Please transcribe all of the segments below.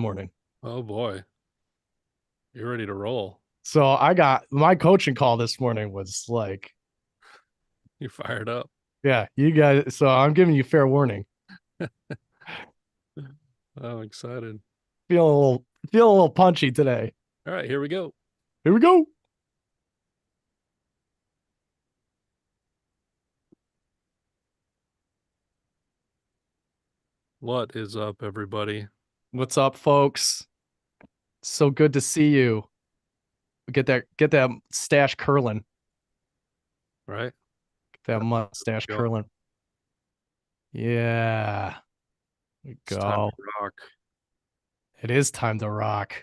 morning. Oh boy, you're ready to roll. So I got my coaching call this morning was like, You fired up. yeah, you guys. So I'm giving you fair warning. I'm excited. Feeling a little, feeling a little punchy today. All right, here we go. Here we go. What is up, everybody? What's up, folks? So good to see you. Get that stash curling. Right? Get that mustache Go. curling. Yeah. There we It's time to go. rock. It is time to rock.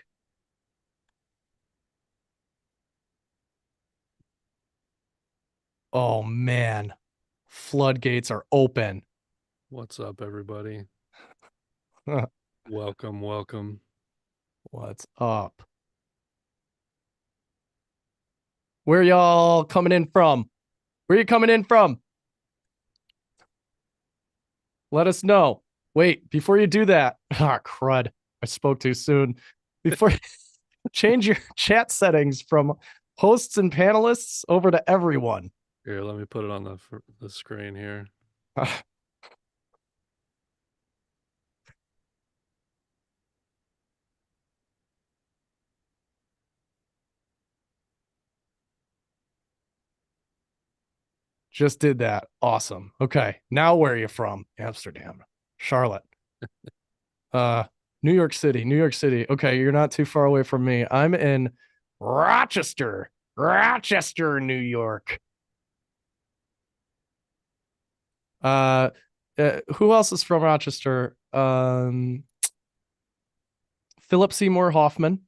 Oh man. Floodgates are open. What's up, everybody? Welcome, welcome. What's up? Where y'all coming in from? Where you coming in from? Let us know. Wait, before you do that, crud. I spoke too soon. Before change your chat settings from hosts and panelists over to everyone. Here, let me put it on the screen here. Just did that. Awesome. Okay. Now where are you from? Amsterdam. Charlotte. Uh New York City. New York City. Okay, you're not too far away from me. I'm in Rochester. Rochester, New York. Uh, who else is from Rochester? Philip Seymour Hoffman.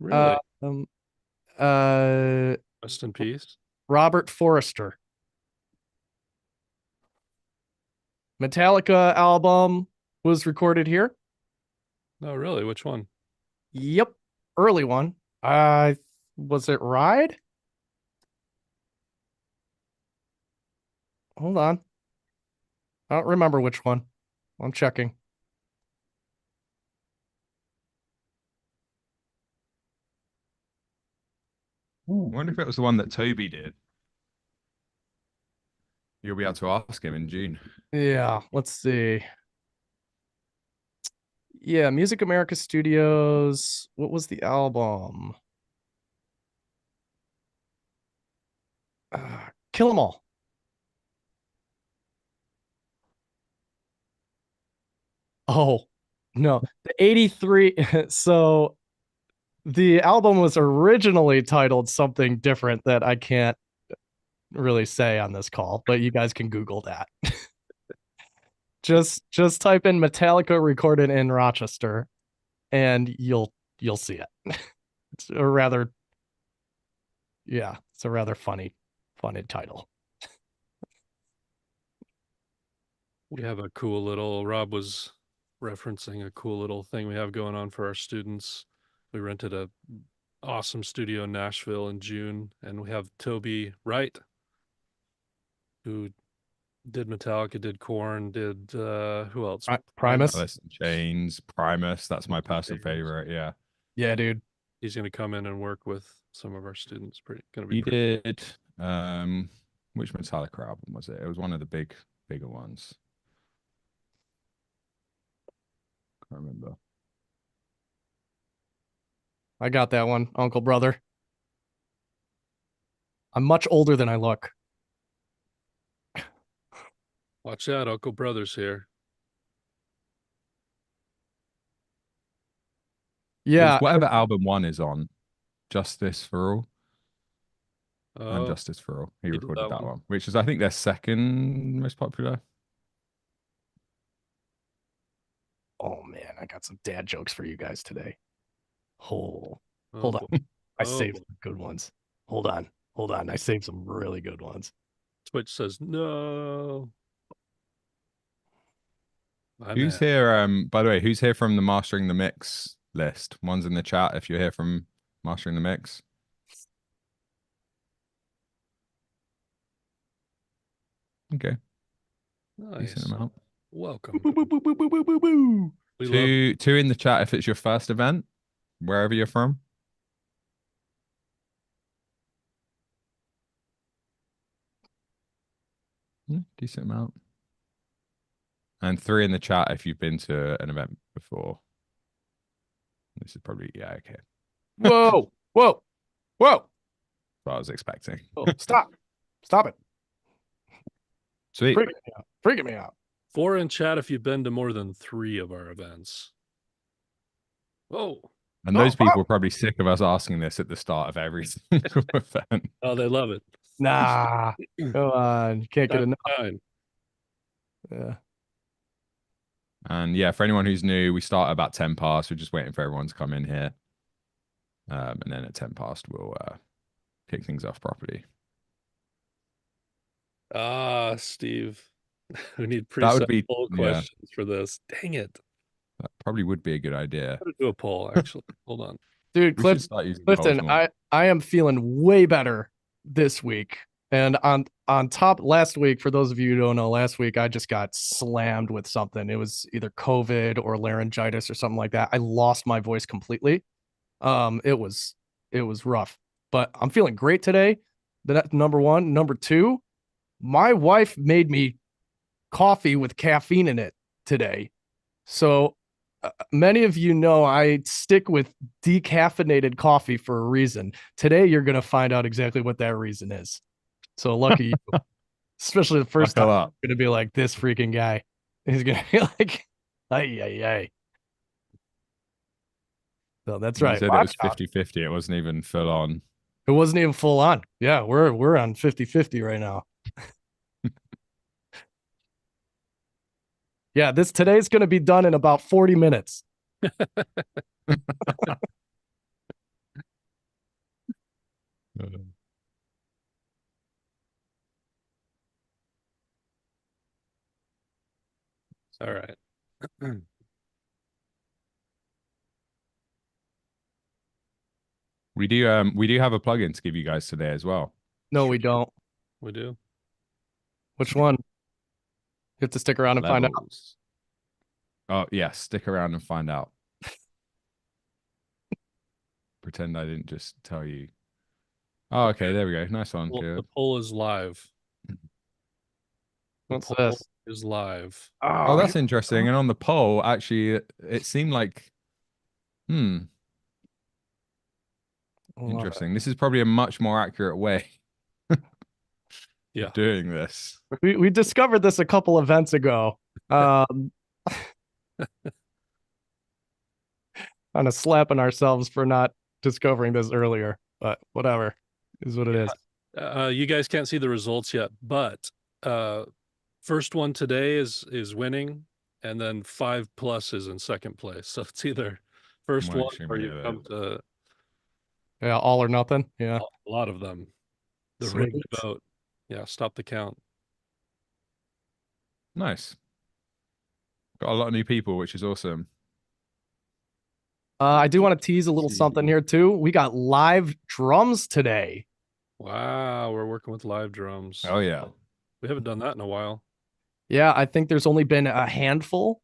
Uh, Really? um, uh, Rest in peace. Robert Forrester. Metallica album was recorded here. No, really? Which one? Yep, early one. Was it Ride? Hold on, I don't remember which one. I'm checking. I wonder if it was the one that Toby did. You'll be able to ask him in June. Yeah, let's see. Yeah, Music America Studios. What was the album? Kill 'Em All. Oh, no. The 83. So the album was originally titled something different that I can't really say on this call, but you guys can Google that. Just type in Metallica recorded in Rochester and you'll see it. It's a rather yeah, it's a rather funny title. We have a cool little, Rob was referencing a cool little thing we have going on for our students. We rented a awesome studio in Nashville in June, and we have Toby Wright, who did Metallica, did Korn, did who else? Primus. Alice in Chains, Primus. That's my personal favorite. Yeah. Yeah, dude. He's going to come in and work with some of our students. Pretty going to be He pretty. did which Metallica album was it? It was one of the bigger ones. Can't remember. I got that one, Uncle Brother. I'm much older than I look. Watch out, Uncle Brother's here. It's Yeah. whatever album one is on. Justice for All and Oh, Justice for All. He he did recorded that that one. one, which is I think their second most popular. Oh man, I got some dad jokes for you guys today. Oh, Oh hold boy. on. I Oh saved boy. some good ones. Hold on. Hold on. I saved some really good ones. Twitch says no. My Who's man. here? By the way, who's here from the Mastering the Mix list? One's in the chat if you're here from Mastering the Mix. Okay, decent Nice. amount. Welcome. Boo, boo, boo, boo, boo, boo, boo, boo. We love Two in the chat if it's your first event, wherever you're from. Decent amount. And 3 in the chat if you've been to an event before. This is probably, yeah, okay. Whoa, whoa, whoa. What I was expecting. Oh, stop. Stop it. Sweet. Freaking me out. Freaking me out. 4 in chat if you've been to more than 3 of our events. Whoa. And those people are probably sick of us asking this at the start of every single event. Oh, they love it. Nah. Come on. You can't get enough. Fine. Yeah. And yeah, for anyone who's new, we start about 10 past. We're just waiting for everyone to come in here. And then at 10 past, we'll kick things off properly. Ah, Steve. We need That would preset be, poll yeah, questions for this. Dang it. that probably would be a good idea. I'm gonna do a poll, actually. Hold on. Dude, We should start using polls Clifton, more. I am feeling way better this week. And on top last week, for those of you who don't know, last week I just got slammed with something. It was either COVID or laryngitis or something like that. I lost my voice completely. It was rough, but I'm feeling great today. That's number one. Number two, my wife made me coffee with caffeine in it today. So many of you know I stick with decaffeinated coffee for a reason. Today, you're going to find out exactly what that reason is. So lucky you, especially the first time. I'm going to be like, this freaking guy. He's going to be like, ay, ay, ay. So that's right. You said it was 50-50. It wasn't even full on. It wasn't even full on. Yeah, we're on 50-50 right now. Yeah, today's going to be done in about 40 minutes. All right. We do have a plugin to give you guys today as well. No, we don't. We do. Which one? You have to stick around and find out. Oh, yeah, stick around and find out. Pretend I didn't just tell you. Oh, okay, there we go. Nice one. The poll is live. What's this? Is live. Oh, that's interesting. And on the poll, actually, it seemed like, interesting. This is probably a much more accurate way of doing this. We discovered this a couple events ago. Kind of slapping ourselves for not discovering this earlier, but whatever is what it is. You guys can't see the results yet, but first one today is winning, and then 5+ is in second place. So it's either first one or you come to all or nothing. Yeah, a lot of them. The rigged vote. Yeah, stop the count. Nice. Got a lot of new people, which is awesome. I do want to tease a little something here too. We got live drums today. Wow, we're working with live drums. Oh yeah. We haven't done that in a while. Yeah, I think there's only been a handful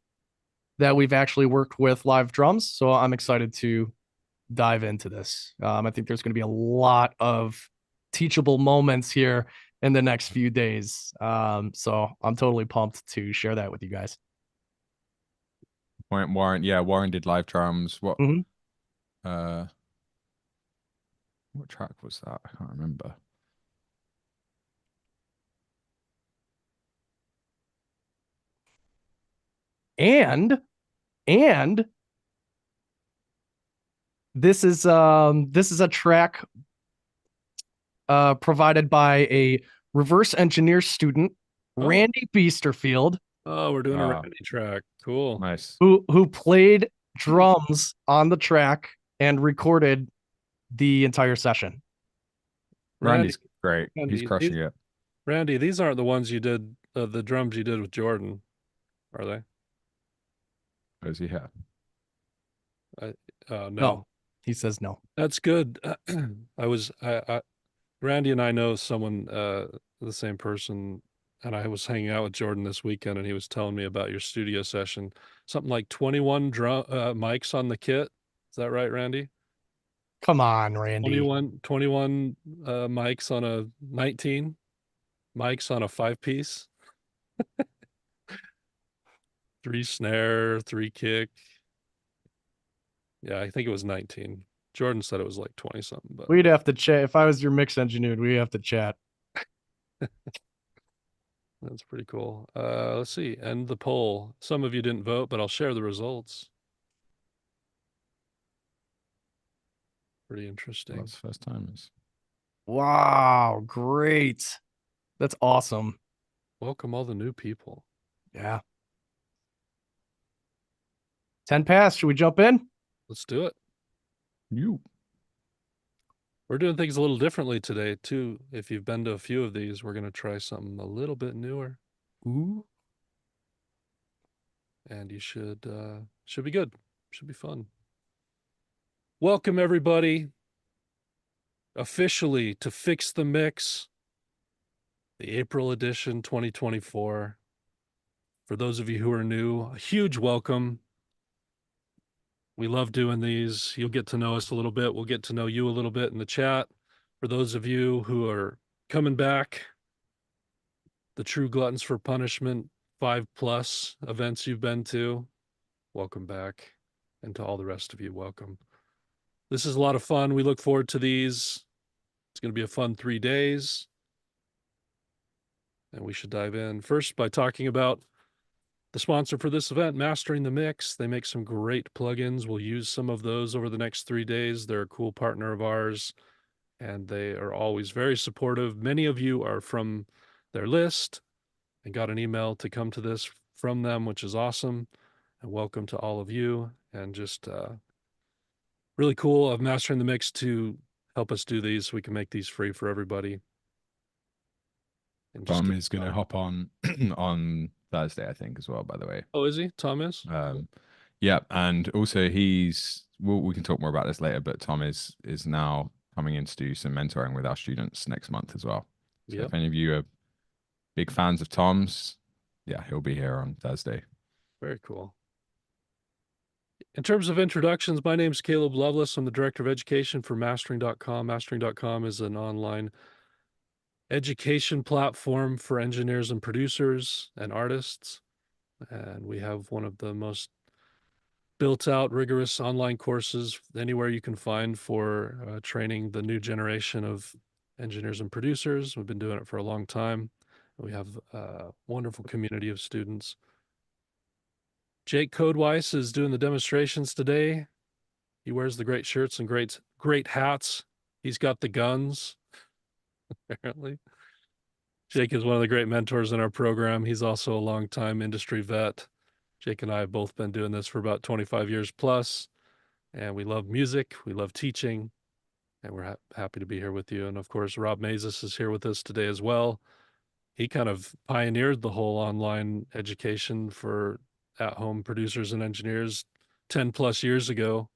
that we've actually worked with live drums. So I'm excited to dive into this. I think there's going to be a lot of teachable moments here in the next few days. So I'm totally pumped to share that with you guys. Warren, yeah, Warren did live drums. What track was that? I can't remember. And this is a track provided by a reverse engineer student, Randy Beasterfield. Oh, we're doing a Randy track. Cool. Nice. Who played drums on the track and recorded the entire session. Randy's great. He's crushing it. Randy, these aren't the ones you did, the drums you did with Jordan, are they? Does he have? No. He says no. That's good. Randy and I know someone, the same person and I was hanging out with Jordan this weekend, and he was telling me about your studio session. Something like 21 mics on the kit. Is that right, Randy? Come on, Randy. 21 mics on a 19 mics on a 5-piece. 3 snare, 3 kick. Yeah, I think it was 19. Jordan said it was like 20 something, but We'd have to chat. If I was your mix engineer, we'd have to chat. that's pretty cool. Let's see. End the poll. Some of you didn't vote, but I'll share the results. Pretty interesting. Lots of first timers. Wow, great. That's awesome. Welcome all the new people. Yeah. 10 past. Should we jump in? Let's do it. You. We're doing things a little differently today, too. If you've been to a few of these, we're going to try something a little bit newer. Ooh. And you should be good. Should be fun. Welcome everybody officially to Fix the Mix, the April edition 2024. For those of you who are new, a huge welcome. We love doing these. You'll get to know us a little bit. We'll get to know you a little bit in the chat. For those of you who are coming back, the True Gluttons for Punishment 5+ events you've been to, welcome back. And to all the rest of you, welcome. This is a lot of fun. We look forward to these. It's going to be a fun 3 days. And we should dive in first by talking about the sponsor for this event, Mastering the Mix. They make some great plugins. We'll use some of those over the next 3 days. They're a cool partner of ours, and they are always very supportive. Many of you are from their list and got an email to come to this from them, which is awesome. And welcome to all of you. And just really cool of Mastering the Mix to help us do these so we can make these free for everybody. And Tom is going to hop on on Thursday, I think, as well, by the way. Oh, is he? Tom is? Yeah, and also we can talk more about this later, but Tom is now coming in to do some mentoring with our students next month as well. So if any of you are big fans of Tom's, yeah, he'll be here on Thursday. Very cool. In terms of introductions, my name is Caleb Lovelace. I'm the Director of Education for Mastering.com. Mastering.com is an online education platform for engineers and producers and artists. And we have one of the most built out, rigorous online courses anywhere you can find for training the new generation of engineers and producers. We've been doing it for a long time. We have a wonderful community of students. Jake Codeweiss is doing the demonstrations today. He wears the great shirts and great hats. He's got the guns, apparently. Jake is one of the great mentors in our program. He's also a longtime industry vet. Jake and I have both been doing this for about 25 years plus, and we love music, we love teaching, and we're happy to be here with you. And of course, Rob Mazes is here with us today as well. He kind of pioneered the whole online education for at-home producers and engineers 10+ years ago.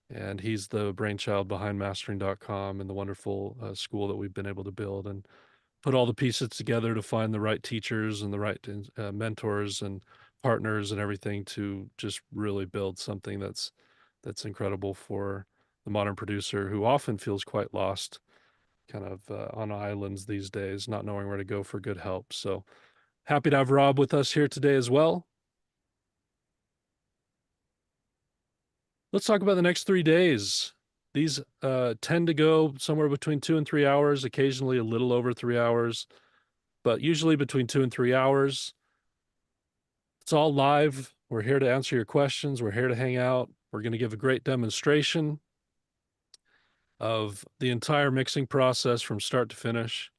And he's the brainchild behind mastering.com and the wonderful school that we've been able to build and put all the pieces together to find the right teachers and the right mentors and partners and everything to just really build something that's incredible for the modern producer who often feels quite lost, kind of on islands these days, not knowing where to go for good help. So happy to have Rob with us here today as well. Let's talk about the next 3 days. These tend to go somewhere between 2 and 3 hours, occasionally a little over 3 hours, but usually between 2 and 3 hours. It's all live. We're here to answer your questions. We're here to hang out. We're going to give a great demonstration of the entire mixing process from start to finish.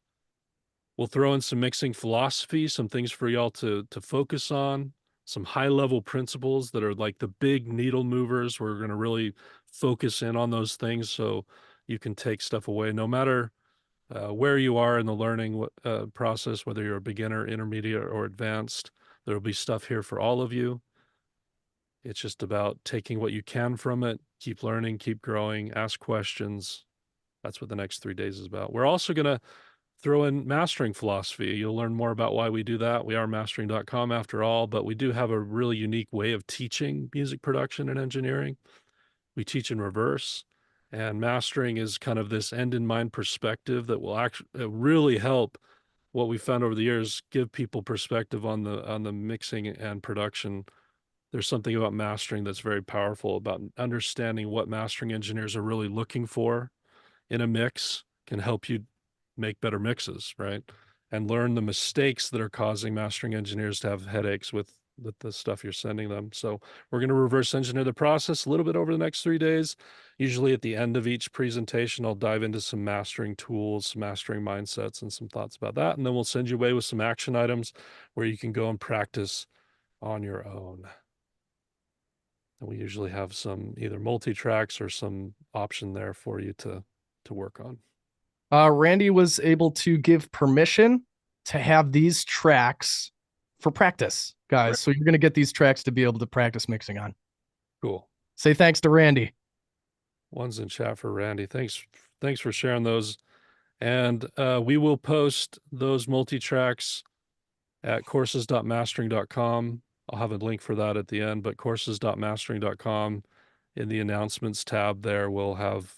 We'll throw in some mixing philosophy, some things for y'all to focus on, some high-level principles that are like the big needle movers. We're going to really focus in on those things so you can take stuff away no matter where you are in the learning process, whether you're a beginner, intermediate, or advanced. There will be stuff here for all of you. It's just about taking what you can from it, keep learning, keep growing, ask questions. That's what the next 3 days is about. We're also going to throw in mastering philosophy. You'll learn more about why we do that. We are mastering.com after all, but we do have a really unique way of teaching music production and engineering. We teach in reverse, and mastering is kind of this end in mind perspective that will actually really help what we found over the years, give people perspective on the mixing and production. There's something about mastering that's very powerful, about understanding what mastering engineers are really looking for in a mix can help you make better mixes, right? And learn the mistakes that are causing mastering engineers to have headaches with the stuff you're sending them. So we're going to reverse engineer the process a little bit over the next 3 days. Usually at the end of each presentation, I'll dive into some mastering tools, some mastering mindsets, and some thoughts about that. And then we'll send you away with some action items where you can go and practice on your own. And we usually have some either multi-tracks or some option there for you to work on. Randy was able to give permission to have these tracks for practice, guys. Right. So you're going to get these tracks to be able to practice mixing on. Cool. Say thanks to Randy. One's in chat for Randy. Thanks for sharing those. And we will post those multi-tracks at courses.mastering.com. I'll have a link for that at the end, but courses.mastering.com in the announcements tab there we'll have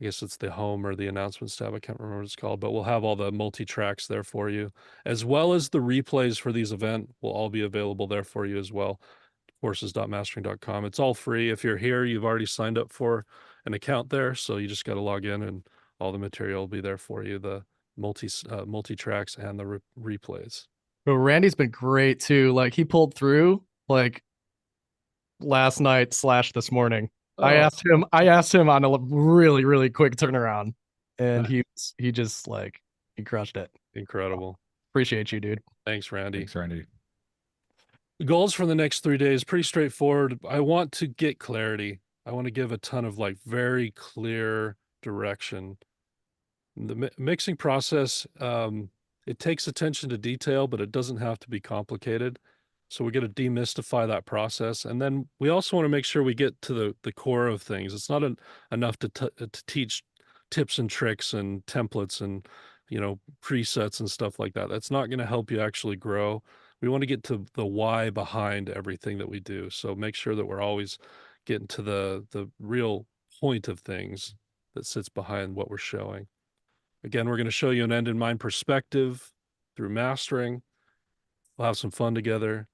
I guess it's the home or the announcements tab. I can't remember what it's called, but we'll have all the multi-tracks there for you, as well as the replays for these events will all be available there for you as well. Courses.mastering.com. It's all free. If you're here, you've already signed up for an account there, so you just got to log in and all the material will be there for you, the multi-tracks and the replays. But Randy's been great too. Like he pulled through like last night / this morning. I asked him on a really, really quick turnaround, and he just like he crushed it. Incredible. Appreciate you, dude. Thanks, Randy. Thanks, Randy. The goals for the next 3 days, pretty straightforward. I want to get clarity. I want to give a ton of like very clear direction. The mixing process, it takes attention to detail, but it doesn't have to be complicated. So we got to demystify that process. And then we also want to make sure we get to the core of things. It's not enough to teach tips and tricks and templates and, presets and stuff like that. That's not going to help you actually grow. We want to get to the why behind everything that we do. So make sure that we're always getting to the real point of things that sits behind what we're showing. Again, we're going to show you an end in mind perspective through mastering. We'll have some fun together,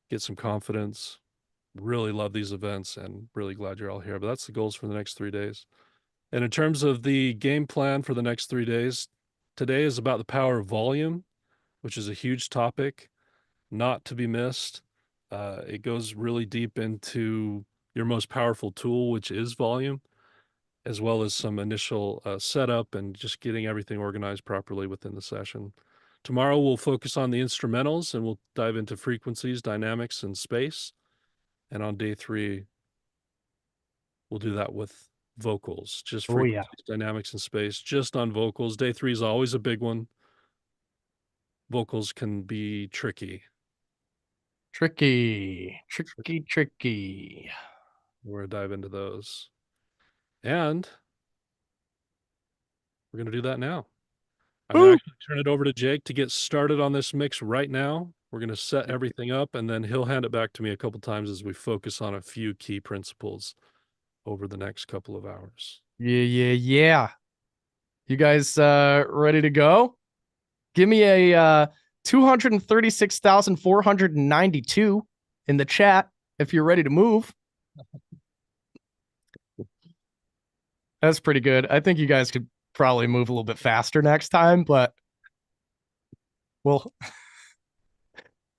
get some confidence. Really love these events and really glad you're all here. But that's the goals for the next 3 days. And in terms of the game plan for the next 3 days, today is about the power of volume, which is a huge topic, not to be missed. It goes really deep into your most powerful tool, which is volume, as well as some initial setup and just getting everything organized properly within the session. Tomorrow we'll focus on the instrumentals and we'll dive into frequencies, dynamics, and space. And on day 3, we'll do that with vocals, just frequencies, dynamics, and space, just on vocals. Day 3 is always a big one. Vocals can be tricky. Tricky. We're going to dive into those. And we're going to do that now. I'm going to actually turn it over to Jake to get started on this mix right now. We're going to set everything up, and then he'll hand it back to me a couple times as we focus on a few key principles over the next couple of hours. Yeah. You guys ready to go? Give me a 236,492 in the chat if you're ready to move. That's pretty good. I think you guys could probably move a little bit faster next time, but well,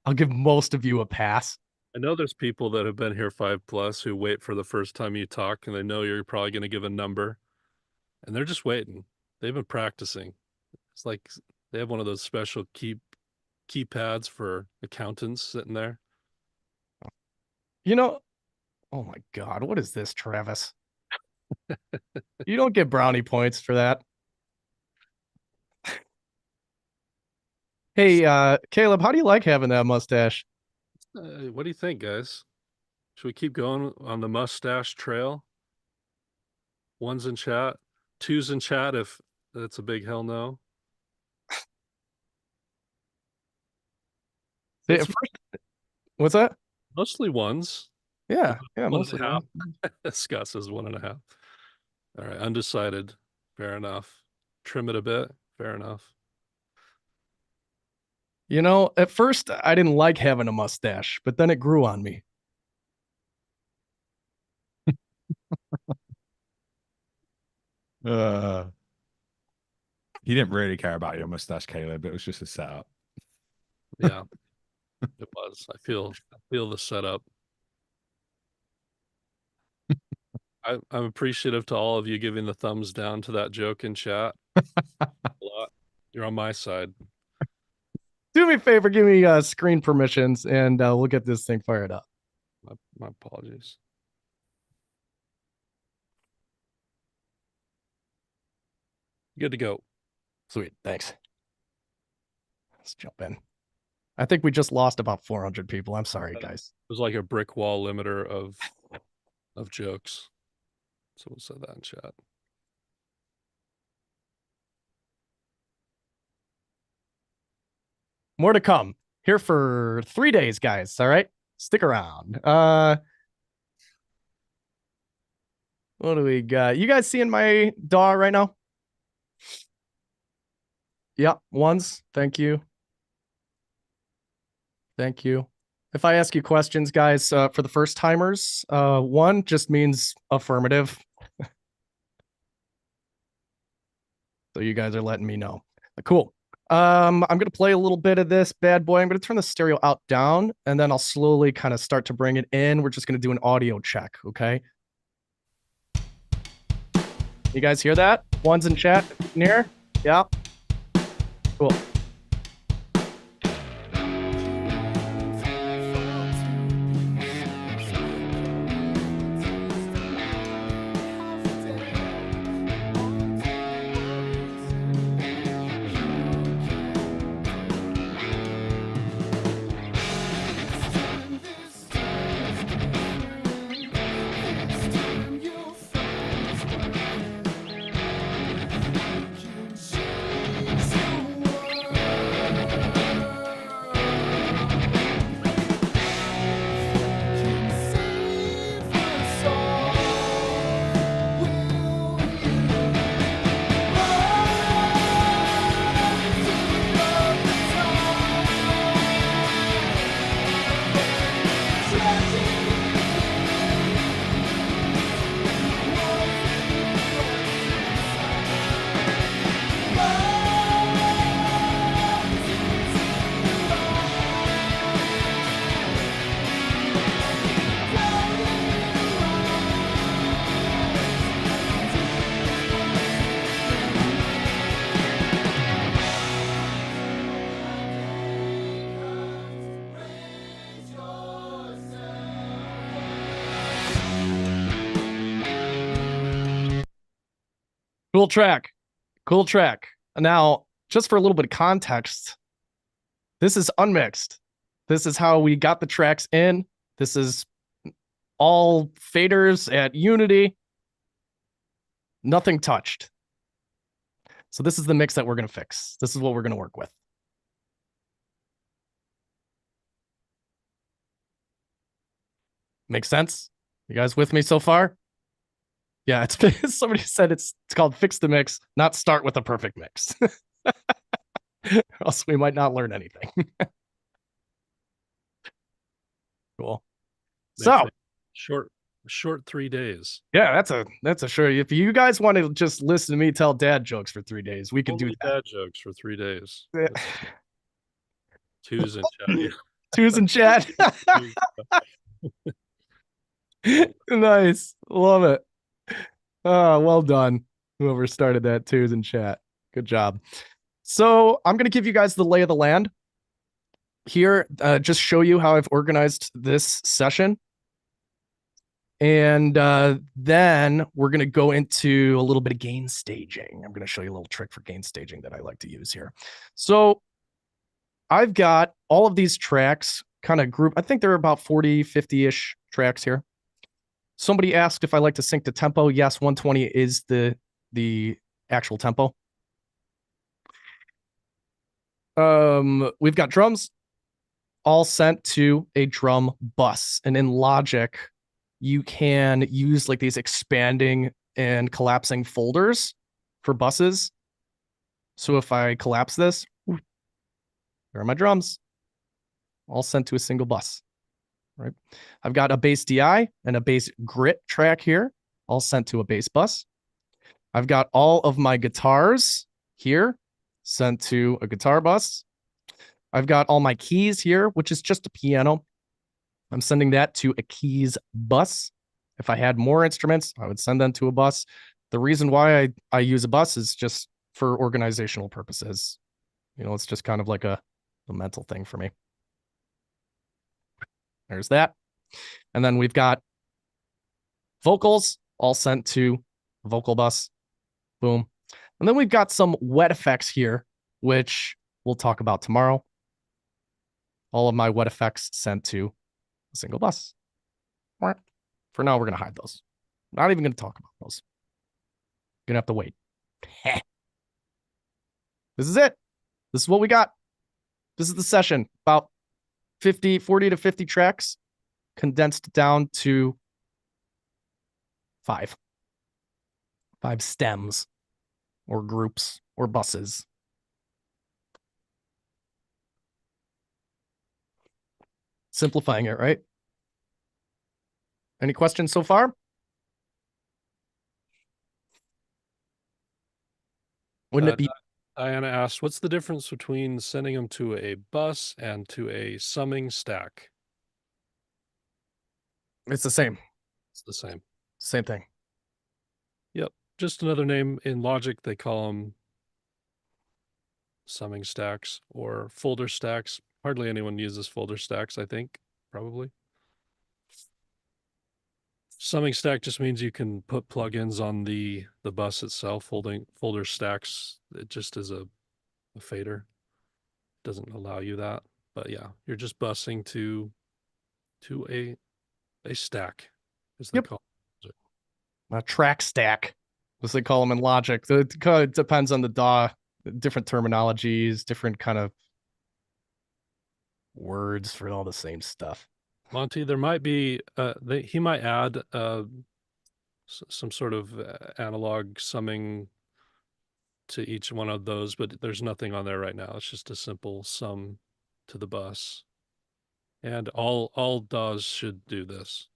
I'll give most of you a pass. I know there's people that have been here 5+ who wait for the first time you talk, and they know you're probably going to give a number, and they're just waiting. They've been practicing. It's like they have one of those special keypads for accountants sitting there. Oh my God, what is this, Travis? You don't get brownie points for that. Hey, Caleb, how do you like having that mustache? What do you think, guys? Should we keep going on the mustache trail? One's in chat, two's in chat if That's a big hell no. It's What's that? mostly ones. Yeah, One and mostly a half. one. Scott says 1.5. All right, undecided. Fair enough. Trim it a bit. Fair enough. You know, at first I didn't like having a mustache, but then it grew on me. Uh, he didn't really care about your mustache, Caleb. It was just a setup. Yeah, it was. I feel the setup. I'm appreciative to all of you giving the thumbs down to that joke in chat. A lot. You're on my side. Do me a favor, give me screen permissions, and we'll get this thing fired up. My apologies. Good to go. Sweet, thanks. Let's jump in. I think we just lost about 400 people. I'm sorry, guys. It was like a brick wall limiter of jokes. So we'll say that in chat. More to come. Here for 3 days, guys. All right, stick around. What do we got? You guys seeing my DAW right now? Yeah, ones. Thank you. Thank you. If I ask you questions, guys, for the first timers, one just means affirmative. So you guys are letting me know. Cool. I'm going to play a little bit of this bad boy. I'm going to turn the stereo out down, and then I'll slowly kind of start to bring it in. We're just going to do an audio check, okay? You guys hear that? Ones in chat near? Yeah. Cool. Cool track. Cool track. Now, just for a little bit of context, this is unmixed. This is how we got the tracks in. This is all faders at Unity. Nothing touched. So this is the mix that we're going to fix. This is what we're going to work with. Makes sense? You guys with me so far? Yeah, it's somebody said it's called fix the mix, not start with a perfect mix. Else we might not learn anything. Cool. So short 3 days. Yeah, that's a sure. If you guys want to just listen to me tell dad jokes for 3 days, we can do that. Dad jokes for 3 days. Yeah. Twos in chat. Yeah. Twos in chat. Nice. Love it. Well done. Whoever started that twos in chat. Good job. So I'm going to give you guys the lay of the land here, just show you how I've organized this session. And then we're going to go into a little bit of gain staging. I'm going to show you a little trick for gain staging that I like to use here. So I've got all of these tracks kind of grouped. I think there are about 40, 50-ish tracks here. Somebody asked if I like to sync to tempo. Yes, 120 is the actual tempo. We've got drums all sent to a drum bus. And in Logic, you can use like these expanding and collapsing folders for buses. So if I collapse this, there are my drums, all sent to a single bus. Right. I've got a bass DI and a bass grit track here, all sent to a bass bus. I've got all of my guitars here, sent to a guitar bus. I've got all my keys here, which is just a piano. I'm sending that to a keys bus. If I had more instruments, I would send them to a bus. The reason why I use a bus is just for organizational purposes. It's just kind of like a mental thing for me. There's that. And then we've got vocals all sent to vocal bus. Boom. And then we've got some wet effects here, which we'll talk about tomorrow. All of my wet effects sent to a single bus. For now, we're going to hide those. Not even going to talk about those. Going to have to wait. This is it. This is what we got. This is the session. About 40 to 50 tracks condensed down to 5 stems or groups or buses. Simplifying it, right? Any questions so far? Wouldn't it be? Diana asked, what's the difference between sending them to a bus and to a summing stack? It's the same. It's the same. Same thing. Yep. Just another name. In Logic, they call them summing stacks or folder stacks. Hardly anyone uses folder stacks, I think, probably. Summing stack just means you can put plugins on the bus itself. Folder stacks, it just is a fader. Doesn't allow you that. But yeah, you're just busing to a stack, as they call it. A track stack, as they call them in Logic. It depends on the DAW, different terminologies, different kind of words for all the same stuff. Monty, there might be he might add some sort of analog summing to each one of those, but there's nothing on there right now. It's just a simple sum to the bus, and all DAWs should do this.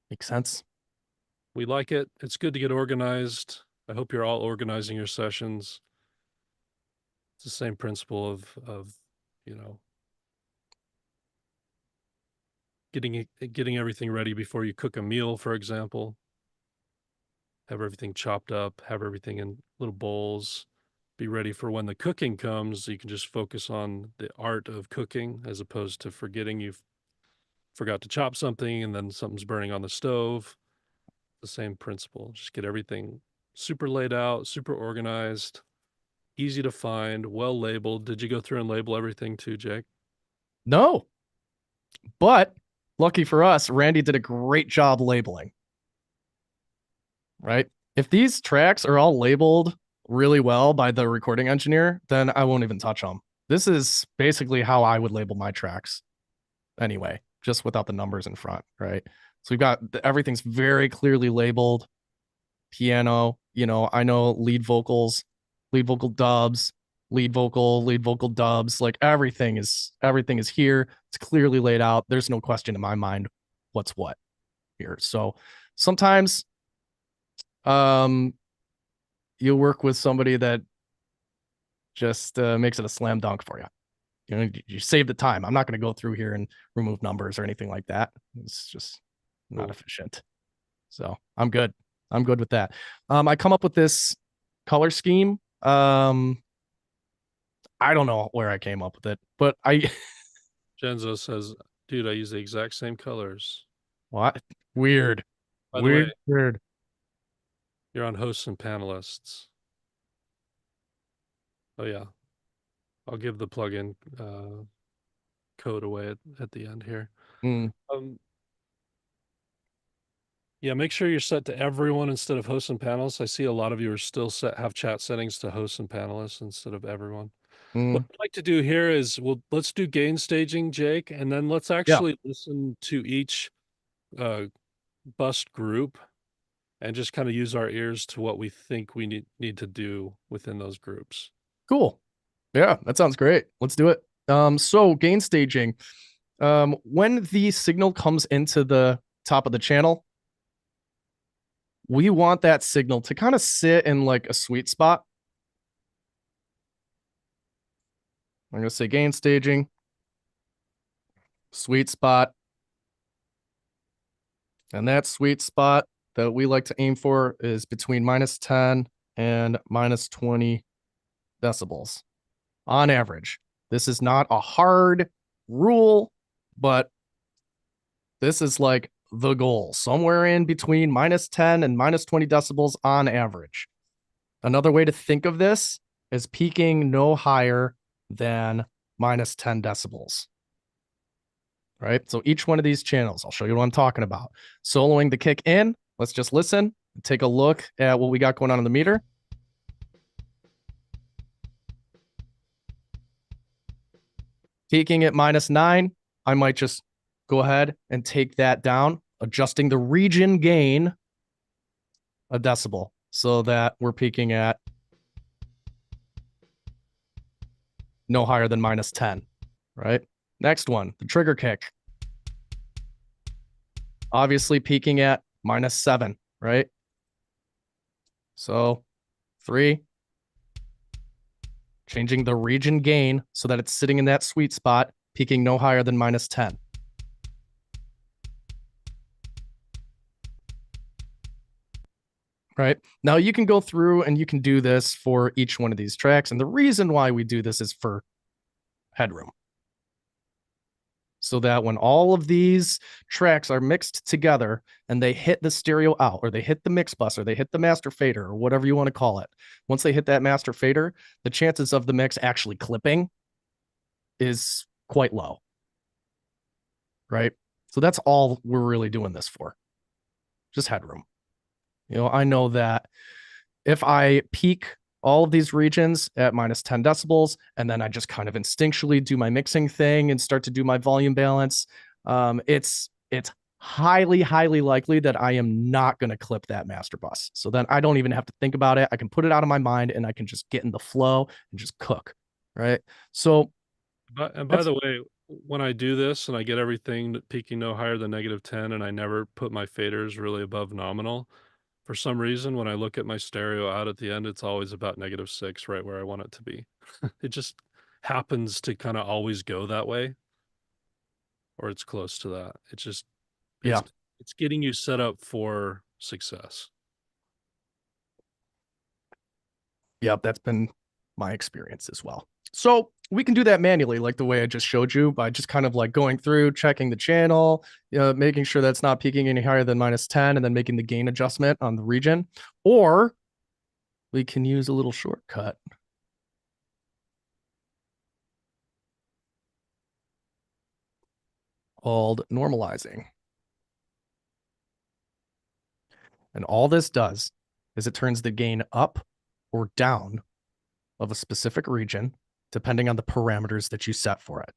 Makes sense. We like it. It's good to get organized. I hope you're all organizing your sessions. It's the same principle of getting everything ready before you cook a meal, for example. Have everything chopped up, have everything in little bowls, be ready for when the cooking comes. You can just focus on the art of cooking as opposed to forgetting you forgot to chop something and then something's burning on the stove. The same principle. Just get everything super laid out, super organized, easy to find, well labeled. Did you go through and label everything too, Jake? No. But lucky for us, Randy did a great job labeling. Right? If these tracks are all labeled really well by the recording engineer, then I won't even touch them. This is basically how I would label my tracks anyway, just without the numbers in front, right? So we've got everything's very clearly labeled. Piano, I know lead vocals, lead vocal dubs, lead vocal dubs, like everything is here. It's clearly laid out. There's no question in my mind what's what here. So sometimes you'll work with somebody that just makes it a slam dunk for you. You save the time. I'm not going to go through here and remove numbers or anything like that. It's just not efficient. So I'm good with that. I come up with this color scheme. I don't know where I came up with it, but Genzo says, dude, I use the exact same colors. What? Weird. By the way, Weird. You're on hosts and panelists. Oh yeah. I'll give the plugin code away at the end here. Mm. Yeah, make sure you're set to everyone instead of hosts and panelists. I see a lot of you are still have chat settings to hosts and panelists instead of everyone. What I'd like to do here is let's do gain staging, Jake, and then let's Yeah, actually listen to each uh, bust group and just kind of use our ears to what we think we need to do within those groups. cool. Yeah, that sounds great. Let's do it. So gain staging. When the signal comes into the top of the channel, we want that signal to kind of sit in like a sweet spot. I'm going to say gain staging, sweet spot. And that sweet spot that we like to aim for is between -10 and -20 decibels on average. This is not a hard rule, but this is like the goal, somewhere in between -10 and -20 decibels on average. Another way to think of this is peaking no higher than -10 decibels. Right? So each one of these channels, I'll show you what I'm talking about. Soloing the kick in, let's just listen, take a look at what we got going on in the meter. Peaking at -9, I might just go ahead and take that down, adjusting the region gain a decibel so that we're peaking at no higher than -10, right? Next one, the trigger kick. Obviously peaking at -7, right? So 3, changing the region gain so that it's sitting in that sweet spot, peaking no higher than -10. Right? Now you can go through and you can do this for each one of these tracks. And the reason why we do this is for headroom. So that when all of these tracks are mixed together and they hit the stereo out, or they hit the mix bus, or they hit the master fader, or whatever you want to call it, once they hit that master fader, the chances of the mix actually clipping is quite low. Right? So that's all we're really doing this for. Just headroom. I know that if I peak all of these regions at -10 decibels, and then I just kind of instinctually do my mixing thing and start to do my volume balance, it's highly, highly likely that I am not going to clip that master bus. So then I don't even have to think about it. I can put it out of my mind and I can just get in the flow and just cook. Right. So, and by the way, when I do this and I get everything peaking no higher than -10 and I never put my faders really above nominal, for some reason, when I look at my stereo out at the end, it's always about -6, right where I want it to be. It just happens to kind of always go that way, or it's close to that. yeah. It's getting you set up for success. Yep, that's been my experience as well. So we can do that manually, like the way I just showed you, by just kind of like going through, checking the channel, making sure that's not peaking any higher than -10, and then making the gain adjustment on the region. Or we can use a little shortcut called normalizing. And all this does is it turns the gain up or down of a specific region, depending on the parameters that you set for it.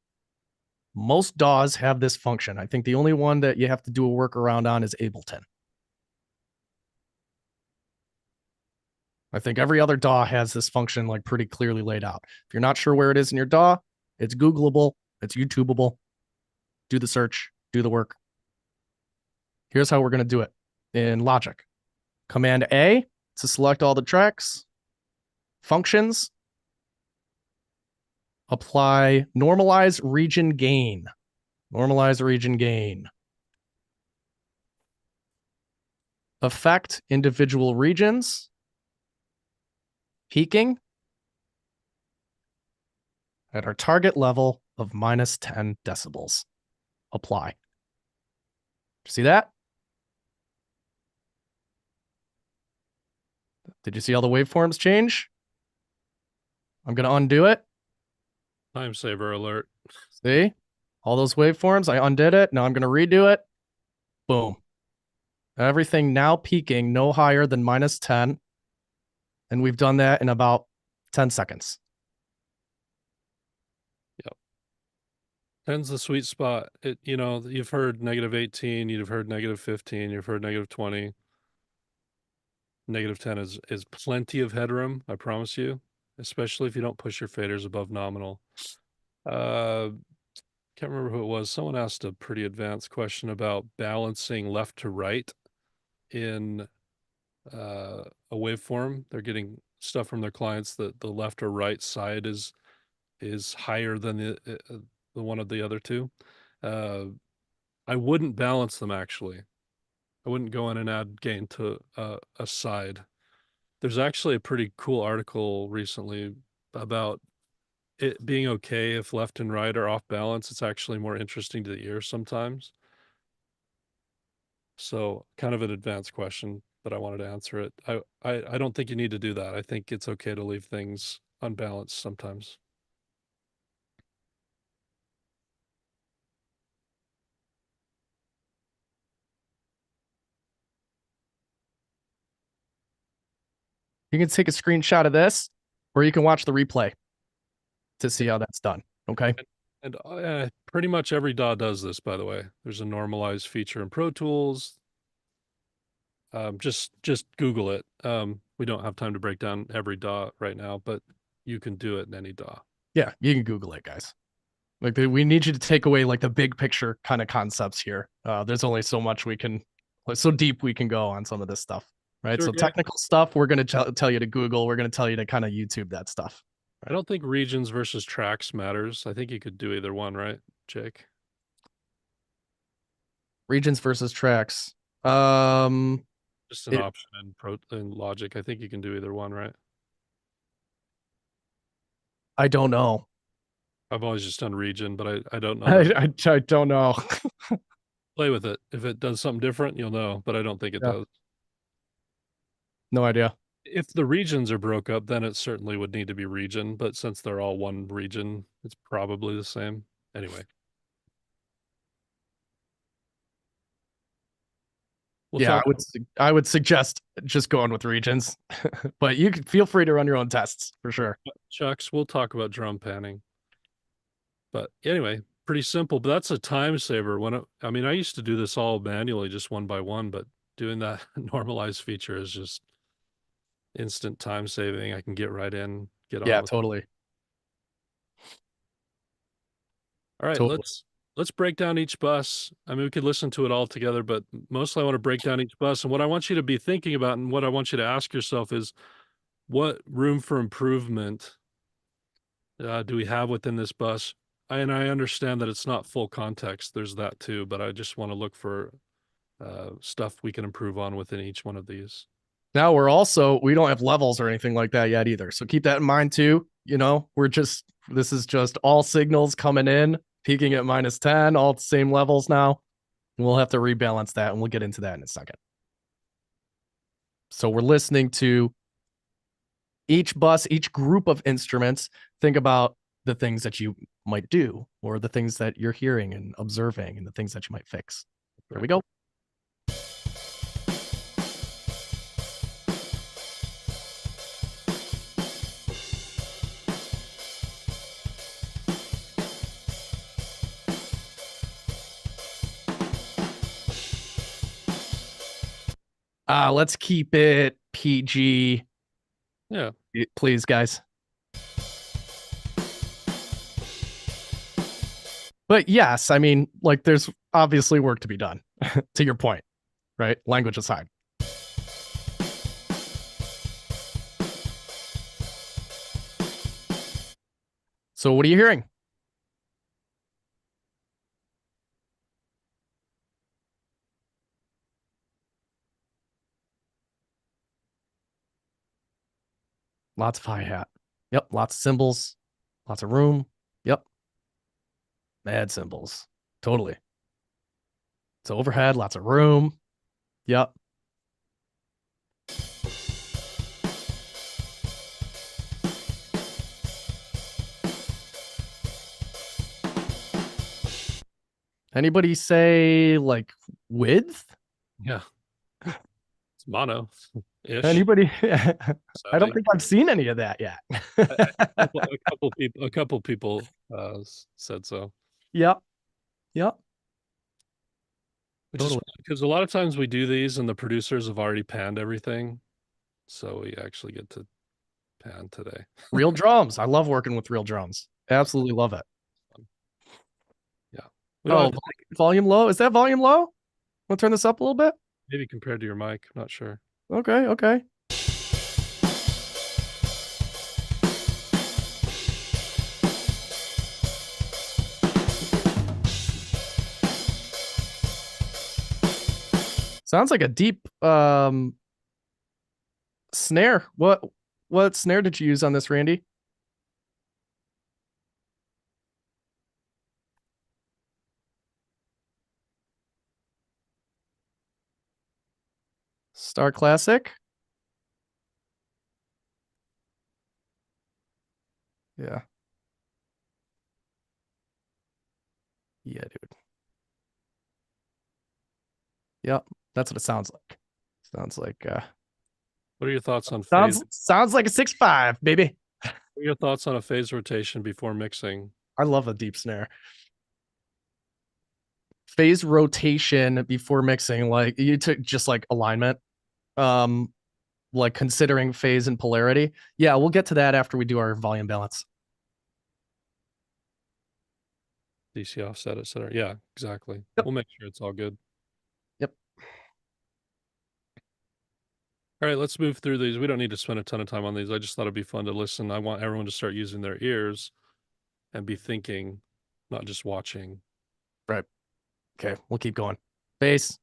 Most DAWs have this function. I think the only one that you have to do a workaround on is Ableton. I think every other DAW has this function like pretty clearly laid out. If you're not sure where it is in your DAW, it's Googleable, it's YouTubeable. Do the search, do the work. Here's how we're going to do it in Logic. Command A to select all the tracks. Functions. Apply normalize region gain. Normalize region gain. Affect individual regions. Peaking at our target level of -10 decibels. Apply. See that? Did you see all the waveforms change? I'm going to undo it. Time saver alert. See? All those waveforms, I undid it. Now I'm going to redo it. Boom. Everything now peaking no higher than -10. And we've done that in about 10 seconds. Yep. 10's the sweet spot. You've heard -18, you've heard -15, you've heard -20. -10 is plenty of headroom, I promise you, especially if you don't push your faders above nominal. Can't remember who it was. Someone asked a pretty advanced question about balancing left to right in a waveform. They're getting stuff from their clients that the left or right side is higher than the one of the other two. I wouldn't balance them actually. I wouldn't go in and add gain to a side. There's actually a pretty cool article recently about it being okay if left and right are off balance. It's actually more interesting to the ear sometimes. So kind of an advanced question, but I wanted to answer it. I don't think you need to do that. I think it's okay to leave things unbalanced sometimes. You can take a screenshot of this, or you can watch the replay to see how that's done. Okay. And pretty much every DAW does this, by the way. There's a normalized feature in Pro Tools. Just Google it. We don't have time to break down every DAW right now, but you can do it in any DAW. Yeah, you can Google it, guys. Like we need you to take away like the big picture kind of concepts here. There's only so much so deep we can go on some of this stuff, right? Sure, so technical stuff, we're going to tell you to Google. We're going to tell you to kind of YouTube that stuff. Right? I don't think regions versus tracks matters. I think you could do either one, right, Jake? Regions versus tracks. Just an option in Logic. I think you can do either one, right? I don't know. I've always just done region, but I don't know. I don't know. Play with it. If it does something different, you'll know, but I don't think it does. No idea. If the regions are broke up, then it certainly would need to be region, but since they're all one region, it's probably the same. Anyway. I would suggest just going with regions, but you can feel free to run your own tests for sure. Chucks, we'll talk about drum panning. But anyway, pretty simple, but that's a time saver. I used to do this all manually, just one by one, but doing that normalized feature is just instant time saving. I can get right in, get on. Yeah, totally. All right, totally. Let's break down each bus. I mean, we could listen to it all together, but mostly I want to break down each bus. And what I want you to be thinking about and what I want you to ask yourself is, what room for improvement do we have within this bus? And I understand that it's not full context. There's that too, but I just want to look for stuff we can improve on within each one of these. Now we don't have levels or anything like that yet either. So keep that in mind too. This is just all signals coming in, peaking at -10, all the same levels now. And we'll have to rebalance that, and we'll get into that in a second. So we're listening to each bus, each group of instruments. Think about the things that you might do, or the things that you're hearing and observing, and the things that you might fix. There we go. Let's keep it PG. Yeah. Please, guys. But yes, I mean, like, there's obviously work to be done, to your point, right? Language aside. So what are you hearing? Lots of hi-hat. Yep, lots of cymbals, lots of room. Yep. Mad cymbals. Totally. It's overhead, lots of room. Yep. Anybody say like width? Yeah. It's mono ish. Anybody? I don't think I've seen any of that yet. A couple people said so. Yep. Yep. Which Totally. is because a lot of times we do these and the producers have already panned everything. So we actually get to pan today. Real drums. I love working with real drums. Absolutely love it. Yeah. Oh, volume low. Is that volume low? Want to turn this up a little bit? Maybe compared to your mic. I'm not sure. Okay. Okay. Sounds like a deep snare. What snare did you use on this, Randy? Star Classic. Yeah. Yeah, dude. Yep. That's what it sounds like. Sounds like what are your thoughts on phase? Sounds like a 6.5, baby. What are your thoughts on a phase rotation before mixing? I love a deep snare. Phase rotation before mixing, like you took just like alignment. Like considering phase and polarity. Yeah, we'll get to that after we do our volume balance. DC offset, etc. Yeah, exactly. Yep. We'll make sure it's all good. Yep. All right, let's move through these. We don't need to spend a ton of time on these. I just thought it'd be fun to listen. I want everyone to start using their ears and be thinking, not just watching. Right. Okay, we'll keep going. Bass.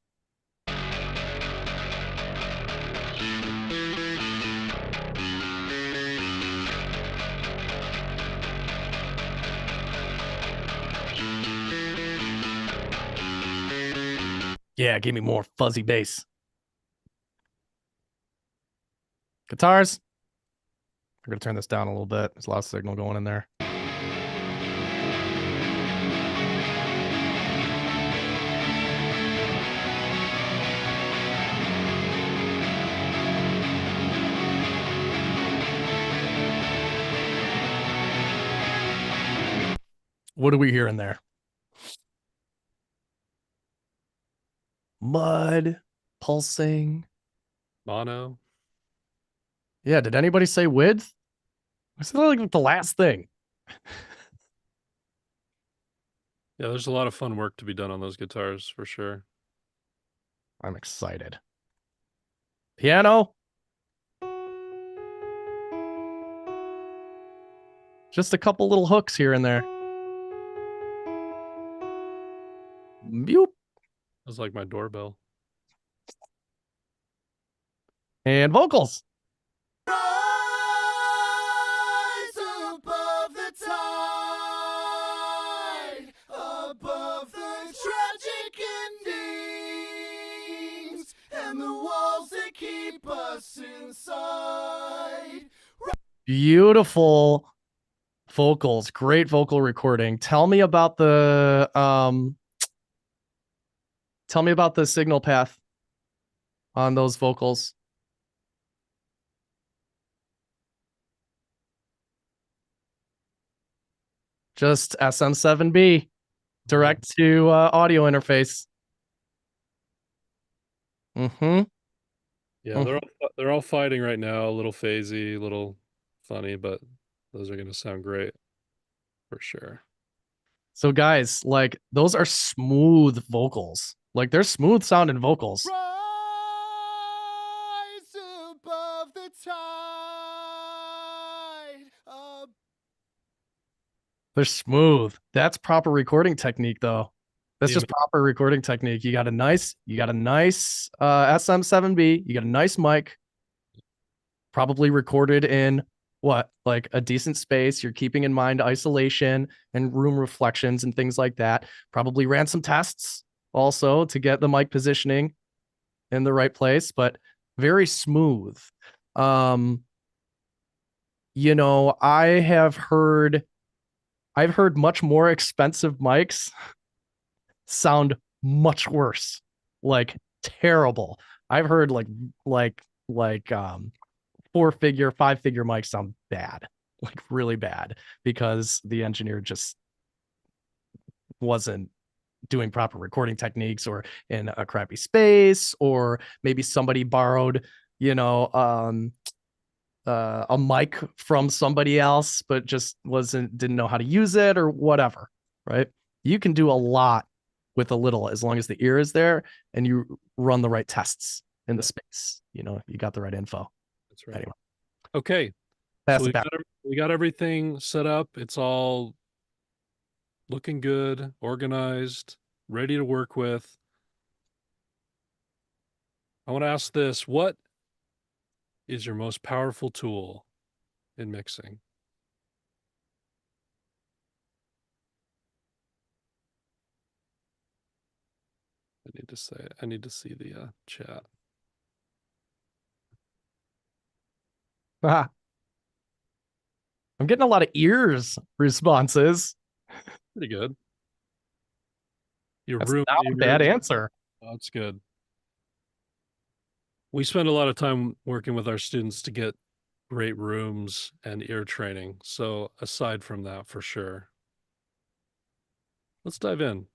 Yeah, give me more fuzzy bass. Guitars. I'm going to turn this down a little bit. There's a lot of signal going in there. What are we hearing there? Mud, pulsing. Mono. Yeah, did anybody say width? It's like the last thing. Yeah, there's a lot of fun work to be done on those guitars for sure. I'm excited. Piano. Just a couple little hooks here and there. Boop. That's like my doorbell. And vocals. Rise above the tide, above the tragic endings, and the walls that keep us inside. Beautiful vocals. Great vocal recording. Tell me about the signal path on those vocals. Just SM7B, direct to audio interface. Mm-hmm. Yeah, they're all fighting right now, a little phasey, a little funny, but those are gonna sound great for sure. So guys, like those are smooth vocals. Like they're smooth sounding vocals. Rise above the tide. They're smooth. That's proper recording technique though. That's just proper recording technique. You got a nice SM7B, you got a nice mic, probably recorded in what, like a decent space. You're keeping in mind isolation and room reflections and things like that. Probably ran some tests also to get the mic positioning in the right place, but very smooth. You know, I've heard much more expensive mics sound much worse, like terrible. I've heard like 4-figure, 5-figure mics sound bad, like really bad, because the engineer just wasn't doing proper recording techniques, or in a crappy space, or maybe somebody borrowed, you know, a mic from somebody else, but just didn't know how to use it or whatever, right? You can do a lot with a little, as long as the ear is there and you run the right tests in the space. You got the right info. That's right. Anyway, Okay. pass So it back. we got everything set up. It's all looking good, organized, ready to work with. I want to ask this. What is your most powerful tool in mixing? I need to see the chat. I'm getting a lot of ears responses. Pretty good. Your That's room. not a bad answer. Oh, that's good. We spend a lot of time working with our students to get great rooms and ear training. So aside from that, for sure. Let's dive in.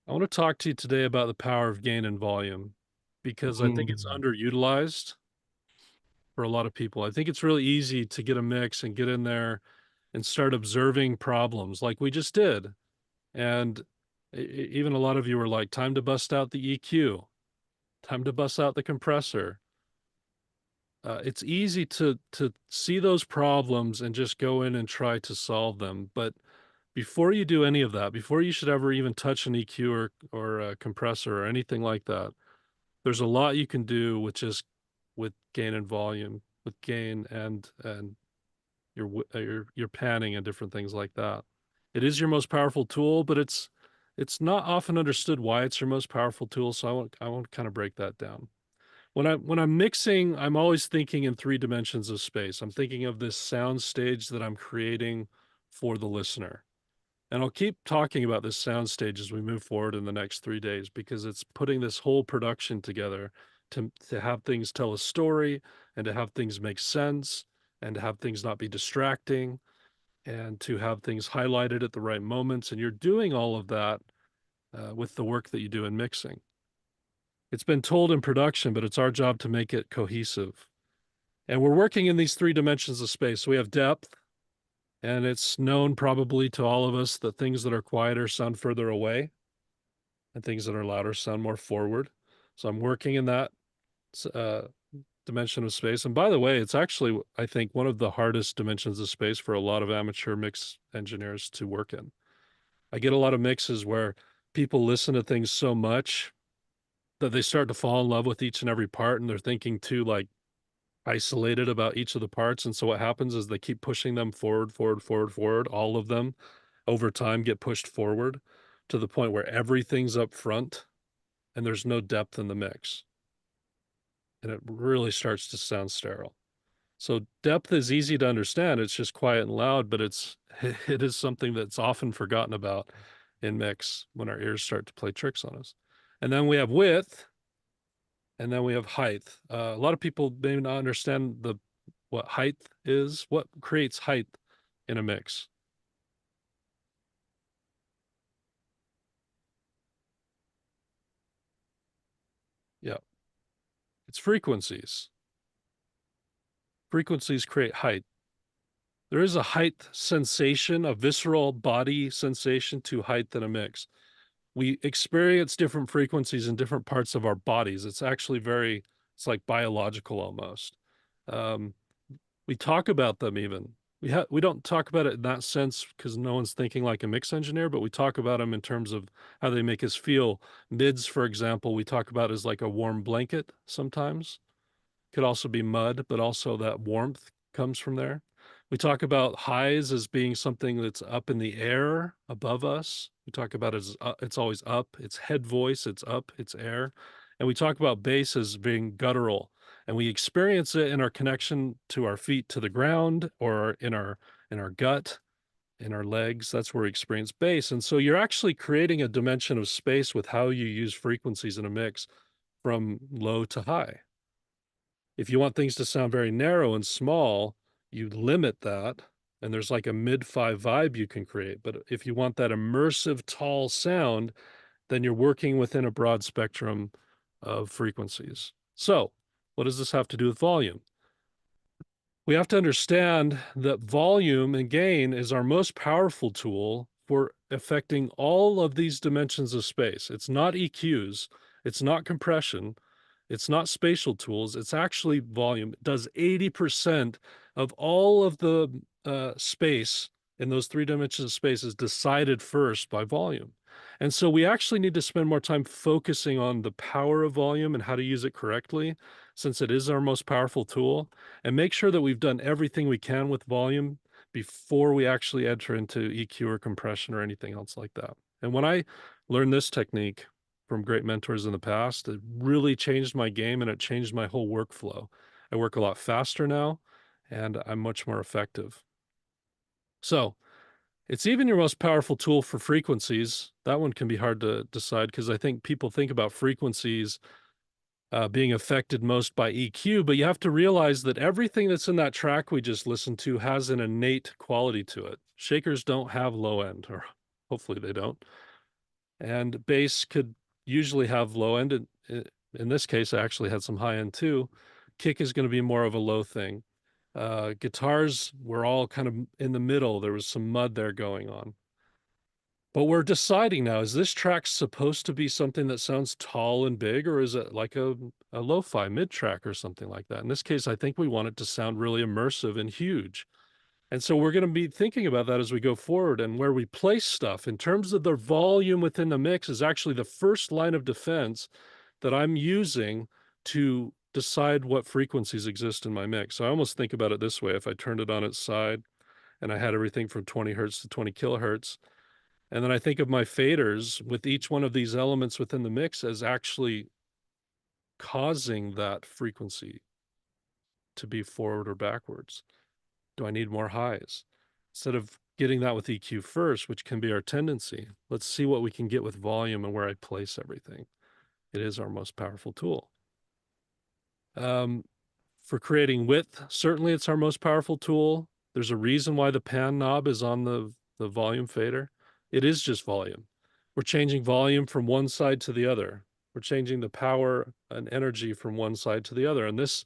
I want to talk to you today about the power of gain and volume, because I think it's underutilized for a lot of people. I think it's really easy to get a mix and get in there and start observing problems like we just did. And even a lot of you were like, time to bust out the EQ, time to bust out the compressor. It's easy to see those problems and just go in and try to solve them. But before you do any of that, before you should ever even touch an EQ or a compressor or anything like that, there's a lot you can do with gain and volume, with gain and your panning and different things like that. It is your most powerful tool, but it's not often understood why it's your most powerful tool. So I want to kind of break that down. When I'm mixing, I'm always thinking in 3 dimensions of space. I'm thinking of this sound stage that I'm creating for the listener. And I'll keep talking about this sound stage as we move forward in the next 3 days, because it's putting this whole production together to have things tell a story, and to have things make sense, and to have things not be distracting, and to have things highlighted at the right moments. And you're doing all of that with the work that you do in mixing. It's been told in production, but it's our job to make it cohesive. And we're working in these 3 dimensions of space. So we have depth, and it's known probably to all of us that things that are quieter sound further away, and things that are louder sound more forward. So I'm working in that dimension of space. And by the way, it's actually, I think, one of the hardest dimensions of space for a lot of amateur mix engineers to work in. I get a lot of mixes where people listen to things so much that they start to fall in love with each and every part, and they're thinking too like isolated about each of the parts. And so what happens is they keep pushing them forward, forward, forward, forward. All of them over time get pushed forward to the point where everything's up front and there's no depth in the mix. And it really starts to sound sterile. So depth is easy to understand. It's just quiet and loud, but it is something that's often forgotten about in mix when our ears start to play tricks on us. And then we have width, and then we have height. A lot of people may not understand what height is. What creates height in a mix? Yeah, it's frequencies. Frequencies create height. There is a height sensation, a visceral body sensation to height in a mix. We experience different frequencies in different parts of our bodies. It's actually it's like biological almost. We talk about them even. We don't talk about it in that sense because no one's thinking like a mix engineer, but we talk about them in terms of how they make us feel. Mids, for example, we talk about as like a warm blanket sometimes. Could also be mud, but also that warmth comes from there. We talk about highs as being something that's up in the air above us. We talk about it as it's always up, it's head voice, it's up, it's air. And we talk about bass as being guttural. And we experience it in our connection to our feet to the ground, or in our gut. in our legs. That's where we experience bass. And so you're actually creating a dimension of space with how you use frequencies in a mix from low to high. If you want things to sound very narrow and small, you limit that, and there's like a mid-5 vibe you can create. But if you want that immersive, tall sound, then you're working within a broad spectrum of frequencies. So, what does this have to do with volume? We have to understand that volume and gain is our most powerful tool for affecting all of these dimensions of space. It's not EQs, it's not compression, it's not spatial tools, it's actually volume. It does 80% of all of the space in those 3 dimensions of space is decided first by volume. And so we actually need to spend more time focusing on the power of volume and how to use it correctly, since it is our most powerful tool, and make sure that we've done everything we can with volume before we actually enter into EQ or compression or anything else like that. And when I learned this technique from great mentors in the past, it really changed my game and it changed my whole workflow. I work a lot faster now and I'm much more effective. So it's even your most powerful tool for frequencies. That one can be hard to decide because I think people think about frequencies being affected most by EQ, but you have to realize that everything that's in that track we just listened to has an innate quality to it. Shakers don't have low end, or hopefully they don't. And bass could usually have low end. In this case, I actually had some high end too. Kick is going to be more of a low thing. Guitars were all kind of in the middle. There was some mud there going on. But we're deciding now, is this track supposed to be something that sounds tall and big, or is it like a lo-fi mid-track or something like that? In this case, I think we want it to sound really immersive and huge. And so we're going to be thinking about that as we go forward, and where we place stuff in terms of the volume within the mix is actually the first line of defense that I'm using to decide what frequencies exist in my mix. So I almost think about it this way. If I turned it on its side and I had everything from 20 hertz to 20 kilohertz, and then I think of my faders with each one of these elements within the mix as actually causing that frequency to be forward or backwards. Do I need more highs? Instead of getting that with EQ first, which can be our tendency, let's see what we can get with volume and where I place everything. It is our most powerful tool. For creating width, certainly it's our most powerful tool. There's a reason why the pan knob is on the volume fader. It is just volume. We're changing volume from one side to the other. We're changing the power and energy from one side to the other. And this,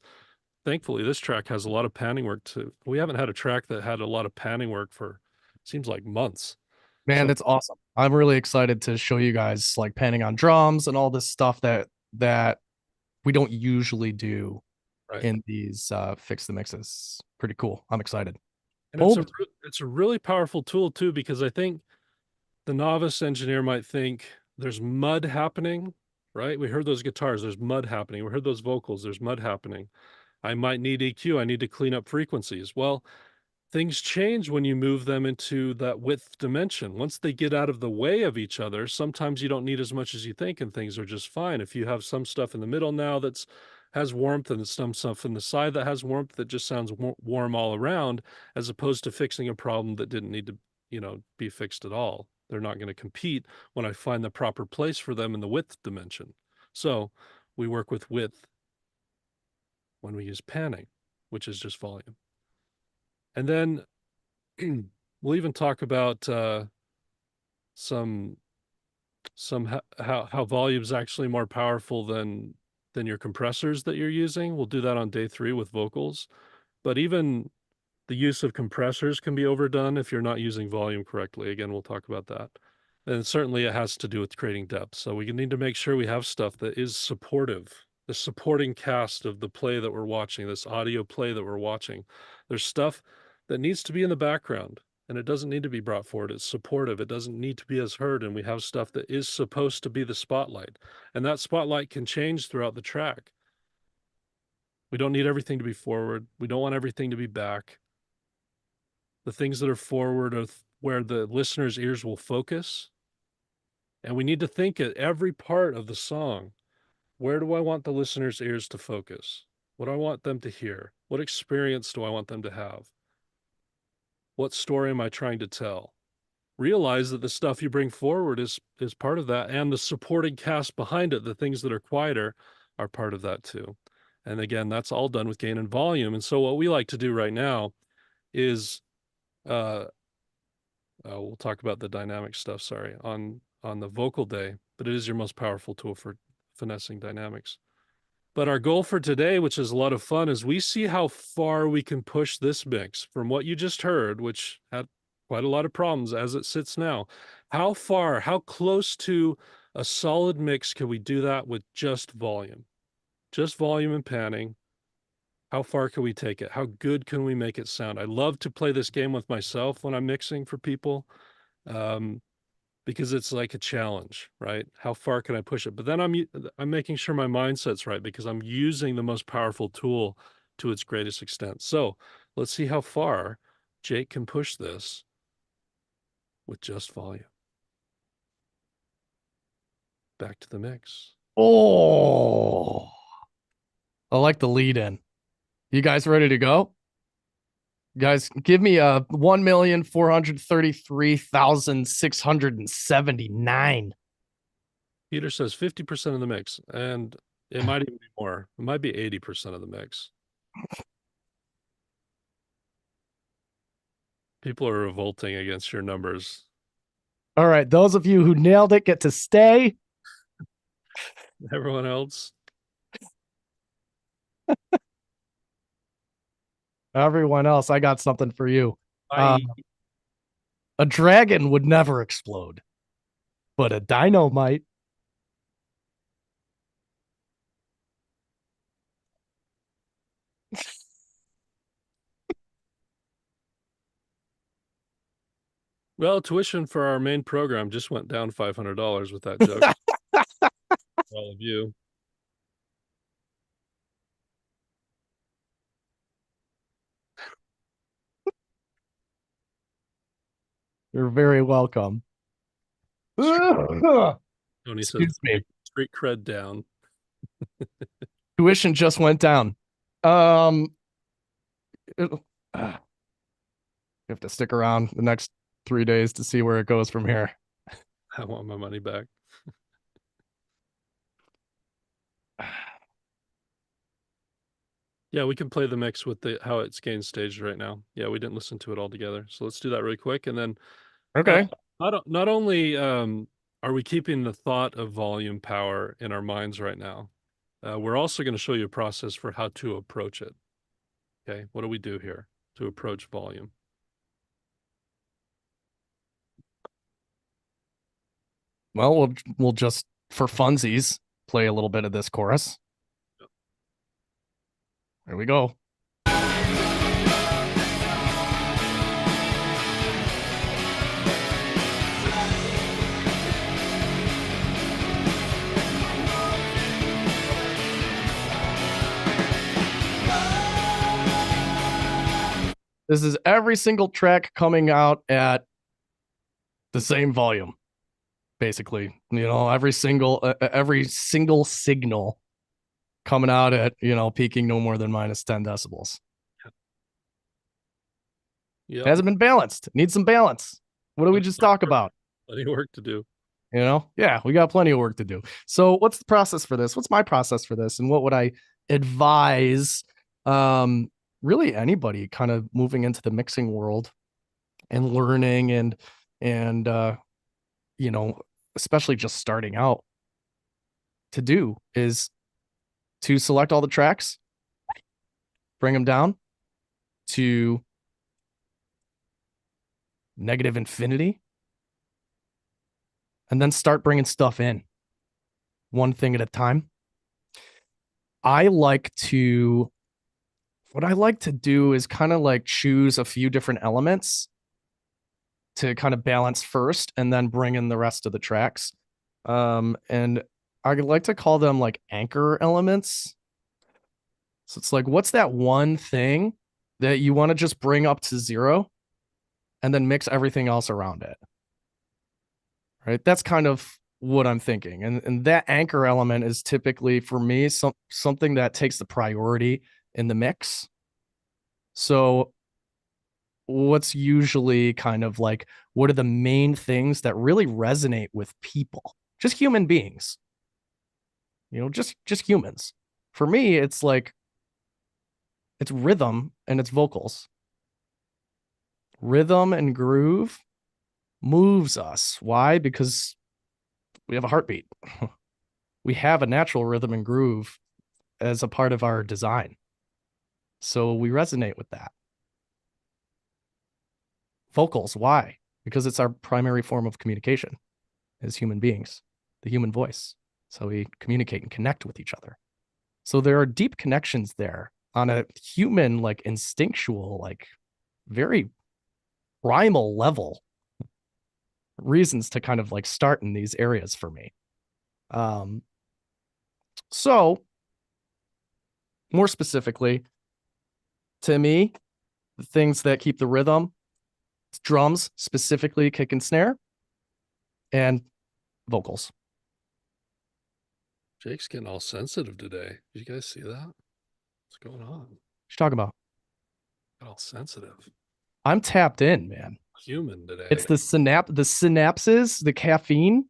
thankfully, this track has a lot of panning work too. We haven't had a track that had a lot of panning work for, seems like months. Man, So, it's awesome. I'm really excited to show you guys like panning on drums and all this stuff that we don't usually do right. in these fix the mixes. Pretty cool. I'm excited. And Pumped. it's a really powerful tool too, because I think the novice engineer might think there's mud happening, right? We heard those guitars, there's mud happening. We heard those vocals, there's mud happening. I might need EQ, I need to clean up frequencies. Well, things change when you move them into that width dimension. Once they get out of the way of each other, sometimes you don't need as much as you think and things are just fine. If you have some stuff in the middle now that's has warmth and some stuff in the side that has warmth that just sounds warm all around, as opposed to fixing a problem that didn't need to, be fixed at all. They're not going to compete when I find the proper place for them in the width dimension. So we work with width when we use panning, which is just volume. And then we'll even talk about some how volume is actually more powerful than your compressors that you're using. We'll do that on day 3 with vocals. But even the use of compressors can be overdone if you're not using volume correctly. Again, we'll talk about that. And certainly it has to do with creating depth. So we need to make sure we have stuff that is supportive, the supporting cast of the play that we're watching, this audio play that we're watching. There's stuff that needs to be in the background and it doesn't need to be brought forward. It's supportive. It doesn't need to be as heard. And we have stuff that is supposed to be the spotlight. And that spotlight can change throughout the track. We don't need everything to be forward. We don't want everything to be back. The things that are forward are where the listener's ears will focus. And we need to think at every part of the song, where do I want the listener's ears to focus? What do I want them to hear? What experience do I want them to have? What story am I trying to tell? Realize that the stuff you bring forward is part of that, and the supporting cast behind it, the things that are quieter, are part of that too. And again, that's all done with gain and volume. And so what we like to do right now is we'll talk about the dynamic stuff, sorry, on the vocal day, but it is your most powerful tool for finessing dynamics. But our goal for today, which is a lot of fun, is we see how far we can push this mix from what you just heard, which had quite a lot of problems as it sits now. How far, how close to a solid mix can we do that with just volume? Just volume and panning. How far can we take it? How good can we make it sound? I love to play this game with myself when I'm mixing for people. Because it's like a challenge, right? How far can I push it? But then I'm making sure my mindset's right because I'm using the most powerful tool to its greatest extent. So let's see how far Jake can push this with just volume. Back to the mix. Oh, I like the lead in. You guys ready to go? Guys, give me a 1,433,679. Peter says 50% of the mix, and it might even be more. It might be 80% of the mix. People are revolting against your numbers. All right, those of you who nailed it get to stay. Everyone else? Everyone else, I got something for you. A dragon would never explode, but a dino might. Well, tuition for our main program just went down $500 with that joke. All of you. You're very welcome. Tony Excuse says, me. street cred down. Tuition just went down. You have to stick around the next 3 days to see where it goes from here. I want my money back. Yeah, we can play the mix with how it's gain staged right now. Yeah, we didn't listen to it all together. So let's do that really quick. And then Okay. not only are we keeping the thought of volume power in our minds right now, we're also going to show you a process for how to approach it. Okay, what do we do here to approach volume? Well, we'll just for funsies play a little bit of this chorus. There we go. This is every single track coming out at the same volume, basically. You know, every single signal coming out at, peaking no more than minus 10 decibels. Yeah, It hasn't been balanced. Needs some balance. What do we just talk about? plenty of work to do. Yeah, we got plenty of work to do. So what's the process for this? What's my process for this? And what would I advise really anybody kind of moving into the mixing world and learning and especially just starting out to do is to select all the tracks, bring them down to negative infinity, and then start bringing stuff in one thing at a time. What I like to do is kind of like choose a few different elements to kind of balance first and then bring in the rest of the tracks. And I like to call them like anchor elements. So it's like, what's that one thing that you want to just bring up to zero and then mix everything else around it? Right? That's kind of what I'm thinking. And that anchor element is typically for me something that takes the priority in the mix. So what's usually kind of like, what are the main things that really resonate with people, just human beings, just humans. For me, it's like, it's rhythm and it's vocals. Rhythm and groove moves us. Why? Because we have a heartbeat. We have a natural rhythm and groove as a part of our design. So we resonate with that. Vocals, why? Because it's our primary form of communication as human beings, the human voice. So we communicate and connect with each other. So there are deep connections there on a human, like instinctual, like very primal level, reasons to kind of like start in these areas for me. So more specifically, to me, the things that keep the rhythm, drums, specifically kick and snare, and vocals. Jake's getting all sensitive today. Did you guys see that? What's going on? What you talking about? Got all sensitive. I'm tapped in, man. Human today. It's the synapses, the caffeine.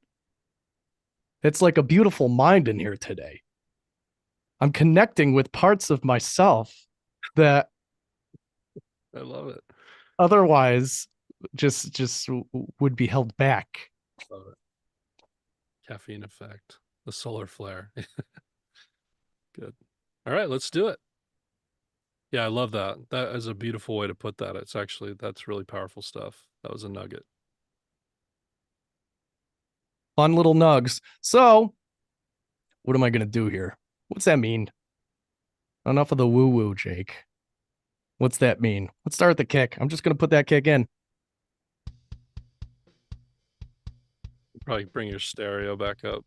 It's like a beautiful mind in here today. I'm connecting with parts of myself that I love it. otherwise just would be held back. Love it. Caffeine effect. The solar flare. Good. All right, let's do it. Yeah, I love that. That is a beautiful way to put that. That's really powerful stuff. That was a nugget. Fun little nugs. So, what am I going to do here? What's that mean? Enough of the woo woo, Jake. What's that mean? Let's start with the kick. I'm just going to put that kick in. Probably bring your stereo back up.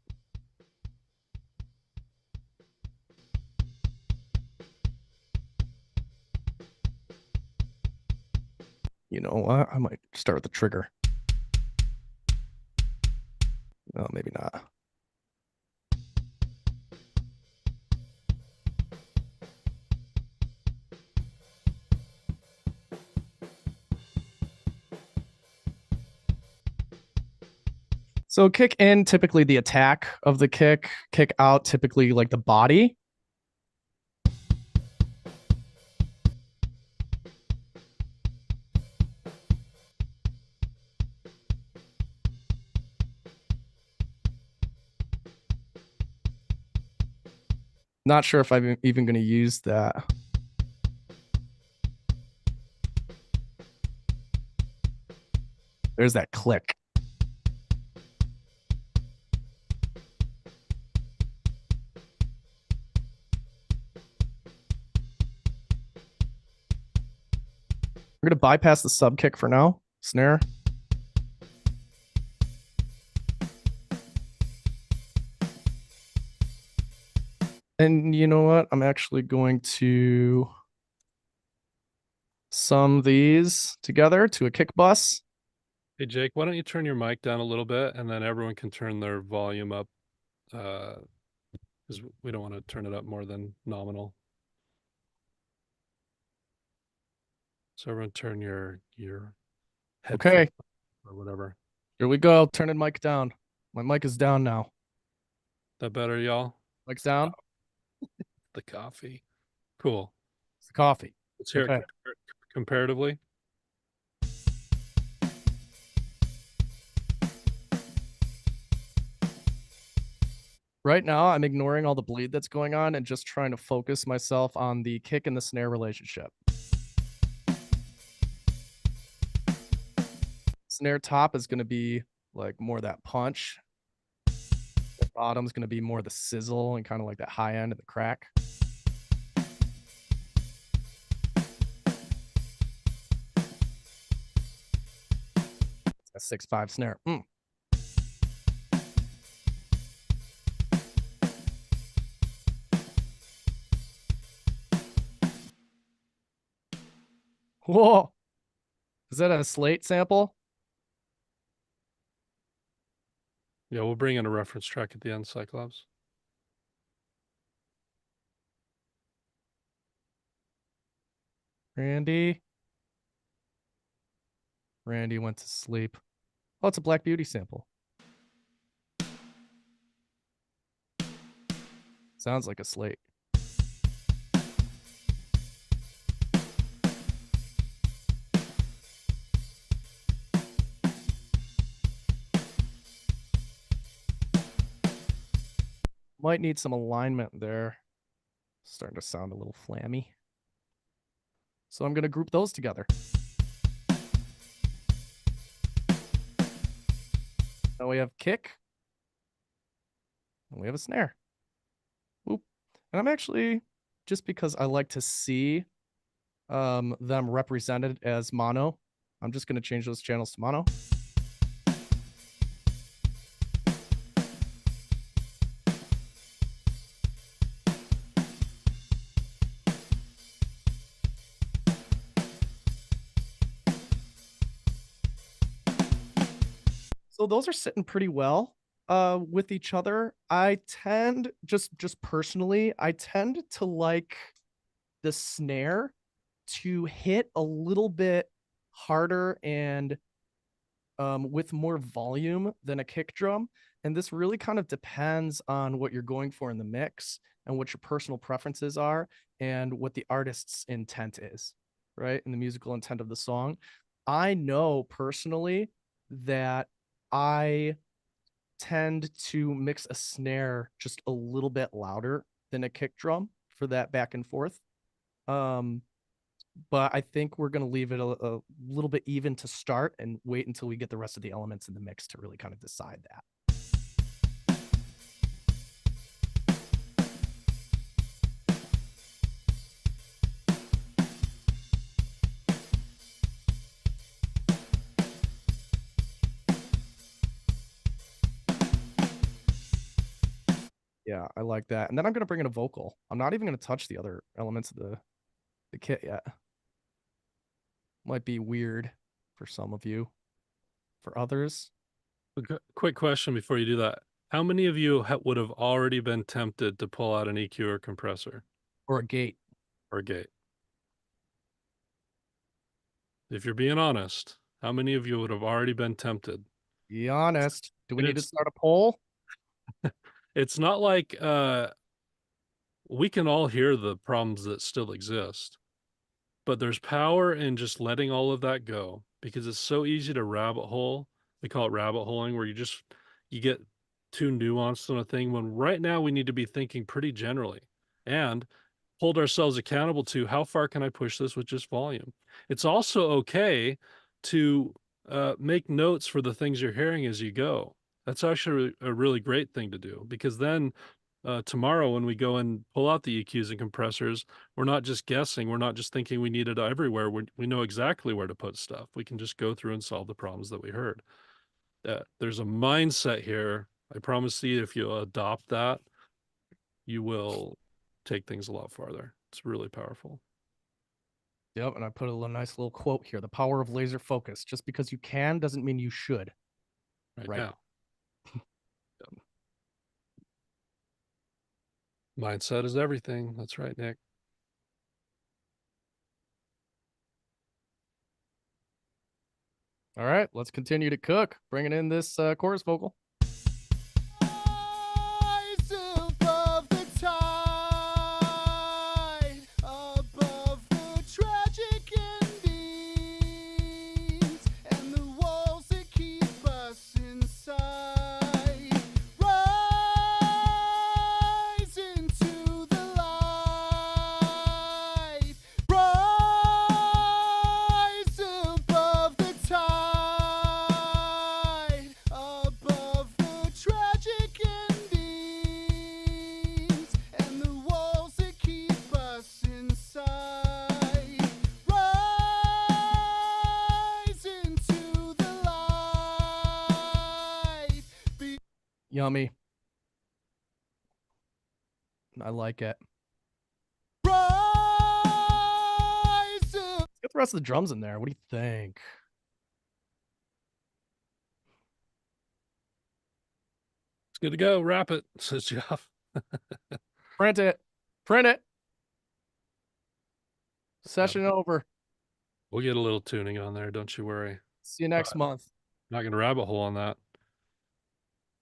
You know what? I might start with the trigger. No, maybe not. So kick in, typically the attack of the kick. Kick out, typically like the body. Not sure if I'm even going to use that. There's that click. We're going to bypass the sub kick for now. Snare. And you know what? I'm actually going to sum these together to a kick bus. Hey, Jake, why don't you turn your mic down a little bit and then everyone can turn their volume up because we don't want to turn it up more than nominal. So everyone turn your Okay, or whatever. here we go. Turning mic down. My mic is down now. That better, y'all? Mic's down. The coffee. Cool. It's the coffee. Let's hear it comparatively. Right now, I'm ignoring all the bleed that's going on and just trying to focus myself on the kick and the snare relationship. Snare top is going to be like more that punch. The bottom's going to be more the sizzle and kind of like that high end of the crack. It's a 6/5 snare. Whoa. Is that a Slate sample? Yeah, we'll bring in a reference track at the end, Cyclops. Randy? Randy went to sleep. Oh, it's a Black Beauty sample. Sounds like a slate. Might need some alignment there. Starting to sound a little flammy. So I'm going to group those together. Now we have kick. And we have a snare. Whoop. And I'm actually, just because I like to see them represented as mono, I'm just going to change those channels to mono. So those are sitting pretty well with each other. I tend, just personally, I tend to like the snare to hit a little bit harder and with more volume than a kick drum. And this really kind of depends on what you're going for in the mix and what your personal preferences are and what the artist's intent is, right? And the musical intent of the song. I know personally that I tend to mix a snare just a little bit louder than a kick drum for that back and forth. But I think we're going to leave it a little bit even to start and wait until we get the rest of the elements in the mix to really kind of decide that. Yeah, I like that. And then I'm going to bring in a vocal. I'm not even going to touch the other elements of the kit yet. Might be weird for some of you. For others, Quick question before you do that. How many of you would have already been tempted to pull out an EQ or compressor or a gate. or gate? If you're being honest, how many of you would have already been tempted? Be honest. Do we And need to start a poll? It's not like we can all hear the problems that still exist, but there's power in just letting all of that go because it's so easy to rabbit hole. We call it rabbit holing, where you get too nuanced on a thing when right now we need to be thinking pretty generally and hold ourselves accountable to how far can I push this with just volume. It's also okay to make notes for the things you're hearing as you go. That's actually a really great thing to do because then tomorrow when we go and pull out the EQs and compressors, we're not just guessing. We're not just thinking we need it everywhere. We know exactly where to put stuff. We can just go through and solve the problems that we heard. There's a mindset here. I promise you, if you adopt that, you will take things a lot farther. It's really powerful. Yep, and I put a nice little quote here. The power of laser focus. Just because you can doesn't mean you should. Right now. Yep. Mindset is everything. That's right, Nick. All right, let's continue to cook. Bringing in this chorus vocal. Rise above the tide, above the tragic endings, and the walls that keep us inside. Rise into the light. Rise above the tide, above the tragic endings, and the walls that keep us inside. Rise into the light. Yummy. I like it. Rise Let's get the rest of the drums in there. What do you think? It's good to go. Wrap it, says Jeff. Print it. Print it. Session over. We'll get a little tuning on there. Don't you worry. See you next month. Not going to rabbit hole on that.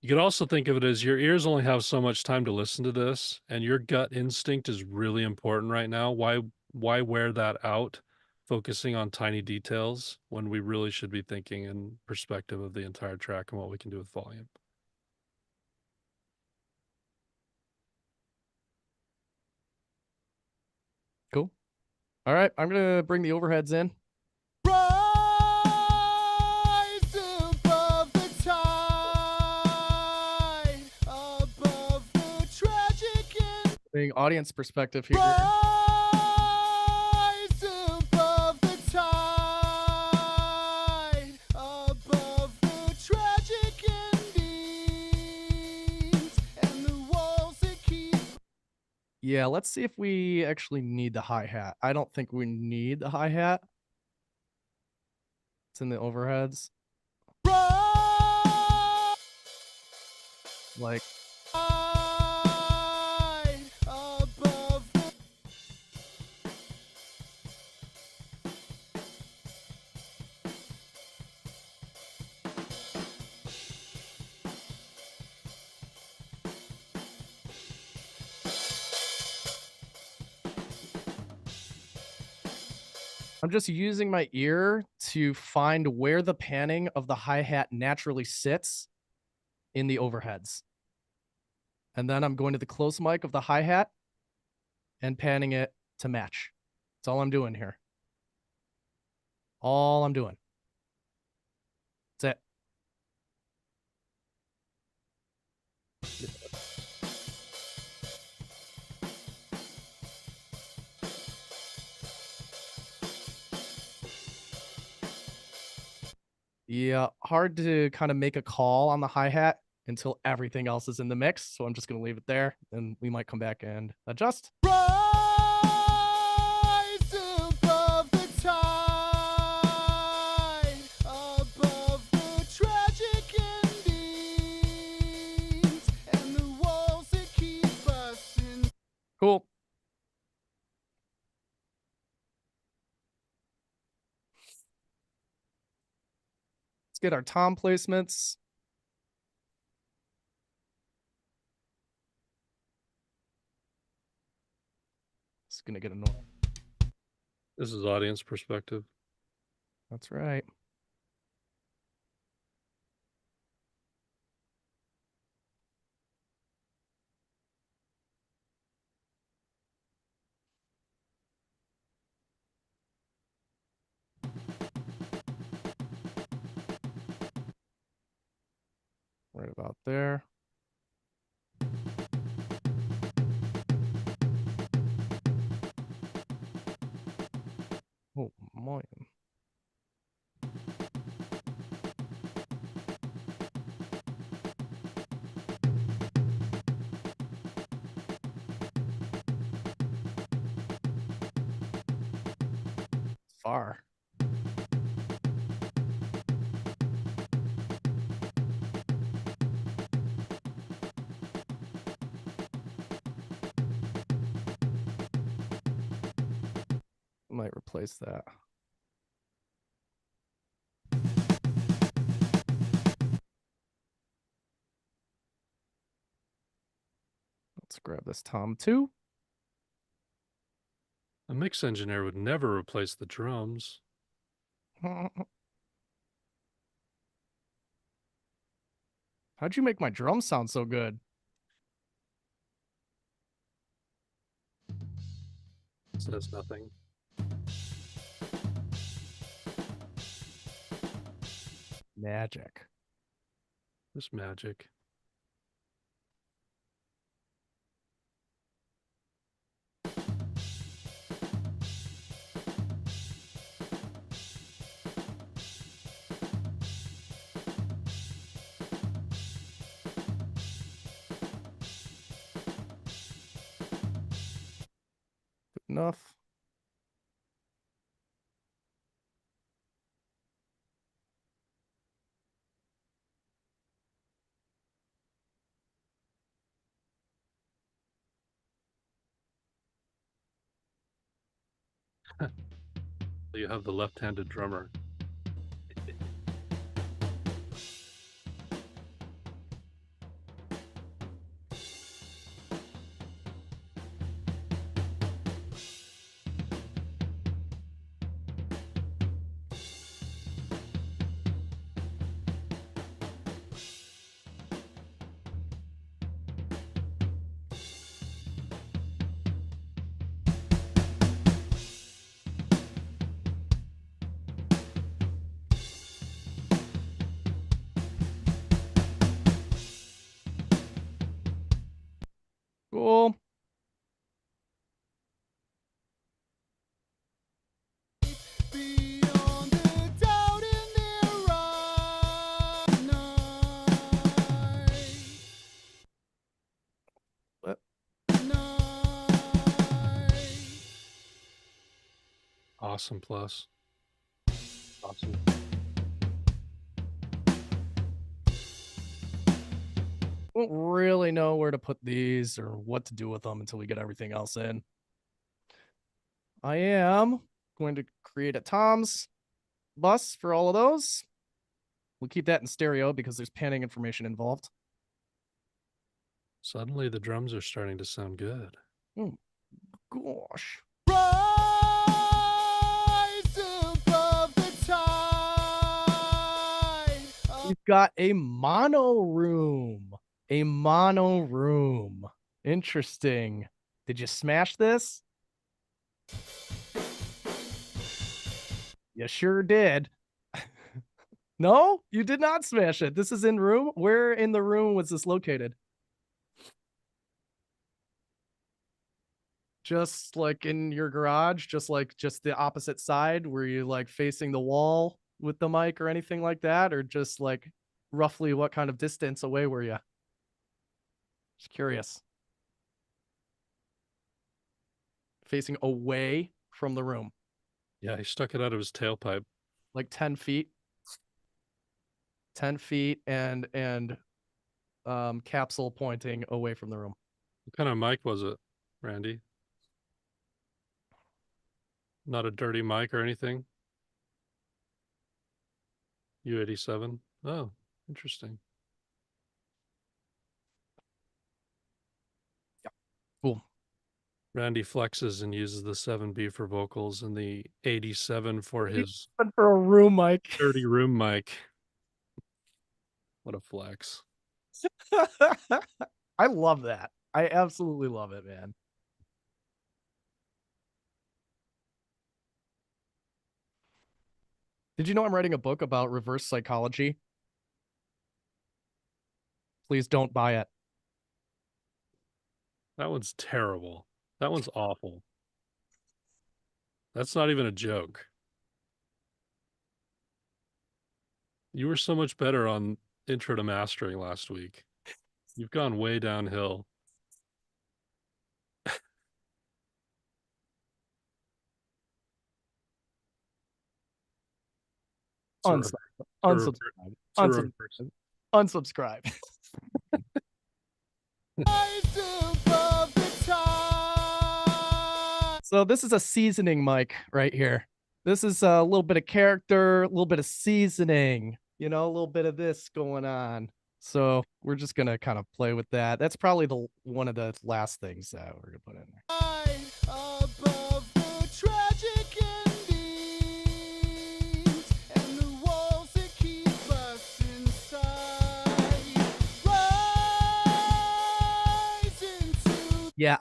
You could also think of it as your ears only have so much time to listen to this, and your gut instinct is really important right now. Why wear that out, focusing on tiny details when we really should be thinking in perspective of the entire track and what we can do with volume? Cool. All right, I'm gonna bring the overheads in. Rise above the tide, above the tragic and Being audience perspective here. rise above the tide, above the tragic endings and the walls that keep. Yeah, let's see if we actually need the hi-hat. I don't think we need the hi-hat. It's in the overheads. Rise Like, above the I'm just using my ear to find where the panning of the hi-hat naturally sits in the overheads. And then I'm going to the close mic of the hi-hat and panning it to match. That's all I'm doing here. All I'm doing. That's it. Yeah, hard to kind of make a call on the hi-hat until everything else is in the mix. So I'm just going to leave it there and we might come back and adjust. rise above the tide, above the tragic endings and the walls that keep us in. Cool. Let's get our tom placements. It's going to get annoying. This is audience perspective. That's right. Right about there. Oh, man. Far. Might replace that. Let's grab this tom too. A mix engineer would never replace the drums. How'd you make my drums sound so good? Says nothing. Magic. Just magic. Good enough. You have the left-handed drummer. awesome plus. Awesome. Won't really know where to put these or what to do with them until we get everything else in. I am going to create a Tom's bus for all of those. We'll keep that in stereo because there's panning information involved. Suddenly the drums are starting to sound good. Oh, gosh. Rise above the tide. We've got a mono room. A mono room. Interesting. Did you smash this? You sure did. No, you did not smash it. This is in room. Where in the room was this located? Just like in your garage, just the opposite side. Were you like facing the wall with the mic or anything like that? Or just like roughly what kind of distance away were you? Just curious. Facing away from the room. Yeah, he stuck it out of his tailpipe. Like 10 feet. 10 feet and capsule pointing away from the room. What kind of mic was it, Randy? Not a dirty mic or anything? U87? Oh, interesting. Cool. Randy flexes and uses the 7B for vocals and the 87 for his But for a room mic. dirty room mic. What a flex. I love that. I absolutely love it, man. Did you know I'm writing a book about reverse psychology? Please don't buy it. That one's terrible. That one's awful. That's not even a joke. You were so much better on Intro to Mastering last week. You've gone way downhill. Unsubscribe. Unsubscribe. Unsubscribe. Unsubscribe. Rise above the tide. So this is a seasoning mic right here. This is a little bit of character, a little bit of seasoning, you know, a little bit of this going on. So we're just going to kind of play with that. That's probably one of the last things that we're going to put in there. Above the tragic endings and the walls that keep us inside. Rise into Yeah,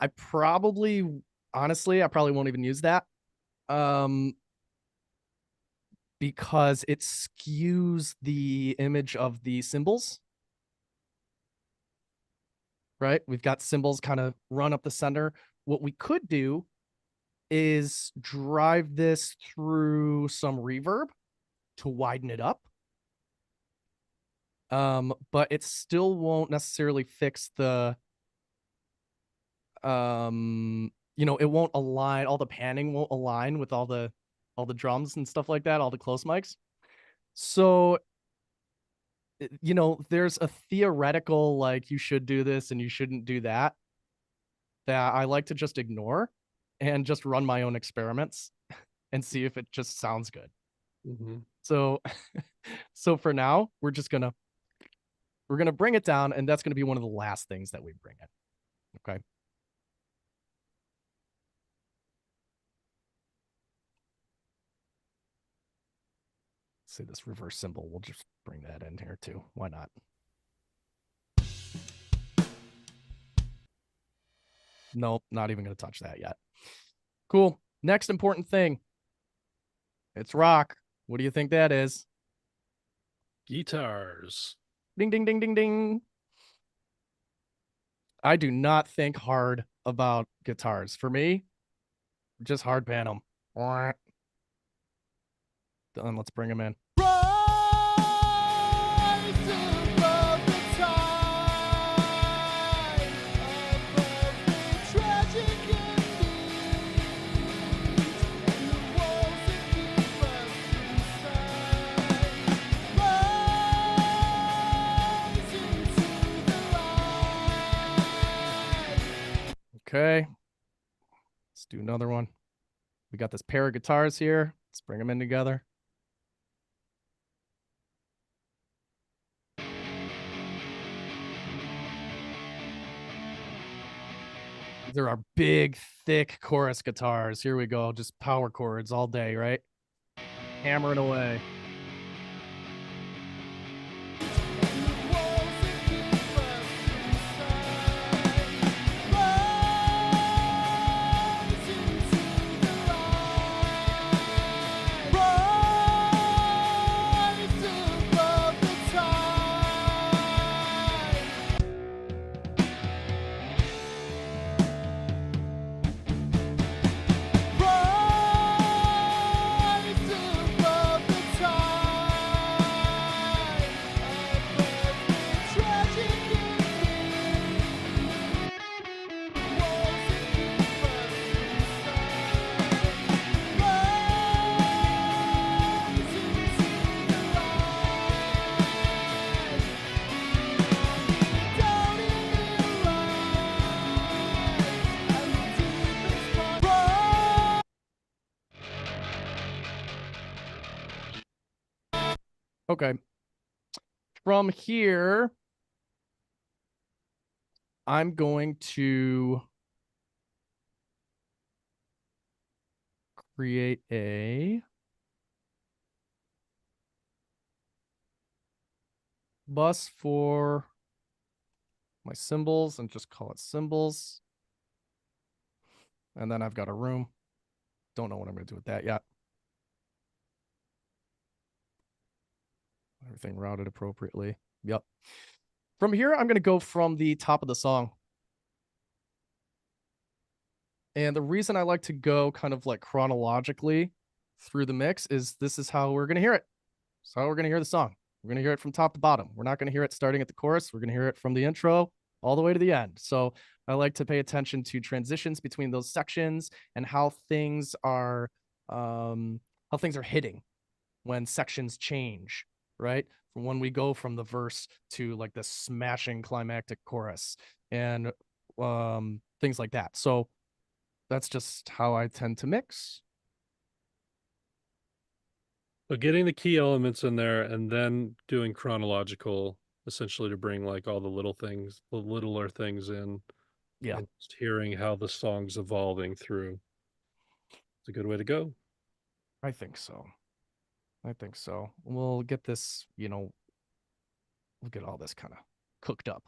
honestly, I probably won't even use that. Because it skews the image of the symbols. Right? We've got symbols kind of run up the center. What we could do is drive this through some reverb to widen it up. But it still won't necessarily fix the it won't align, all the panning won't align with all the drums and stuff like that, all the close mics. So there's a theoretical like you should do this and you shouldn't do that I like to just ignore and just run my own experiments and see if it just sounds good. Mm-hmm. So for now, we're gonna bring it down, and that's gonna be one of the last things that we bring in. Okay. See this reverse symbol, we'll just bring that in here too. Why not? Nope, not even going to touch that yet. Cool. Next important thing. It's rock. What do you think that is? Guitars. Ding, ding, ding, ding, ding. I do not think hard about guitars. For me, just hard pan them. Done. Let's bring them in. Okay. Let's do another one. We got this pair of guitars here. Let's bring them in together. These are our big, thick chorus guitars. Here we go. Just power chords all day, right? Hammering away. Okay. From here, I'm going to create a bus for my symbols and just call it symbols. And then I've got a room. Don't know what I'm going to do with that yet. Everything routed appropriately. Yep. From here, I'm going to go from the top of the song. And the reason I like to go kind of like chronologically through the mix is this is how we're going to hear it. So how we're going to hear the song. We're going to hear it from top to bottom. We're not going to hear it starting at the chorus. We're going to hear it from the intro all the way to the end. So I like to pay attention to transitions between those sections and how things are hitting when sections change, right? From when we go from the verse to like the smashing climactic chorus and things like that. So that's just how I tend to mix. But getting the key elements in there and then doing chronological, essentially to bring like all the little things, the littler things in. Yeah. And just hearing how the song's evolving through. It's a good way to go. I think so. I think so. We'll get this, we'll get all this kind of cooked up.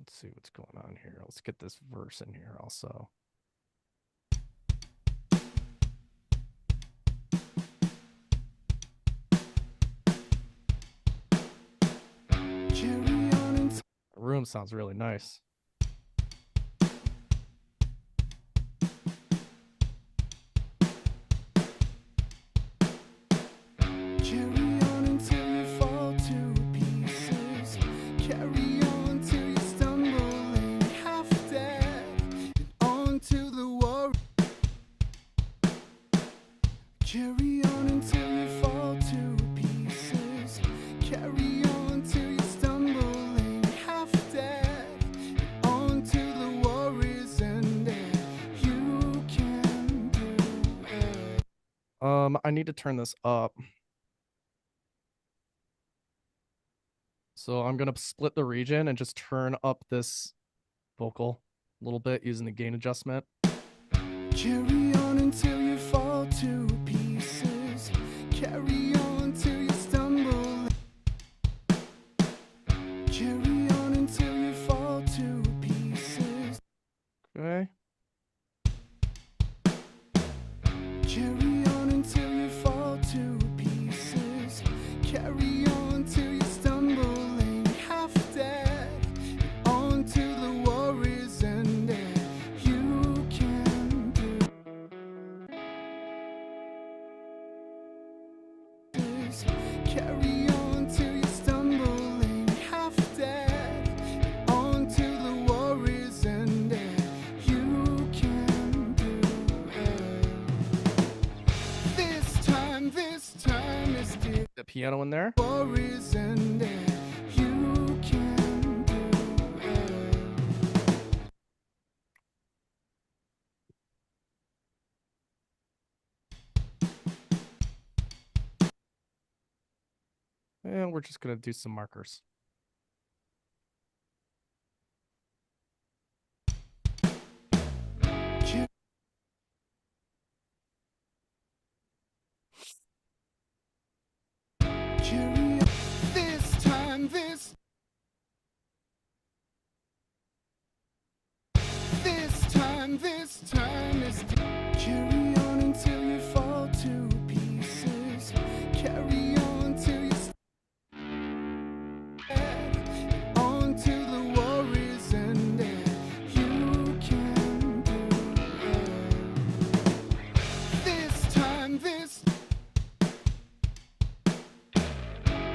Let's see what's going on here. Let's get this verse in here also. The room sounds really nice. Carry on until you fall to pieces. Carry on till you're stumbling, half dead. On to the war is ended. You can do it. I need to turn this up. So I'm gonna split the region and just turn up this vocal a little bit using the gain adjustment. Carry on until you fall to pieces. Carry on till you stumble. Carry on until you fall to pieces. Okay. Carry on until you fall to pieces. Carry on till you're stumbling, half dead. On to the war is ended. You can do this. Carry on till you're stumbling, half dead. On to the war is ended. You can do it. This time is the The piano in there. war is ended. You can do it. And we're just going to do some markers. Cherry, this time is carry on until you fall to pieces. Carry on till you stand on to the worries and you can do it. This time,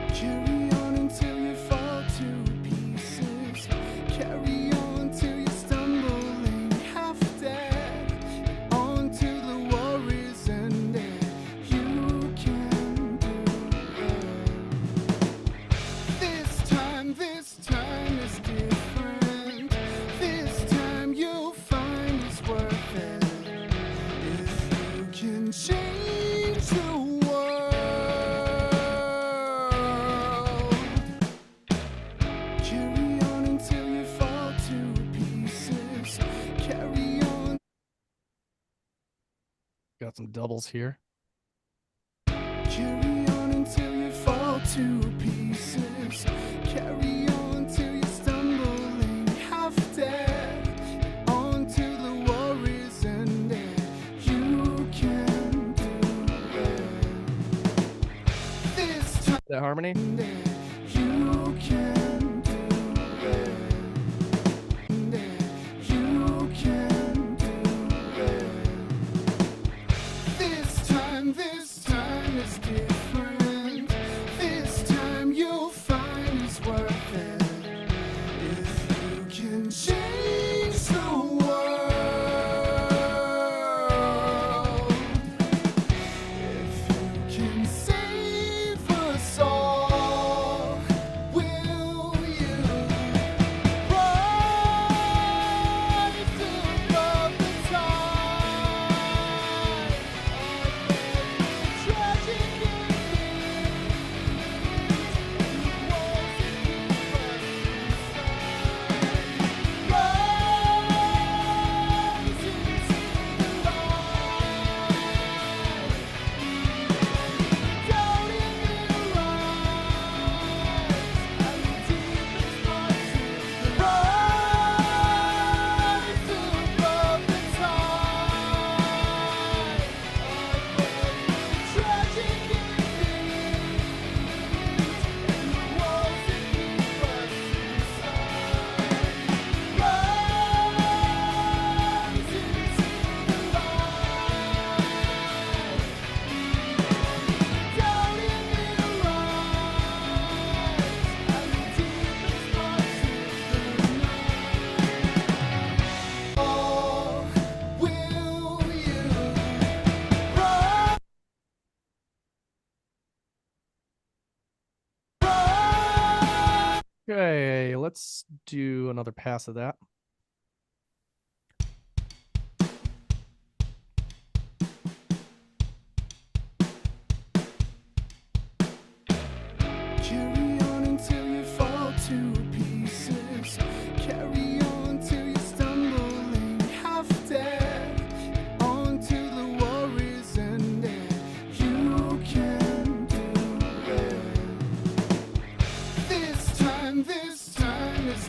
carry on until you fall to pieces. Carry on till you're stumbling half dead. On to the worries and you can do it. This time is different. This time you'll find it's worth it. If you can change the world. Carry on until you fall to pieces. Carry on. Got some doubles here. Carry on until you fall to pieces. Carry on till you're stumbling half dead. On to the worries and you can do it. This time That harmony? you can do it. You can do it. This time is different. This time you'll find it's worth it. If you can change the world. If you can save us all, will you rise above the tide? Tragic endings, walls that keep us inside. Rise into the light. Down in their eyes, at the deepest parts of the rise above the tide. Tragic endings, and the walls that keep us inside. Rise into the light. Down in their eyes, at the deepest parts of the night. Oh, will you rise? Okay, let's do another pass of that. Carry on until you fall to pieces. Carry on till you're stumbling half dead. On to the worries and you can do it. This time is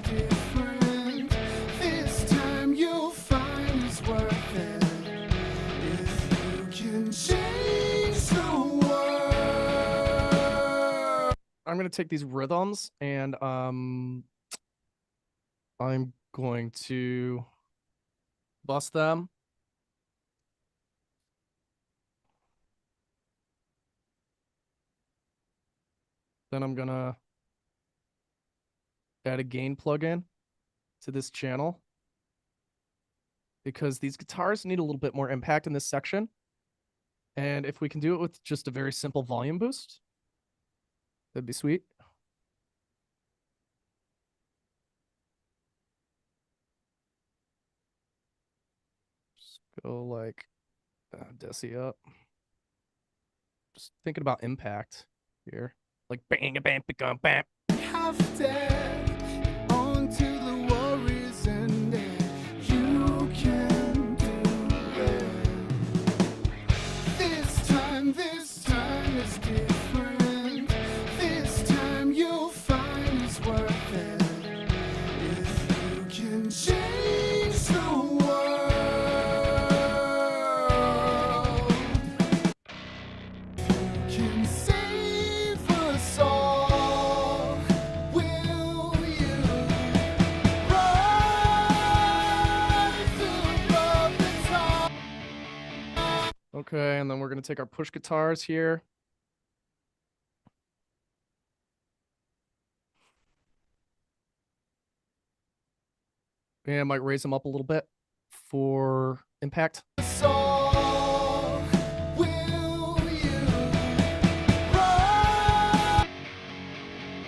different. This time you'll find it's worth it. If you can change the world. I'm going to take these rhythms and I'm going to bust them. Then I'm going to add a gain plugin to this channel because these guitars need a little bit more impact in this section. And if we can do it with just a very simple volume boost, that'd be sweet. Just go like deci up. Just thinking about impact here. Like bang a bam bam bam. half dead onto the worries and you can do it. This time is different. This time you'll find it's worth it. If you can change the world, you can save us all. Will you rise above the top? Okay, and then we're gonna take our push guitars here. And I might raise them up a little bit for impact. Soul, will you rise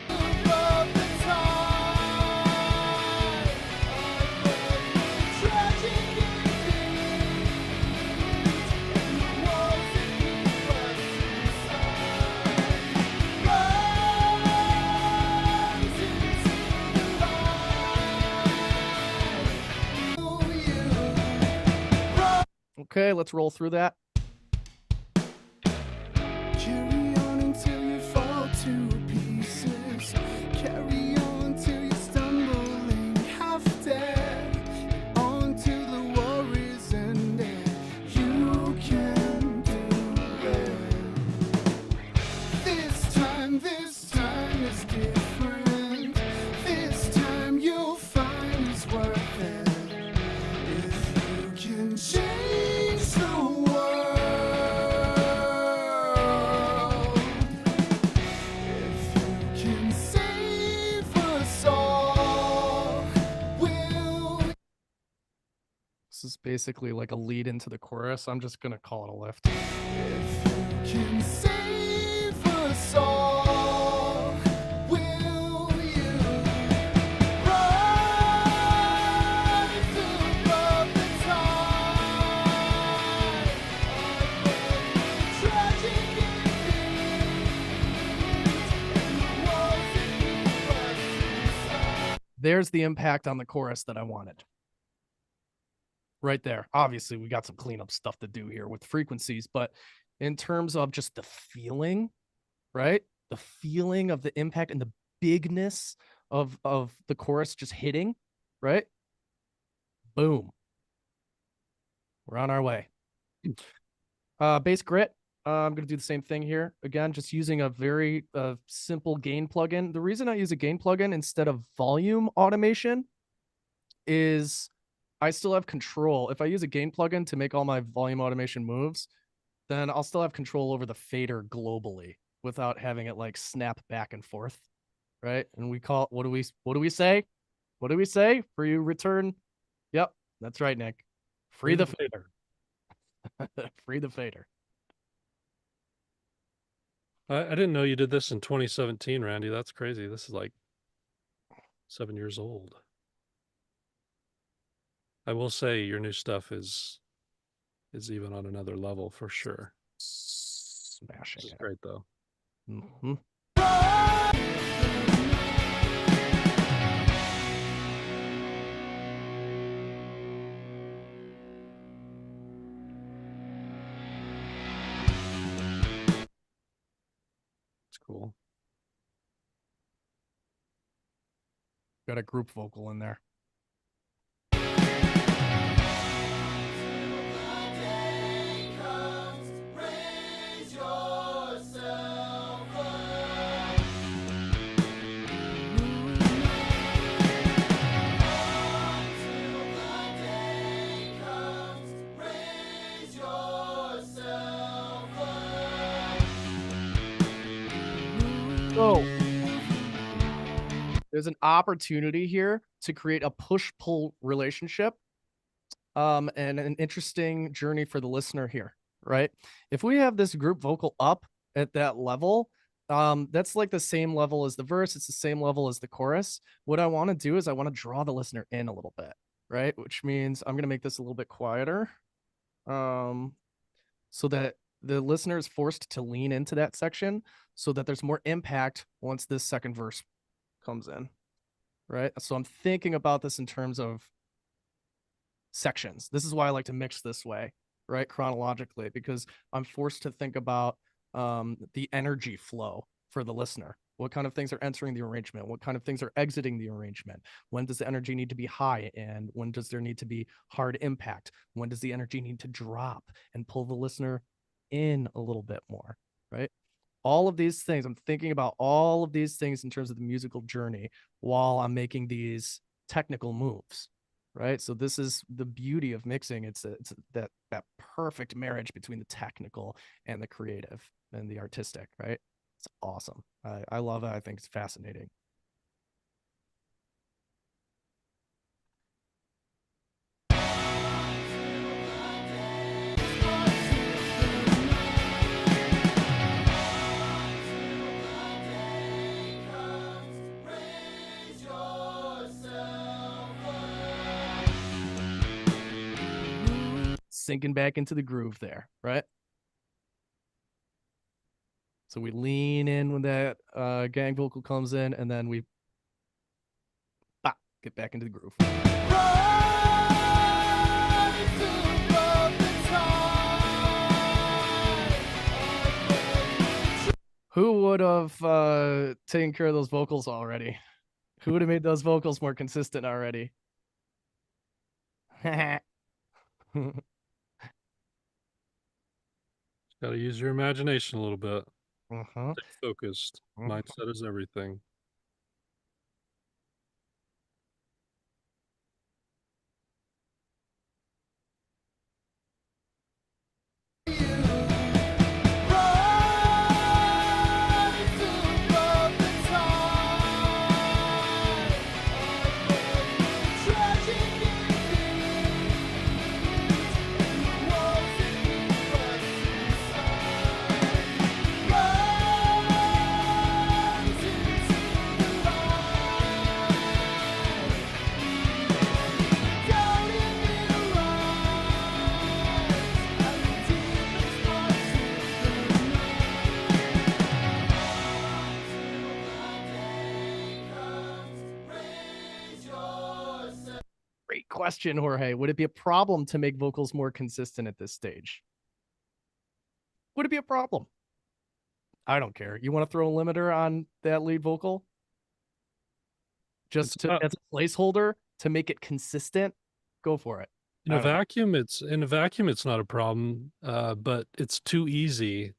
above the tide of every tragic event and the walls that keep us inside? Rise into the light. Will you Okay, let's roll through that. carry on until you fall to pieces? Carry on till you're stumbling, half dead onto the worries and you can do it. This time is different. This time you'll find it's worth it. If you can change the world, if you can save us all, will This is basically like a lead into the chorus. I'm just gonna call it a lift. if you can save us all, will you rise above the tide of every tragic event and the walls that keep us inside? There's the impact on the chorus that I wanted. Right there. Obviously, we got some cleanup stuff to do here with frequencies, but in terms of just the feeling, right? The feeling of the impact and the bigness of the chorus just hitting, right? Boom. We're on our way. Bass grit. I'm going to do the same thing here. Again, just using a very simple gain plugin. The reason I use a gain plugin instead of volume automation is I still have control. If I use a gain plugin to make all my volume automation moves, then I'll still have control over the fader globally without having it like snap back and forth, right? And we call what do we say? What do we say for you return? Yep, that's right, Nick. Free the fader. Free the fader. I didn't know you did this in 2017, Randy. That's crazy. This is like 7 years old. I will say your new stuff is even on another level for sure. Smashing It's it. great though. Mhm. It's cool. Got a group vocal in there. So there's an opportunity here to create a push-pull relationship, and an interesting journey for the listener here, right? If we have this group vocal up at that level, that's like the same level as the verse. It's the same level as the chorus. What I want to do is I want to draw the listener in a little bit, right? Which means I'm going to make this a little bit quieter, so that the listener is forced to lean into that section so that there's more impact once this second verse comes in, right? So I'm thinking about this in terms of sections. This is why I like to mix this way, right? Chronologically, because I'm forced to think about the energy flow for the listener. What kind of things are entering the arrangement? What kind of things are exiting the arrangement? When does the energy need to be high? And when does there need to be hard impact? When does the energy need to drop and pull the listener in a little bit more, right? All of these things, I'm thinking about all of these things in terms of the musical journey while I'm making these technical moves, right? So this is the beauty of mixing. It's that perfect marriage between the technical and the creative and the artistic, right? It's awesome. I love it. I think it's fascinating. Sinking back into the groove there, right? So we lean in when that gang vocal comes in, and then we get back into the groove. Who would have taken care of those vocals already? Who would have made those vocals more consistent already? Got to use your imagination a little bit. Uh-huh. Stay focused. Mindset is everything. Great question, Jorge. Would it be a problem to make vocals more consistent at this stage? Would it be a problem? I don't care. You want to throw a limiter on that lead vocal? Just to, as a placeholder to make it consistent? Go for it. In a vacuum, it's not a problem, but it's too easy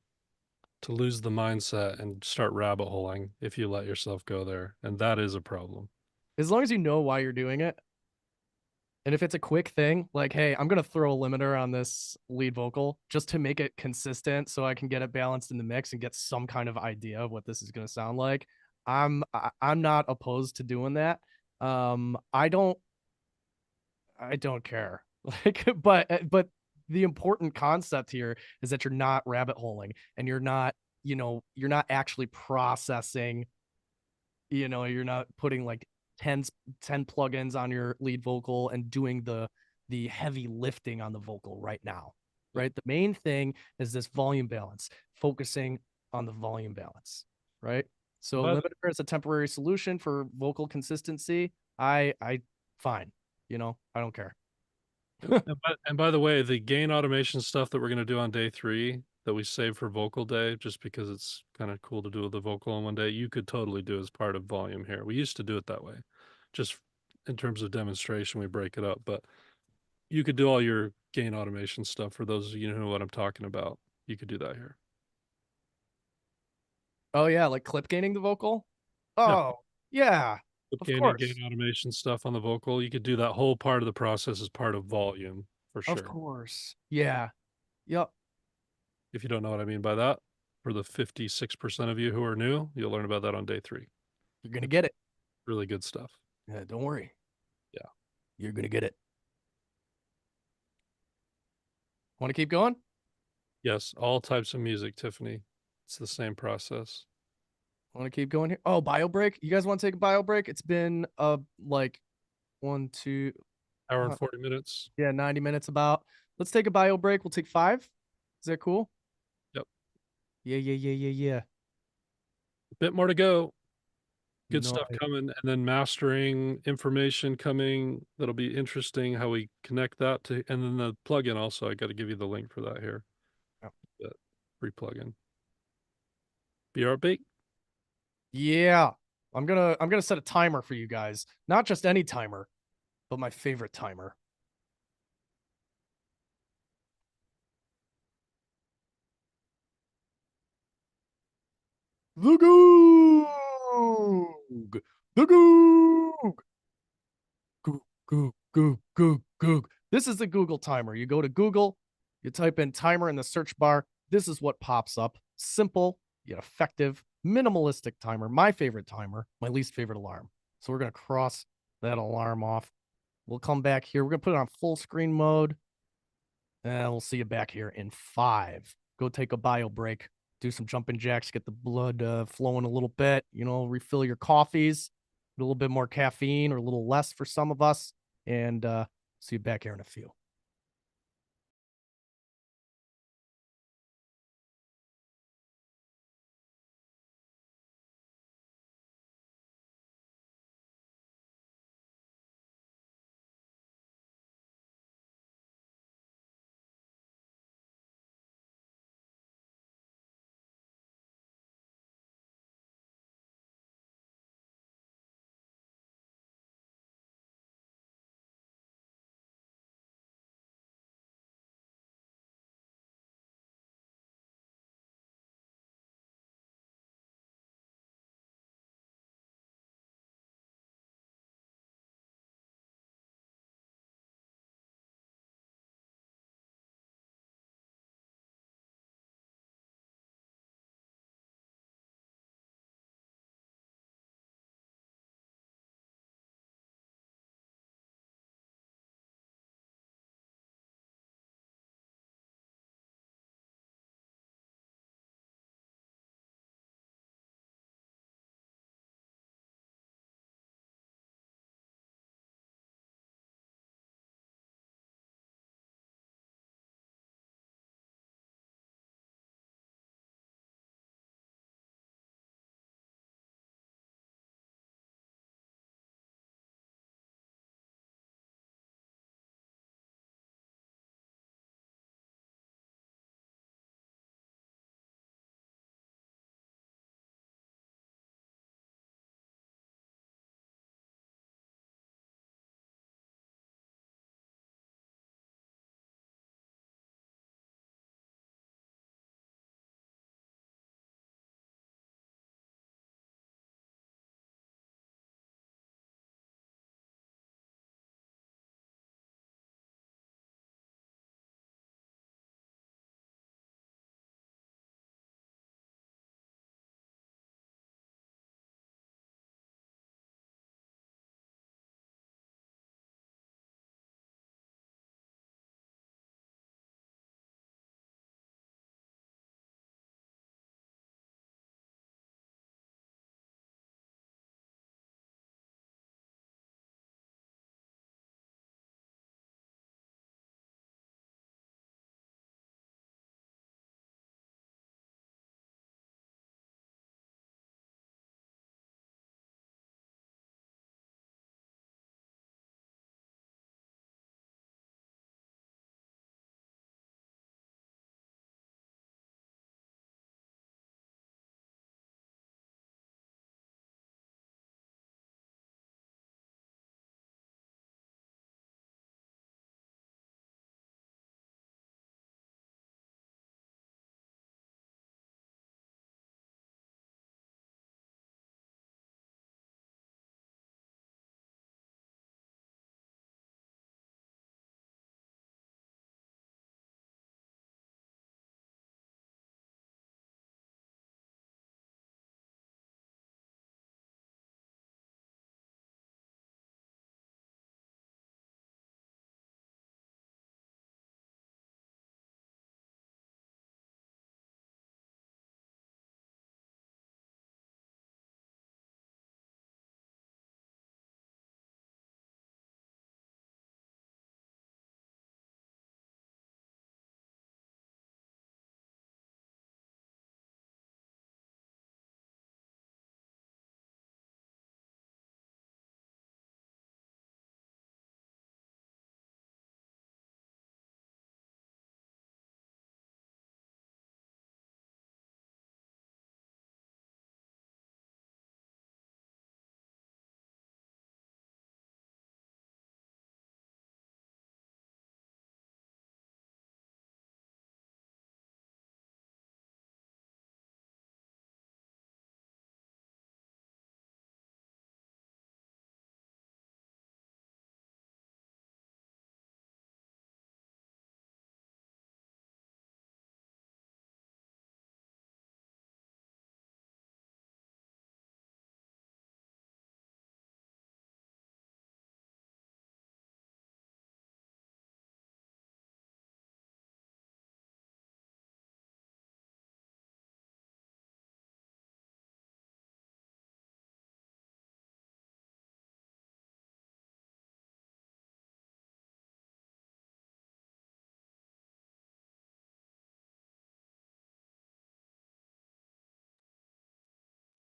to lose the mindset and start rabbit holing if you let yourself go there, and that is a problem. As long as you know why you're doing it, and if it's a quick thing, like, hey, I'm gonna throw a limiter on this lead vocal just to make it consistent so I can get it balanced in the mix and get some kind of idea of what this is gonna sound like. I'm not opposed to doing that. I don't care. Like, but the important concept here is that you're not rabbit holing and you're not, you're not actually processing, you're not putting like 10 plugins on your lead vocal and doing the heavy lifting on the vocal right now, right? The main thing is this volume balance, focusing on the volume balance, right? So limiter is a temporary solution for vocal consistency. I fine, I don't care. And by the way, the gain automation stuff that we're going to do on day 3 that we save for vocal day, just because it's kind of cool to do the vocal on one day, you could totally do as part of volume here. We used to do it that way. Just in terms of demonstration, we break it up, but you could do all your gain automation stuff. For those of you who know what I'm talking about, you could do that here. Oh yeah, like clip gaining the vocal. Oh No. yeah, of course. Gain automation stuff on the vocal. You could do that whole part of the process as part of volume for sure. Of course. Yeah. Yep. If you don't know what I mean by that, for the 56% of you who are new, you'll learn about that on day 3. You're going to get it. Really good stuff. Yeah, don't worry. Yeah. You're going to get it. Want to keep going? Yes, all types of music, Tiffany. It's the same process. Want to keep going here? Oh, bio break. You guys want to take a bio break? It's been like 1, 2 hour and 40 minutes. Yeah, 90 minutes about. Let's take a bio break. We'll take 5. Is that cool? Yeah. A bit more to go. You Good know stuff it. coming, and then mastering information coming. That'll be interesting how we connect that to, and then the plugin also. I got to give you the link for that here. Yeah. That free plugin. BRB. Yeah. I'm gonna set a timer for you guys. Not just any timer, but my favorite timer. The Goog! The Goog! Goog. This is the Google timer. You go to Google, you type in timer in the search bar. This is what pops up. Simple, yet effective, minimalistic timer. My favorite timer, my least favorite alarm. So we're going to cross that alarm off. We'll come back here. We're going to put it on full screen mode. And we'll see you back here in 5. Go take a bio break. Do some jumping jacks. Get the blood flowing a little bit. Refill your coffees. A little bit more caffeine or a little less for some of us. And see you back here in a few.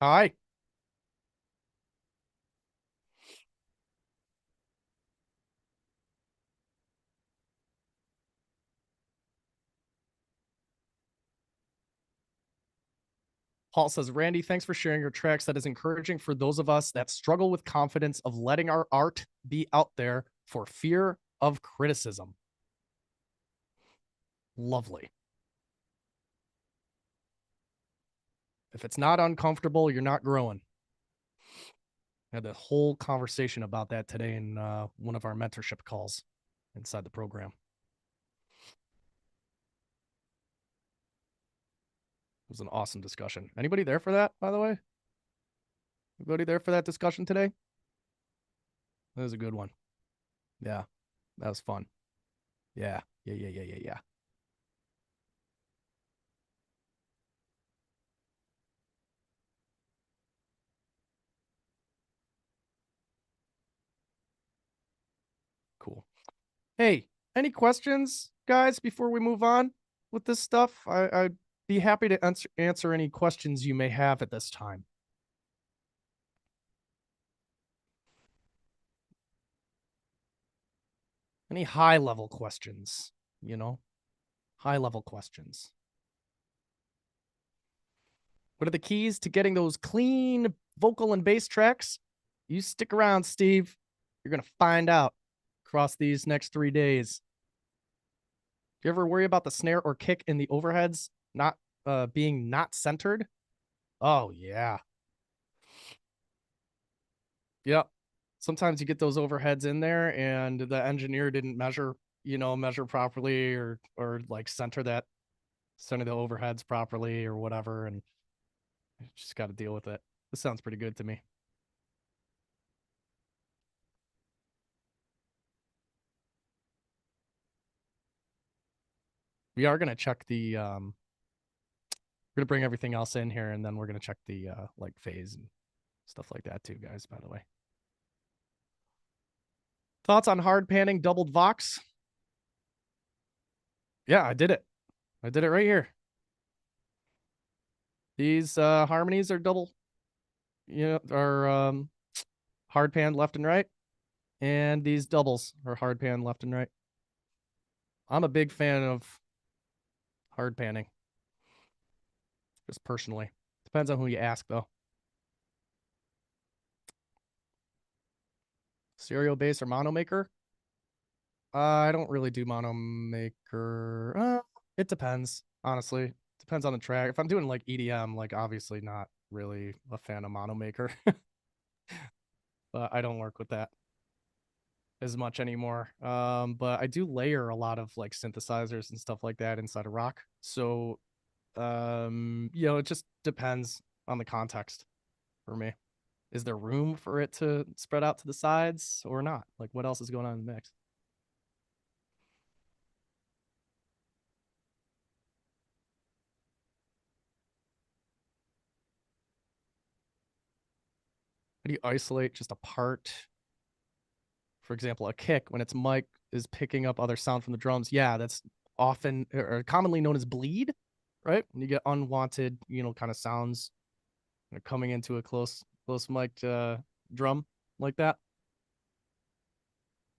Hi. Paul says, Randy, thanks for sharing your tracks. That is encouraging for those of us that struggle with confidence of letting our art be out there for fear of criticism. Lovely. If it's not uncomfortable, you're not growing. I had a whole conversation about that today in one of our mentorship calls inside the program. It was an awesome discussion. Anybody there for that, by the way? Anybody there for that discussion today? That was a good one. Yeah, that was fun. Yeah. Cool. Hey, any questions, guys, before we move on with this stuff? I'd be happy to answer any questions you may have at this time. Any high level questions, high level questions. What are the keys to getting those clean vocal and bass tracks? You stick around, Steve. You're going to find out across these next 3 days. Do you ever worry about the snare or kick in the overheads not being not centered? Oh, yeah. Yep. Sometimes you get those overheads in there and the engineer didn't measure properly or like center the overheads properly or whatever, and you just got to deal with it. This sounds pretty good to me. We are going to check the we're going to bring everything else in here, and then we're going to check the like phase and stuff like that too, guys, by the way. Thoughts on hard panning doubled Vox? Yeah, I did it. I did it right here. These harmonies are double, are hard pan left and right. And these doubles are hard pan left and right. I'm a big fan of hard panning. Just personally. Depends on who you ask, though. Stereo bass or mono maker? I don't really do mono maker. It depends, honestly. Depends on the track. If I'm doing like EDM, like obviously not really a fan of mono maker. But I don't work with that as much anymore. But I do layer a lot of like synthesizers and stuff like that inside of rock. So it just depends on the context for me. Is there room for it to spread out to the sides or not? Like what else is going on in the mix? How do you isolate just a part? For example, a kick, when its mic is picking up other sound from the drums. Yeah, that's often or commonly known as bleed, right? When you get unwanted, kind of sounds coming into a close mic drum like that.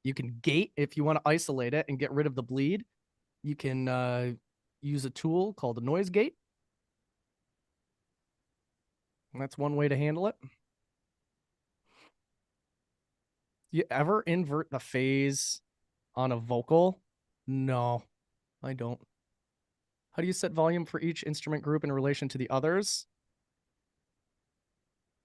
You can gate if you want to isolate it and get rid of the bleed. You can use a tool called a noise gate. And that's one way to handle it. You ever invert the phase on a vocal? No, I don't. How do you set volume for each instrument group in relation to the others?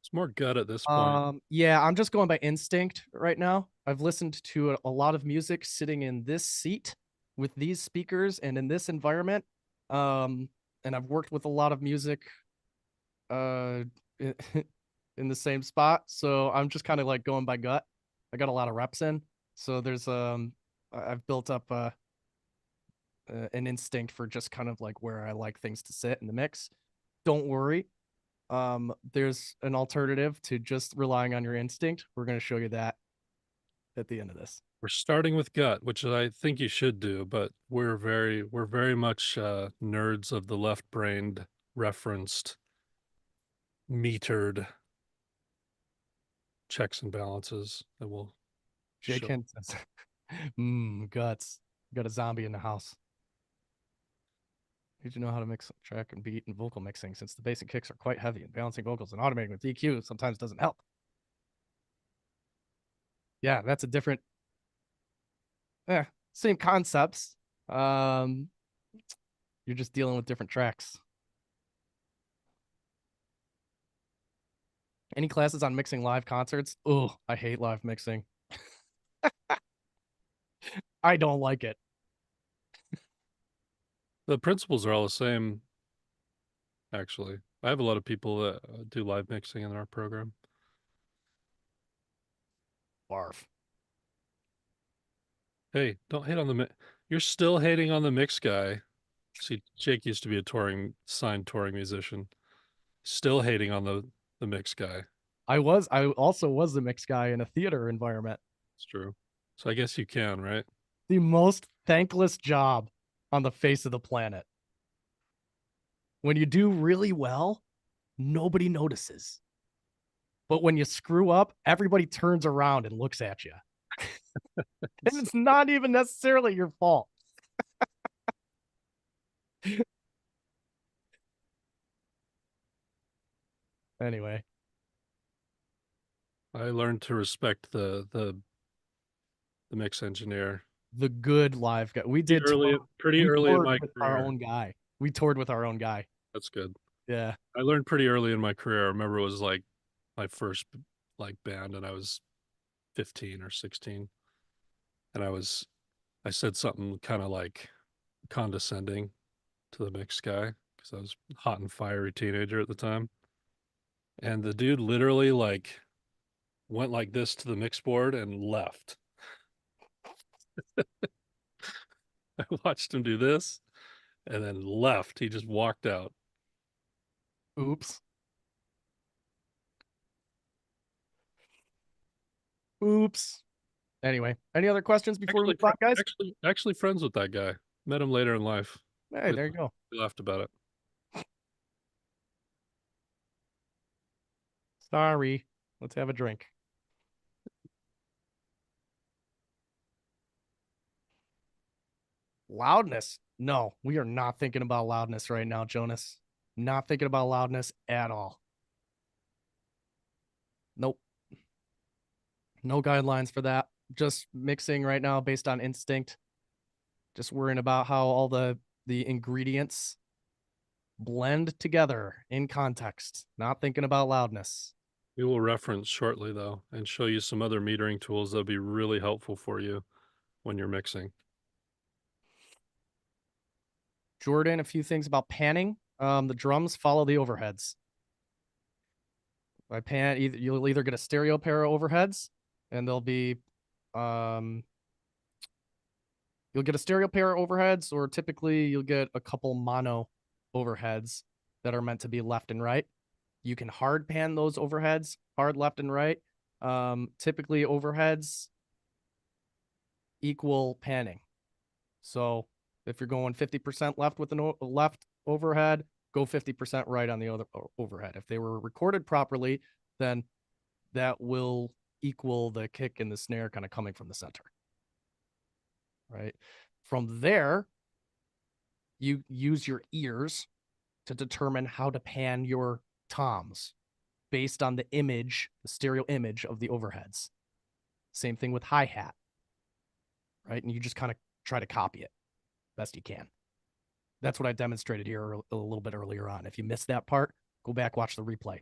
It's more gut at this point. Yeah, I'm just going by instinct right now. I've listened to a lot of music sitting in this seat with these speakers and in this environment. And I've worked with a lot of music in the same spot. So I'm just kind of like going by gut. I got a lot of reps in. So there's I've built up an instinct for just kind of like where I like things to sit in the mix. Don't worry. There's an alternative to just relying on your instinct. We're going to show you that at the end of this. We're starting with gut, which I think you should do, but we're very much nerds of the left-brained referenced metered checks and balances that will Jake show. Hint says, guts. Got a zombie in the house. Need to know how to mix track and beat and vocal mixing since the basic kicks are quite heavy and balancing vocals and automating with DQ sometimes doesn't help. Yeah, that's a different, same concepts. You're just dealing with different tracks. Any classes on mixing live concerts? Oh, I hate live mixing. I don't like it. The principles are all the same, actually. I have a lot of people that do live mixing in our program. Barf. Hey, don't hate on the You're still hating on the mix guy. See, Jake used to be a signed touring musician. Still hating on the mix guy. I also was the mix guy in a theater environment. It's true. So I guess you can, right? The most thankless job on the face of the planet. When you do really well, nobody notices. But when you screw up, everybody turns around and looks at you. And it's not even necessarily your fault. Anyway, I learned to respect the mix engineer the good live guy. We did pretty early in my with career. our own guy. We toured with our own guy. That's good. Yeah. I learned pretty early in my career. I remember it was like my first like band and I was 15 or 16. And I said something kind of like condescending to the mix guy because I was a hot and fiery teenager at the time. And the dude literally like went like this to the mix board and left. I watched him do this and then left. He just walked out. Oops. Oops. Anyway, any other questions before we move on, guys? Actually friends with that guy. Met him later in life. Hey, there you go. We laughed about it. Sorry. Let's have a drink. Loudness. No, we are not thinking about loudness right now, Jonas. Not thinking about loudness at all. Nope. No guidelines for that. Just mixing right now based on instinct. Just worrying about how all the ingredients blend together in context. Not thinking about loudness. We will reference shortly though and show you some other metering tools that'll be really helpful for you when you're mixing. Jordan, a few things about panning. The drums follow the overheads. By pan, you'll either get a stereo pair of overheads, and they'll be, you'll get a stereo pair of overheads, or typically you'll get a couple mono overheads that are meant to be left and right. You can hard pan those overheads, hard left and right. Typically overheads equal panning. So if you're going 50% left with a left overhead, go 50% right on the other overhead. If they were recorded properly, then that will equal the kick and the snare kind of coming from the center. Right? From there, you use your ears to determine how to pan your toms based on the image, the stereo image of the overheads. Same thing with hi-hat. Right? And you just kind of try to copy it best you can. That's what I demonstrated here a little bit earlier on. If you missed that part, go back, watch the replay.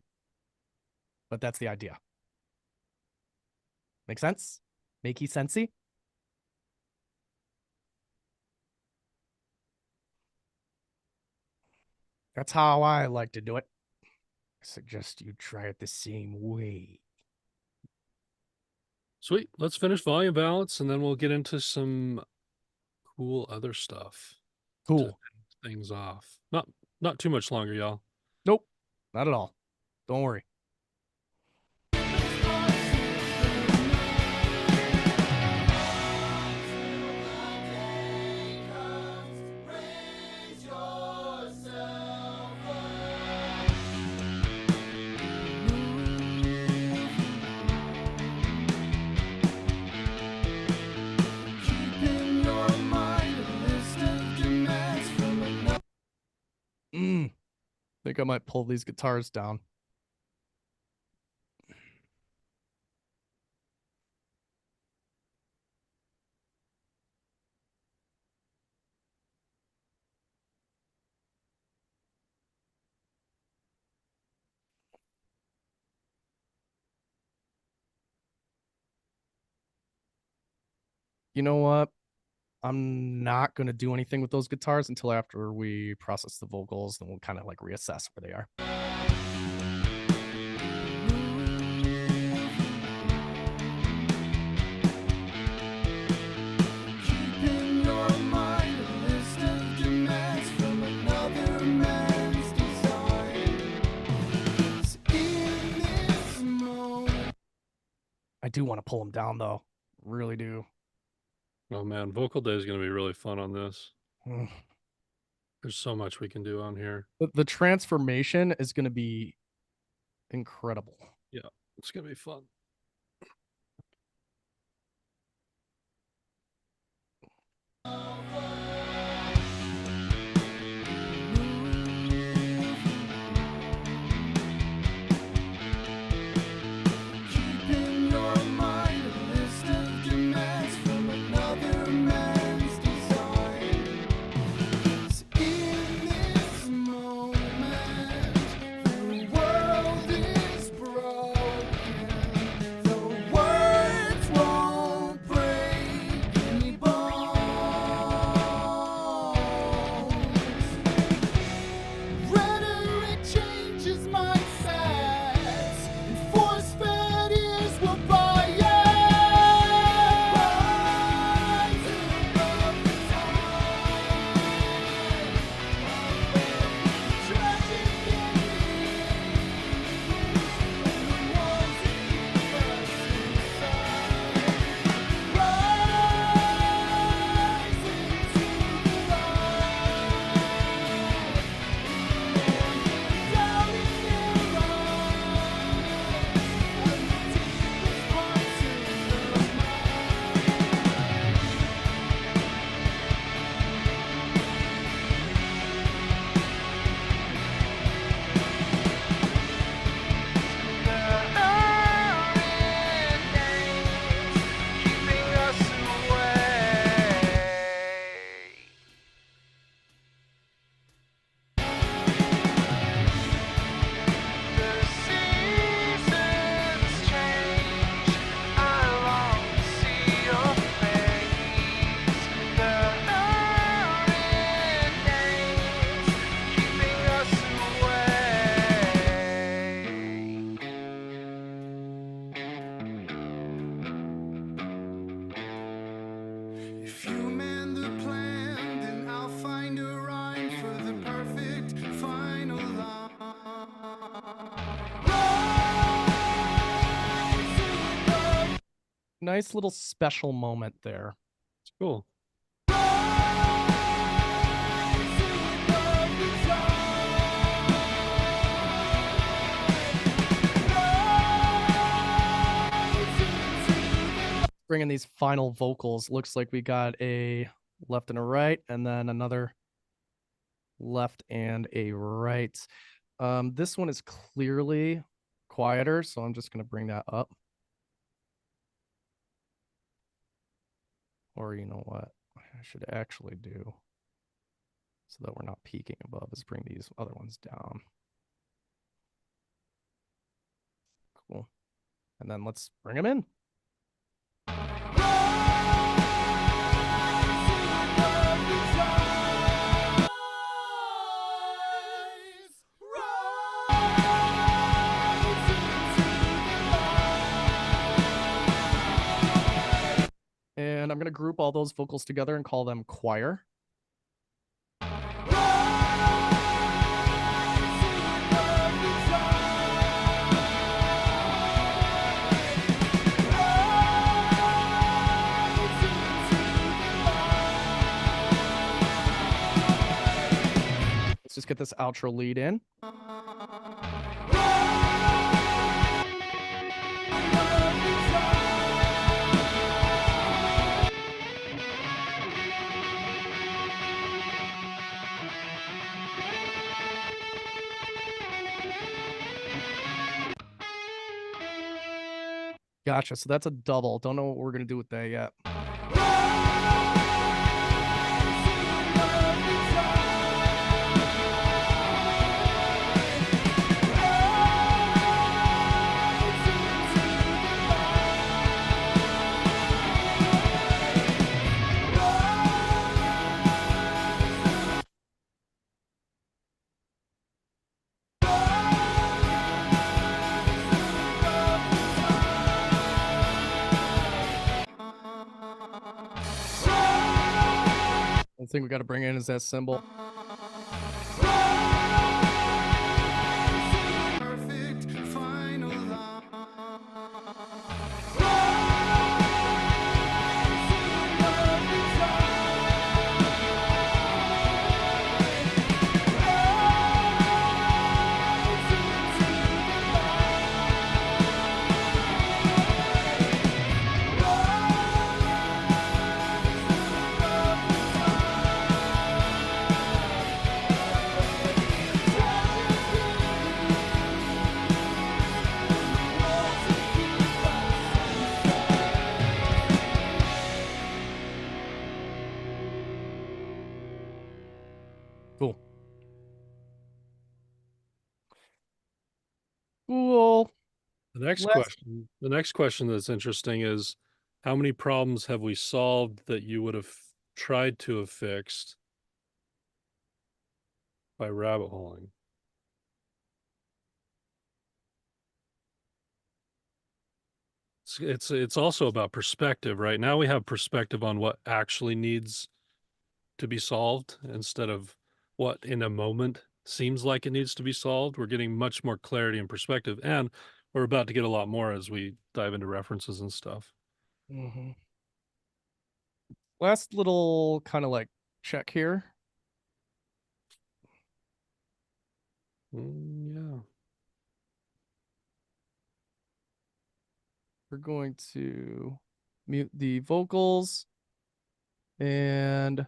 But that's the idea. Make sense? Makey sensey? That's how I like to do it. I suggest you try it the same way. Sweet. Let's finish volume balance and then we'll get into some cool other stuff. Cool. To end things off. Not too much longer, y'all. Nope. Not at all. Don't worry. think I might pull these guitars down. You know what? I'm not going to do anything with those guitars until after we process the vocals. Then we'll kind of like reassess where they are. Keeping your mind a list of demands from another man's design. 'Cause in this moment, I do want to pull them down though. Really do. Oh man, vocal day is going to be really fun on this. Mm. There's so much we can do on here. The transformation is going to be incredible. Yeah, it's going to be fun. keeping your mind a list of demands from another man's design. 'Cause in this moment, the world is broken. The words won't break any bones. Rhetoric changes mindsets, and force-fed ears will buy it. Rise above the tide, tragic and the walls that keep us inside. Rise into the light. Down in their eyes, and the deepest parts of the keeping us away. The seasons change. I long to see your face. The hurricane keeping us away. If you man the plan, then I'll find a rhyme for the perfect final line. Rise above, Nice little special moment there. It's cool. rise above the tide. Rise into the Bringing these final vocals. Looks like we got a left and a right, and then another left and a right. This one is clearly quieter, so I'm just going to bring that up. Or you know what I should actually do so that we're not peaking above is bring these other ones down. Cool. And then let's bring them in. And I'm going to group all those vocals together and call them choir. Let's just get this outro lead in. Gotcha. So that's a double. Don't know what we're going to do with that yet. The thing we got to bring in is that cymbal. Perfect final line. Cool. Cool. The next Let's- question, the next question that's interesting is, how many problems have we solved that you would have tried to have fixed by rabbit holing? It's also about perspective, right? Now we have perspective on what actually needs to be solved instead of what in a moment seems like it needs to be solved. We're getting much more clarity and perspective, and we're about to get a lot more as we dive into references and stuff. Mhm. Last little kind of like check here. Yeah. We're going to mute the vocals. And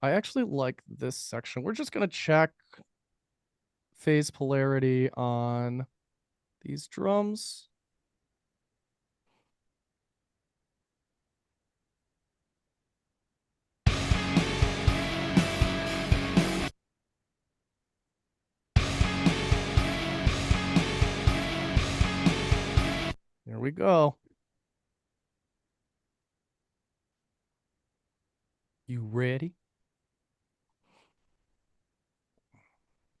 I actually like this section. We're just going to check phase polarity on these drums. There we go. You ready?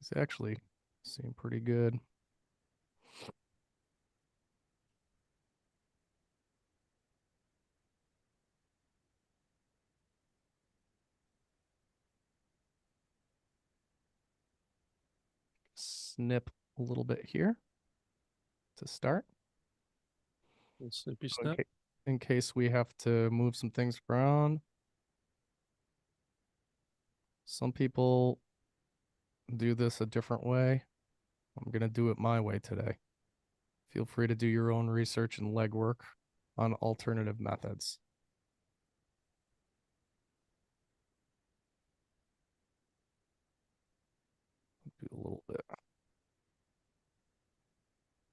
It's actually seem pretty good. Snip a little bit here to start. Snippy So snap. in case we have to move some things around. Some people do this a different way. I'm going to do it my way today. Feel free to do your own research and legwork on alternative methods. Do a little bit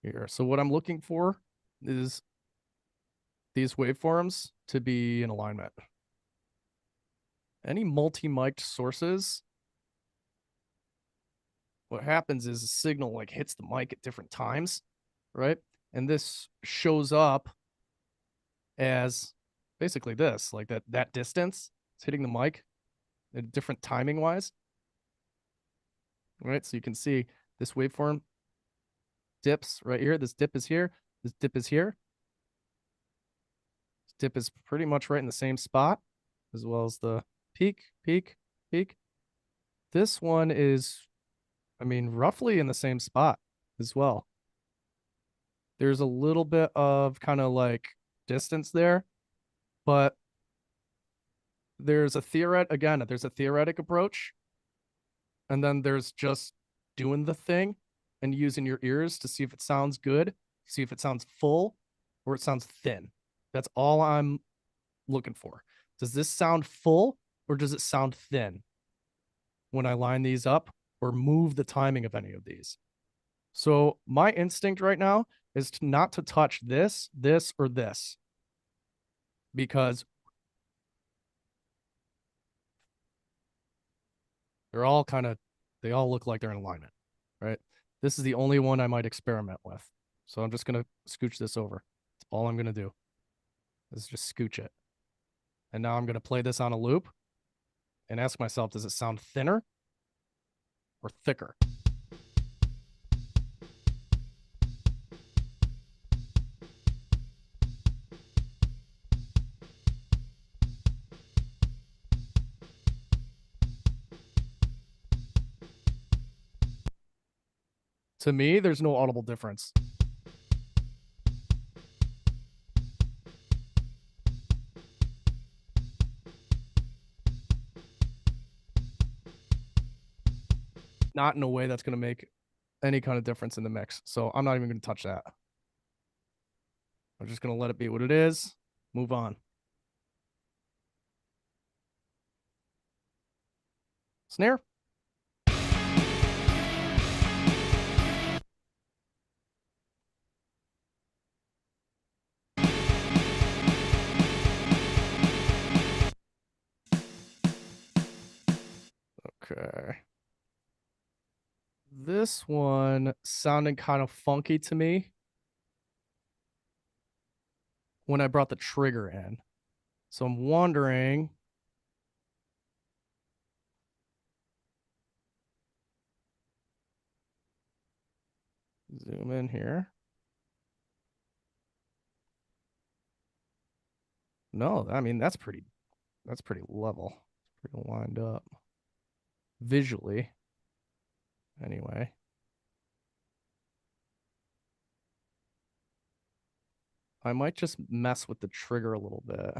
here. So what I'm looking for is these waveforms to be in alignment. Any multi-mic'd sources, what happens is a signal like hits the mic at different times, right? And this shows up as basically this, like that distance is hitting the mic at different timing wise. Right? So you can see this waveform dips right here. This dip is here. This dip is here. This dip is pretty much right in the same spot, as well as the peak, peak, peak. This one is, I mean, roughly in the same spot as well. There's a little bit of kind of like distance there, but there's a theoretic approach. And then there's just doing the thing and using your ears to see if it sounds good, see if it sounds full or it sounds thin. That's all I'm looking for. Does this sound full or does it sound thin when I line these up or move the timing of any of these? So my instinct right now is not to touch this, this, or this. Because they're all they all look like they're in alignment, right? This is the only one I might experiment with. So I'm just going to scooch this over. That's all I'm going to do is just scooch it. And now I'm going to play this on a loop and ask myself, does it sound thinner or thicker? To me, there's no audible difference. Not in a way that's going to make any kind of difference in the mix. So I'm not even going to touch that. I'm just going to let it be what it is. Move on. Snare. Okay. This one sounded kind of funky to me when I brought the trigger in. So I'm wondering. Zoom in here. No, I mean, that's pretty level. Pretty lined up. Visually. Anyway. I might just mess with the trigger a little bit.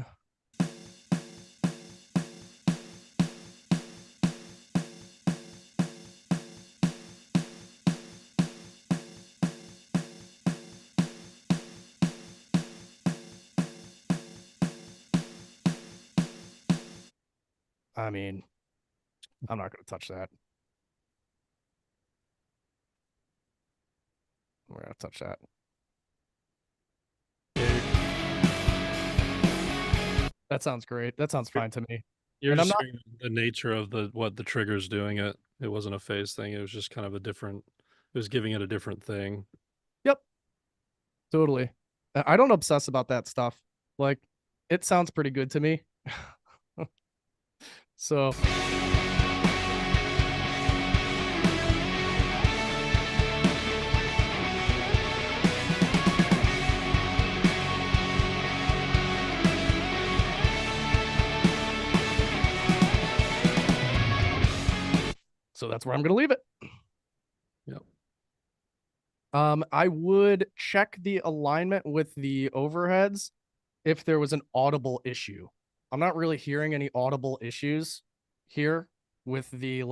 I mean, I'm not going to touch that. We're going to touch that. That sounds great. That sounds fine to me. You're And I'm just not- hearing the nature of what the trigger's doing. It wasn't a phase thing. It was just kind of a different. It was giving it a different thing. Yep. Totally. I don't obsess about that stuff. Like, it sounds pretty good to me. So that's where I'm going to leave it. Yep. I would check the alignment with the overheads if there was an audible issue. I'm not really hearing any audible issues here with the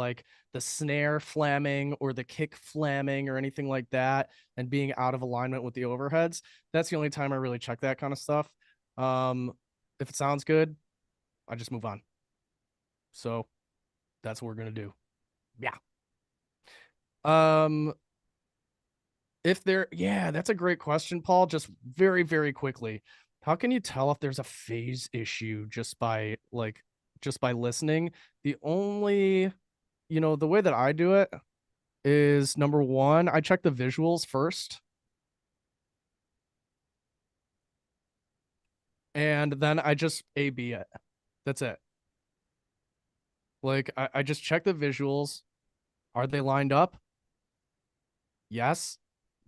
snare flamming or the kick flamming or anything like that and being out of alignment with the overheads. That's the only time I really check that kind of stuff. If it sounds good, I just move on. So that's what we're going to do. Yeah. That's a great question, Paul. Just very, very quickly. How can you tell if there's a phase issue just by listening? The only, the way that I do it is number one, I check the visuals first. And then I just A/B it. That's it. Like I just check the visuals. Are they lined up? Yes.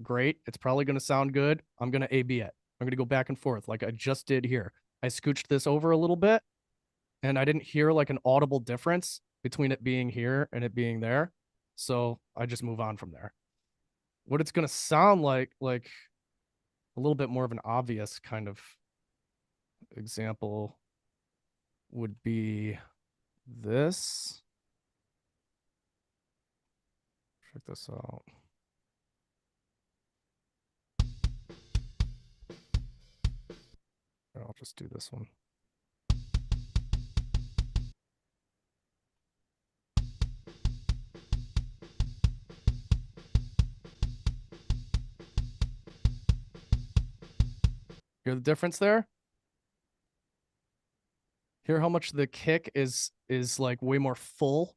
Great. It's probably going to sound good. I'm going to A/B it. I'm going to go back and forth like I just did here. I scooched this over a little bit and I didn't hear like an audible difference between it being here and it being there. So I just move on from there. What it's going to sound like a little bit more of an obvious kind of example would be this. Check this out. I'll just do this one. Hear the difference there? Hear how much the kick is like way more full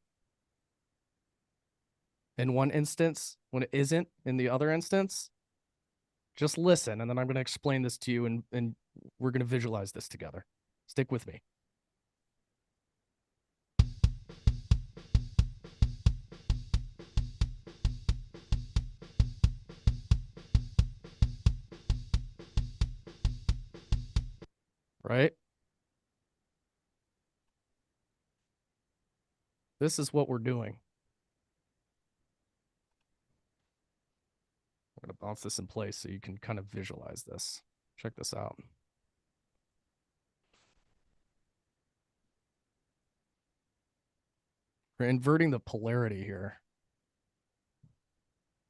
in one instance when it isn't in the other instance? Just listen, and then I'm going to explain this to you, and we're going to visualize this together. Stick with me. Right? This is what we're doing. I'm going to bounce this in place so you can kind of visualize this. Check this out. We're inverting the polarity here.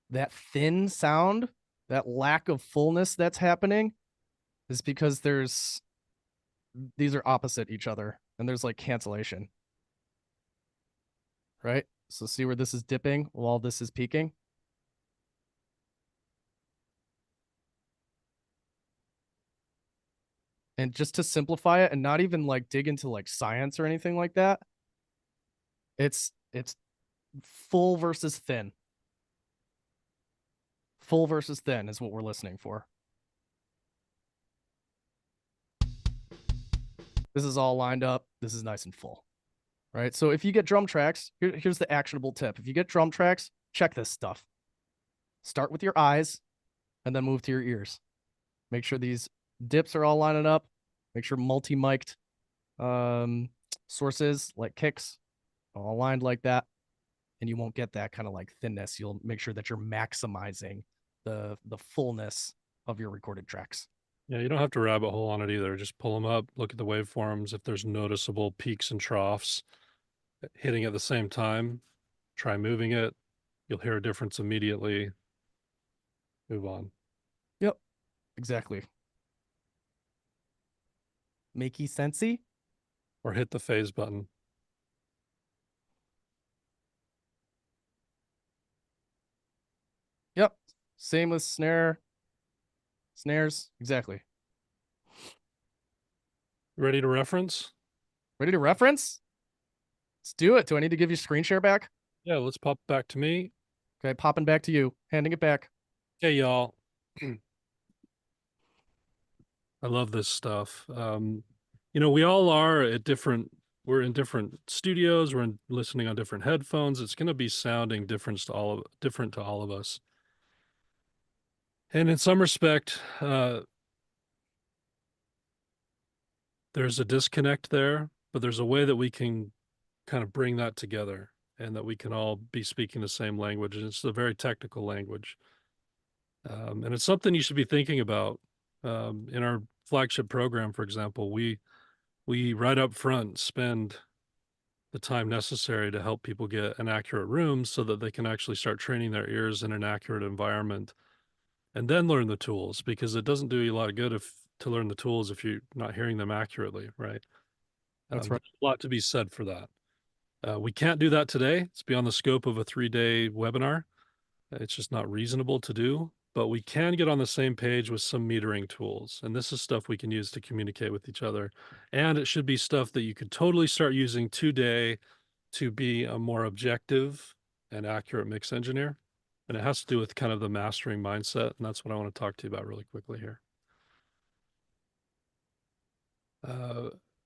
That thin sound, that lack of fullness that's happening is because these are opposite each other and there's like cancellation. Right? So see where this is dipping while this is peaking? And just to simplify it and not even like dig into like science or anything like that, it's full versus thin. Full versus thin is what we're listening for. This is all lined up. This is nice and full. Right? So if you get drum tracks, here's the actionable tip. If you get drum tracks, check this stuff. Start with your eyes and then move to your ears. Make sure these dips are all lining up. Make sure multi-mic'd sources like kicks all aligned like that. And you won't get that kind of like thinness. You'll make sure that you're maximizing the fullness of your recorded tracks. Yeah, you don't have to rabbit hole on it either. Just pull them up, look at the waveforms. If there's noticeable peaks and troughs hitting at the same time, try moving it. You'll hear a difference immediately. Move on. Yep, exactly. Makey sensey? Or hit the phase button. Yep, same with snares, exactly. Ready to reference? Ready to reference? Let's do it. Do I need to give you screen share back? Yeah, let's pop back to me. Okay, popping back to you, handing it back. Hey, y'all. I love this stuff. We all are at we're in different studios, we're listening on different headphones. It's going to be sounding different to all of us. And in some respect, there's a disconnect there, but there's a way that we can kind of bring that together and that we can all be speaking the same language. And it's a very technical language. And it's something you should be thinking about. In our flagship program, for example, we right up front spend the time necessary to help people get an accurate room so that they can actually start training their ears in an accurate environment and then learn the tools, because it doesn't do you a lot of good to learn the tools if you're not hearing them accurately, right? That's right. There's a lot to be said for that. We can't do that today. It's beyond the scope of a 3-day webinar. It's just not reasonable to do, but we can get on the same page with some metering tools. And this is stuff we can use to communicate with each other. And it should be stuff that you could totally start using today to be a more objective and accurate mix engineer. And it has to do with kind of the mastering mindset. And that's what I want to talk to you about really quickly here.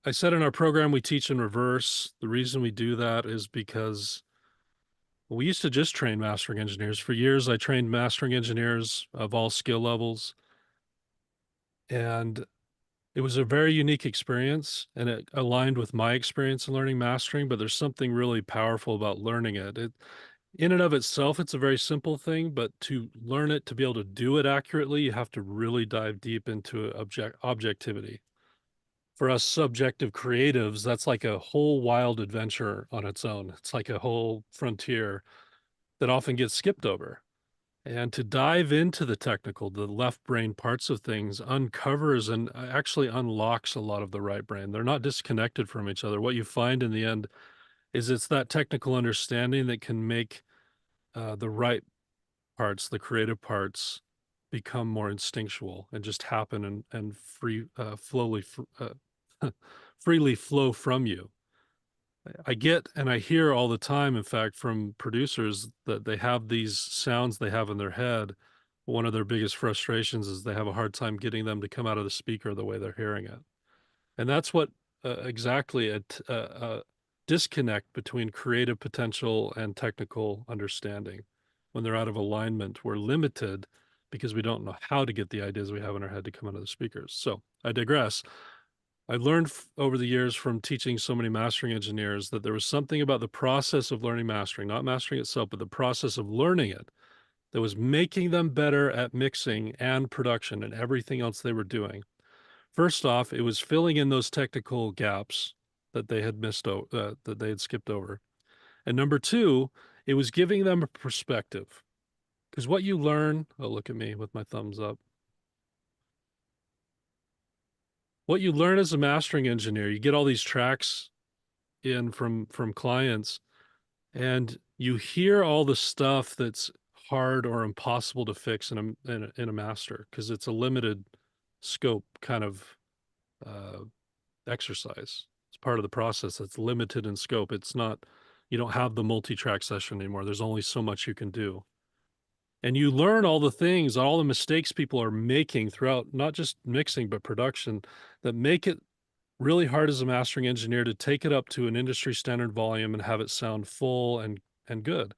I said in our program, we teach in reverse. The reason we do that is because we used to just train mastering engineers. For years, I trained mastering engineers of all skill levels. And it was a very unique experience, and it aligned with my experience in learning mastering, but there's something really powerful about learning it. In and of itself, it's a very simple thing, but to learn it, to be able to do it accurately, you have to really dive deep into objectivity. For us subjective creatives, that's like a whole wild adventure on its own. It's like a whole frontier that often gets skipped over. And to dive into the technical, the left brain parts of things uncovers and actually unlocks a lot of the right brain. They're not disconnected from each other. What you find in the end is it's that technical understanding that can make the right parts, the creative parts, become more instinctual and just happen and freely flow from you. I get and I hear all the time, in fact, from producers that they have these sounds they have in their head. One of their biggest frustrations is they have a hard time getting them to come out of the speaker the way they're hearing it. And that's what exactly a disconnect between creative potential and technical understanding. When they're out of alignment, we're limited because we don't know how to get the ideas we have in our head to come out of the speakers. So I digress. I learned over the years from teaching so many mastering engineers that there was something about the process of learning mastering, not mastering itself, but the process of learning it, that was making them better at mixing and production and everything else they were doing. First off, it was filling in those technical gaps that they had that they had skipped over. And number two, it was giving them a perspective. Because what you learn, oh, look at me with my thumbs up. What you learn as a mastering engineer, you get all these tracks in from clients, and you hear all the stuff that's hard or impossible to fix in a master, because it's a limited scope kind of exercise. It's part of the process that's limited in scope. It's not, you don't have the multi-track session anymore. There's only so much you can do. And you learn all the things, all the mistakes people are making throughout, not just mixing, but production, that make it really hard as a mastering engineer to take it up to an industry standard volume and have it sound full and good.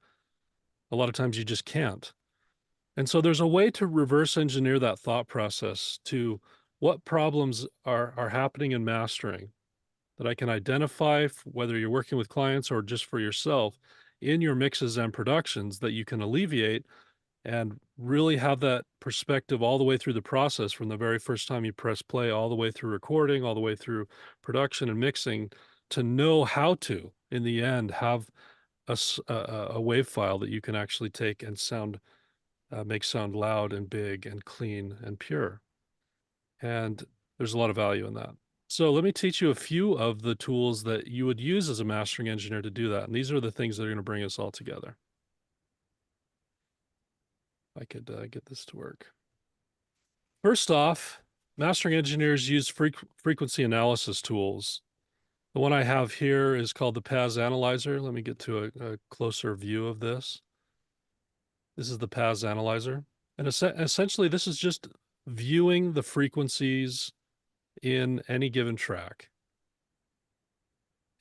A lot of times you just can't. And so there's a way to reverse engineer that thought process to what problems are happening in mastering that I can identify, whether you're working with clients or just for yourself, in your mixes and productions, that you can alleviate and really have that perspective all the way through the process, from the very first time you press play all the way through recording, all the way through production and mixing, to know how to, in the end, have a wave file that you can actually take and make sound loud and big and clean and pure. And there's a lot of value in that. So let me teach you a few of the tools that you would use as a mastering engineer to do that. And these are the things that are going to bring us all together. I could get this to work. First off, mastering engineers use frequency analysis tools. The one I have here is called the PAS Analyzer. Let me get to a closer view of this. This is the PAS Analyzer. And essentially, this is just viewing the frequencies in any given track.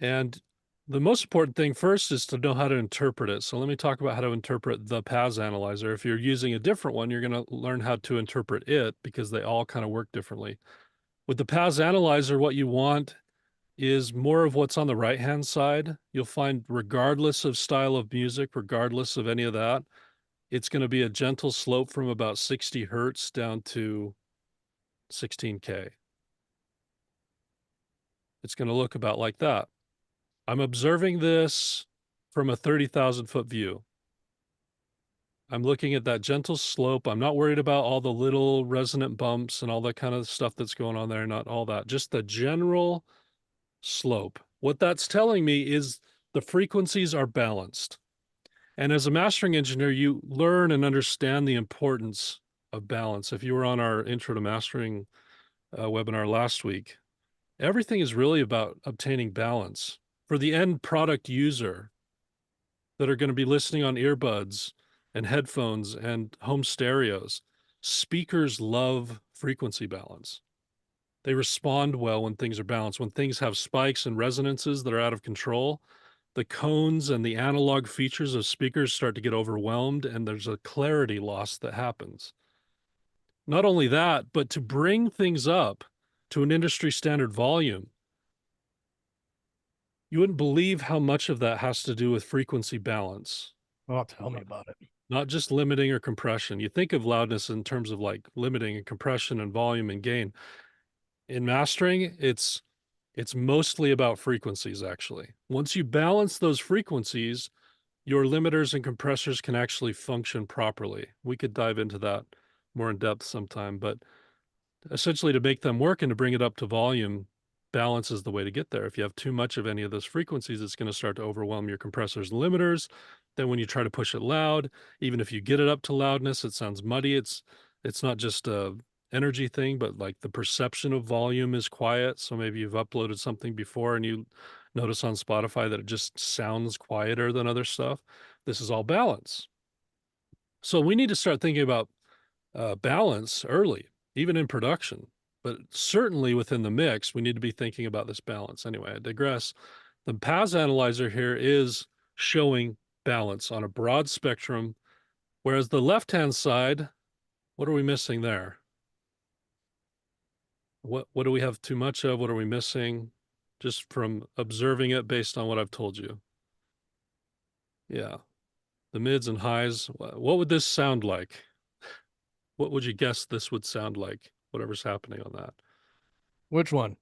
And the most important thing first is to know how to interpret it. So let me talk about how to interpret the PAS Analyzer. If you're using a different one, you're going to learn how to interpret it, because they all kind of work differently. With the PAS Analyzer, what you want is more of what's on the right-hand side. You'll find, regardless of style of music, regardless of any of that, it's going to be a gentle slope from about 60 hertz down to 16K. It's going to look about like that. I'm observing this from a 30,000 foot view. I'm looking at that gentle slope. I'm not worried about all the little resonant bumps and all that kind of stuff that's going on there. Not all that, just the general slope. What that's telling me is the frequencies are balanced. And as a mastering engineer, you learn and understand the importance of balance. If you were on our Intro to Mastering webinar last week, everything is really about obtaining balance. For the end product user that are going to be listening on earbuds and headphones and home stereos, speakers love frequency balance. They respond well when things are balanced. When things have spikes and resonances that are out of control, the cones and the analog features of speakers start to get overwhelmed, and there's a clarity loss that happens. Not only that, but to bring things up to an industry standard volume, you wouldn't believe how much of that has to do with frequency balance. Oh, tell me about it. Not just limiting or compression. You think of loudness in terms of like limiting and compression and volume and gain. In mastering, it's mostly about frequencies, actually. Once you balance those frequencies, your limiters and compressors can actually function properly. We could dive into that more in depth sometime, but essentially, to make them work and to bring it up to volume, balance is the way to get there. If you have too much of any of those frequencies, it's going to start to overwhelm your compressors and limiters. Then when you try to push it loud, even if you get it up to loudness, it sounds muddy. It's not just a energy thing, but like the perception of volume is quiet. So maybe you've uploaded something before and you notice on Spotify that it just sounds quieter than other stuff. This is all balance. So we need to start thinking about balance early, even in production, but certainly within the mix, we need to be thinking about this balance. Anyway, I digress. The PAS analyzer here is showing balance on a broad spectrum, whereas the left-hand side, what are we missing there? What do we have too much of? What are we missing? Just from observing it based on what I've told you. Yeah, the mids and highs. What would this sound like? What would you guess this would sound like? Whatever's happening on that. Which one?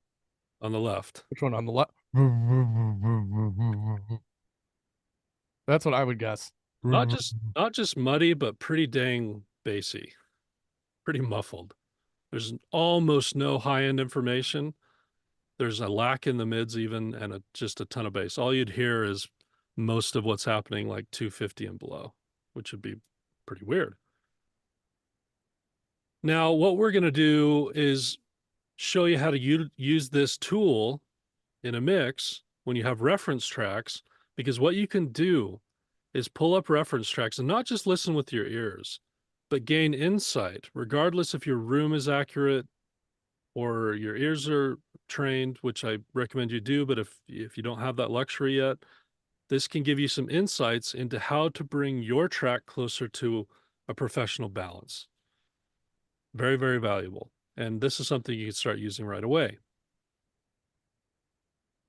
On the left. Which one on the left? That's what I would guess. Not just muddy, but pretty dang bassy. Pretty muffled. There's almost no high-end information. There's a lack in the mids even, and just a ton of bass. All you'd hear is most of what's happening like 250 and below, which would be pretty weird. Now, what we're going to do is show you how to use this tool in a mix when you have reference tracks, because what you can do is pull up reference tracks and not just listen with your ears, but gain insight, regardless if your room is accurate or your ears are trained, which I recommend you do. But if you don't have that luxury yet, this can give you some insights into how to bring your track closer to a professional balance. Very, very valuable. And this is something you can start using right away.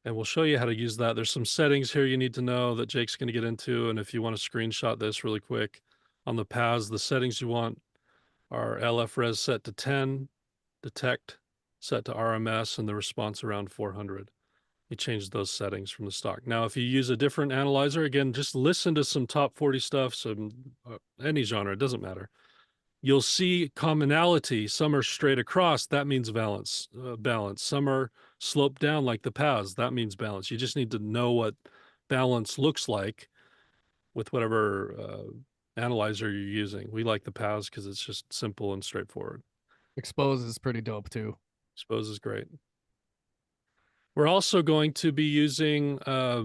And we'll show you how to use that. There's some settings here you need to know that Jake's going to get into. And if you want to screenshot this really quick on the PAS, the settings you want are LF res set to 10, detect set to RMS, and the response around 400. You change those settings from the stock. Now, if you use a different analyzer, again, just listen to some top 40 stuff, some any genre, it doesn't matter. You'll see commonality. Some are straight across. That means balance. Some are sloped down like the PAS. That means balance. You just need to know what balance looks like with whatever analyzer you're using. We like the PAS because it's just simple and straightforward. Expose is pretty dope too. Expose is great. We're also going to be using a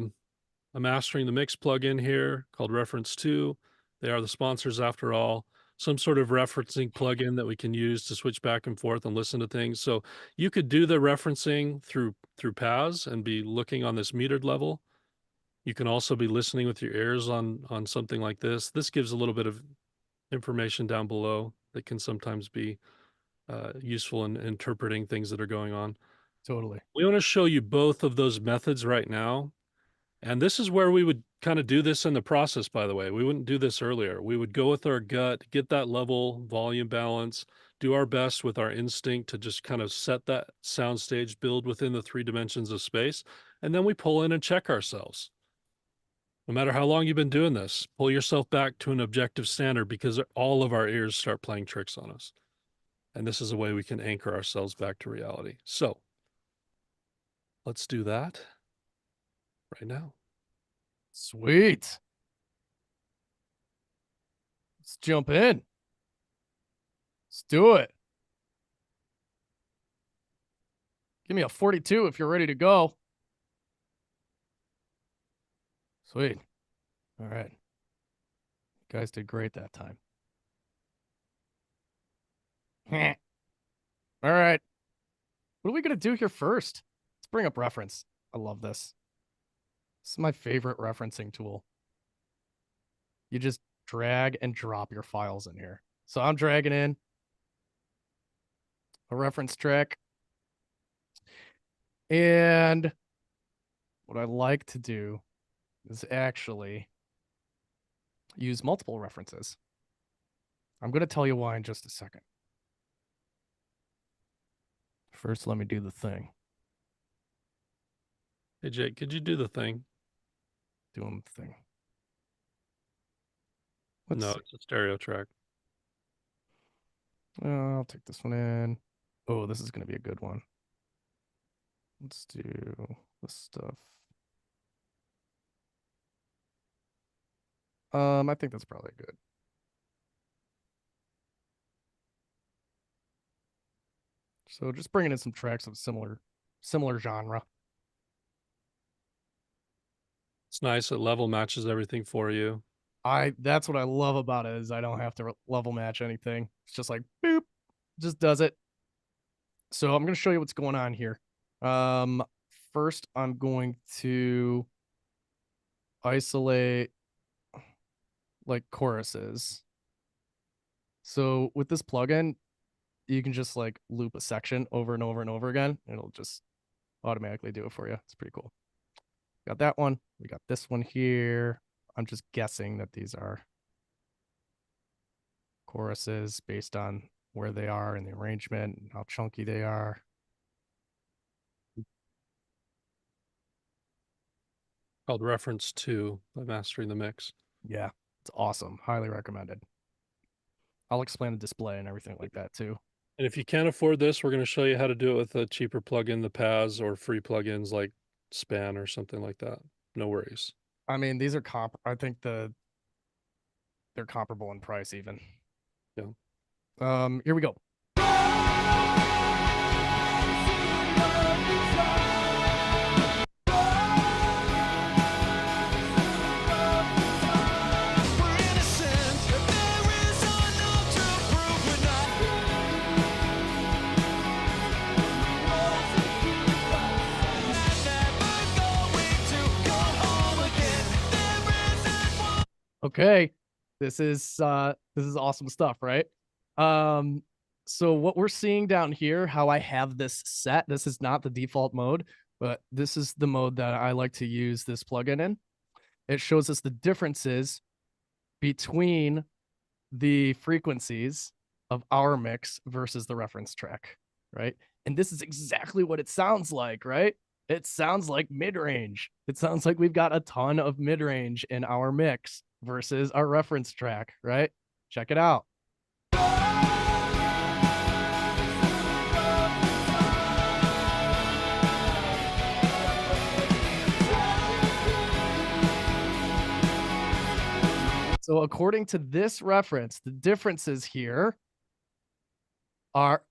mastering the mix plugin here called Reference 2. They are the sponsors after all. Some sort of referencing plugin that we can use to switch back and forth and listen to things. So you could do the referencing through PAS and be looking on this metered level. You can also be listening with your ears on something like this. This gives a little bit of information down below that can sometimes be useful in interpreting things that are going on. Totally. We want to show you both of those methods right now. And this is where we would kind of do this in the process, by the way. We wouldn't do this earlier. We would go with our gut, get that level, volume balance, do our best with our instinct to just kind of set that sound stage, build within the 3 dimensions of space. And then we pull in and check ourselves. No matter how long you've been doing this, pull yourself back to an objective standard because all of our ears start playing tricks on us. And this is a way we can anchor ourselves back to reality. So let's do that right now. Sweet. Let's jump in. Let's do it. Give me a 42 if you're ready to go. Sweet. All right. You guys did great that time. All right. What are we going to do here first? Let's bring up reference. I love this. This is my favorite referencing tool. You just drag and drop your files in here. So I'm dragging in a reference track. And what I like to do is actually use multiple references. I'm going to tell you why in just a second. First, let me do the thing. Hey, Jake, could you do the thing? Doing the thing. No, it's a stereo track. I'll take this one in. Oh, this is going to be a good one. Let's do this stuff. I think that's probably good. So just bringing in some tracks of similar genre. It's nice. It level matches everything for you. That's what I love about it is I don't have to level match anything. It's just like boop, just does it. So I'm going to show you what's going on here. First I'm going to isolate like choruses. So with this plugin, you can just like loop a section over and over and over again. It'll just automatically do it for you. It's pretty cool. Got that one. We got this one here. I'm just guessing that these are choruses based on where they are in the arrangement and how chunky they are. Called Reference 2 by Mastering the Mix. Yeah, it's awesome. Highly recommended. I'll explain the display and everything like that too. And if you can't afford this, we're going to show you how to do it with a cheaper plugin, the Paz, or free plugins like Span or something like that. No worries. I mean, these are I think they're comparable in price even. Yeah. Here we go. Okay, this is awesome stuff, right? So what we're seeing down here, how I have this set, this is not the default mode, but this is the mode that I like to use this plugin in. It shows us the differences between the frequencies of our mix versus the reference track, right? And this is exactly what it sounds like, right? It sounds like mid-range. It sounds like we've got a ton of mid-range in our mix versus our reference track, right? Check it out. So according to this reference, the differences here are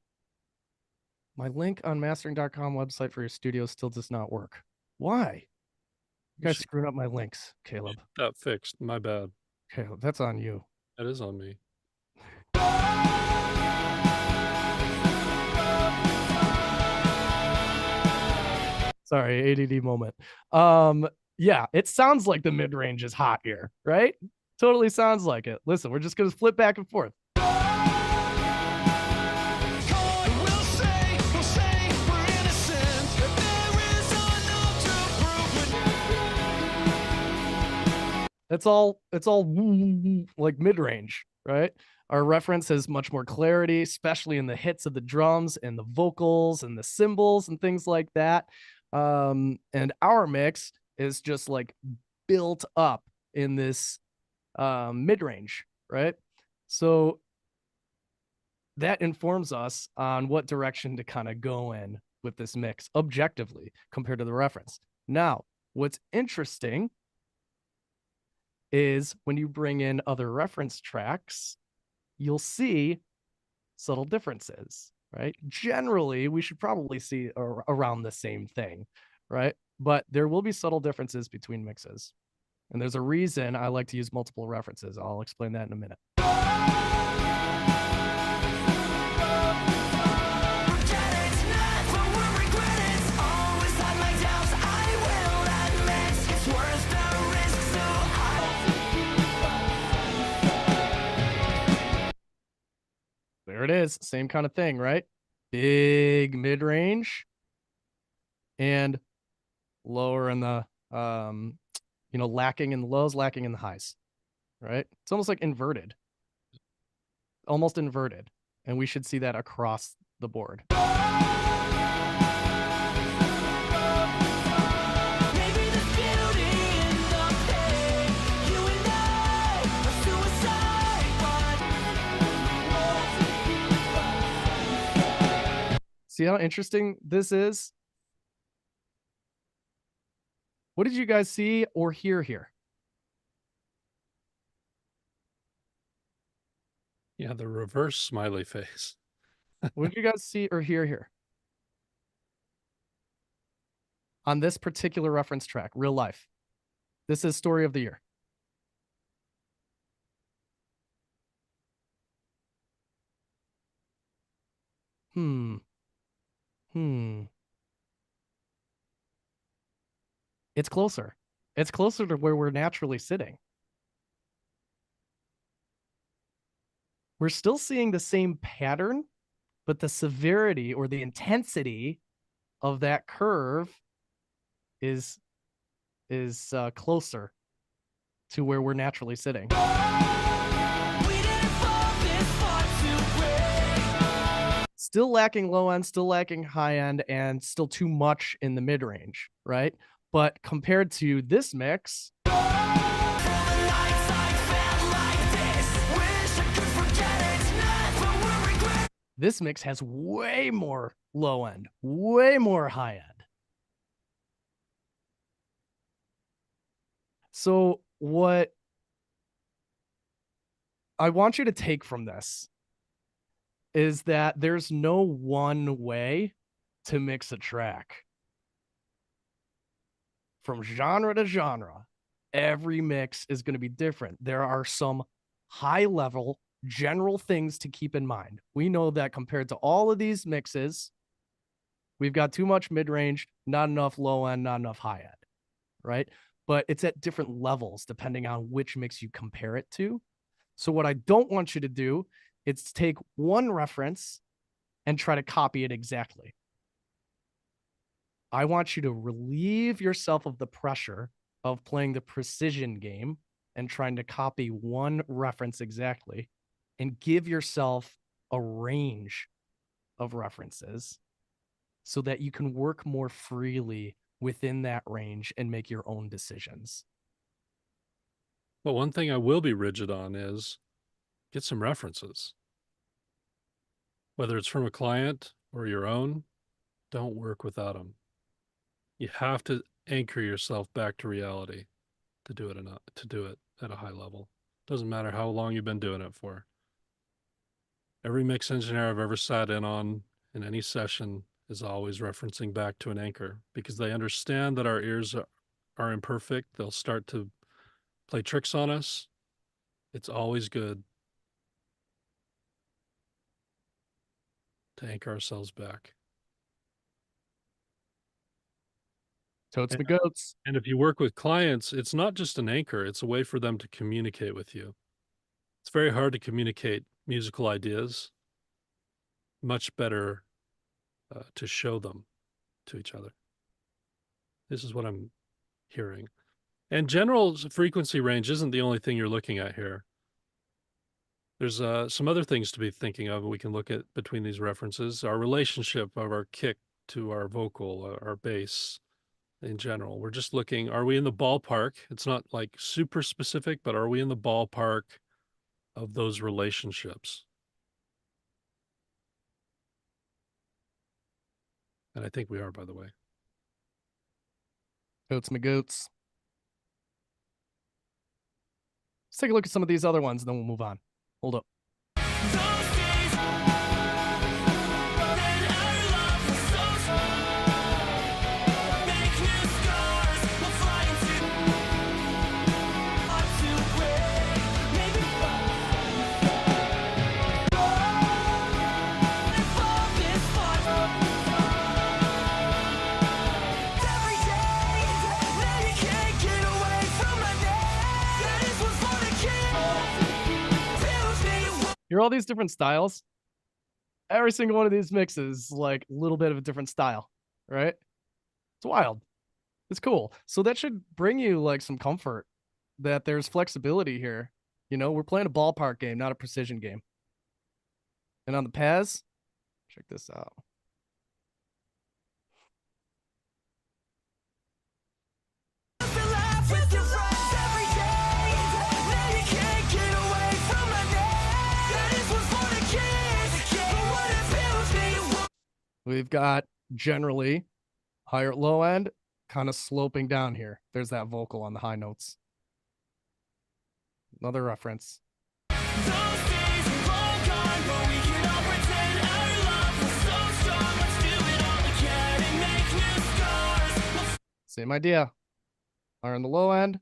my link on mastering.com website for your studio still does not work. Why? You guys screwing up my links, Caleb. That fixed. My bad. Caleb, that's on you. That is on me. Sorry, ADD moment. Yeah, it sounds like the mid-range is hot here, right? Totally sounds like it. Listen, we're just gonna flip back and forth. It's all like mid-range, right? Our reference has much more clarity, especially in the hits of the drums and the vocals and the cymbals and things like that. And our mix is just like built up in this mid-range, right? So that informs us on what direction to kind of go in with this mix objectively compared to the reference. Now, what's interesting is when you bring in other reference tracks, you'll see subtle differences, right? Generally, we should probably see around the same thing, right? But there will be subtle differences between mixes. And there's a reason I like to use multiple references. I'll explain that in a minute. There it is. Same kind of thing, right? Big mid-range and lower in the, lacking in the lows, lacking in the highs, right? It's almost like inverted, almost inverted. And we should see that across the board. See how interesting this is? What did you guys see or hear here? Yeah, the reverse smiley face. What did you guys see or hear here? On this particular reference track, real life. This is story of the year. Hmm. It's closer. It's closer to where we're naturally sitting. We're still seeing the same pattern, but the severity or the intensity of that curve is closer to where we're naturally sitting. Still lacking low end, still lacking high end, and still too much in the mid range, right? But compared to this mix, this mix has way more low end, way more high end. So what I want you to take from this is that there's no one way to mix a track. From genre to genre, every mix is going to be different. There are some high level general things to keep in mind. We know that compared to all of these mixes, we've got too much mid-range, not enough low end, not enough high end, right? But it's at different levels depending on which mix you compare it to. So what I don't want you to do is take one reference and try to copy it exactly. I want you to relieve yourself of the pressure of playing the precision game and trying to copy one reference exactly, and give yourself a range of references so that you can work more freely within that range and make your own decisions. But one thing I will be rigid on is get some references. Whether it's from a client or your own, don't work without them. You have to anchor yourself back to reality to do it at a high level. Doesn't matter how long you've been doing it for. Every mix engineer I've ever sat in on in any session is always referencing back to an anchor because they understand that our ears are imperfect. They'll start to play tricks on us. It's always good to anchor ourselves back. Totes my goats. And if you work with clients, it's not just an anchor, it's a way for them to communicate with you. It's very hard to communicate musical ideas. Much better to show them to each other. This is what I'm hearing. And general frequency range isn't the only thing you're looking at here. There's some other things to be thinking of. We can look at between these references. Our relationship of our kick to our vocal, our bass in general. We're just looking, are we in the ballpark? It's not like super specific, but are we in the ballpark of those relationships? And I think we are, by the way. Totes my goats. Let's take a look at some of these other ones and then we'll move on. Hold up. Hear all these different styles? Every single one of these mixes, like a little bit of a different style, right? It's wild. It's cool. So that should bring you like some comfort that there's flexibility here. You know, we're playing a ballpark game, not a precision game. And on the Paz, check this out. We've got generally higher low end, kind of sloping down here. There's that vocal on the high notes. Another reference. Same idea. Higher on the low end,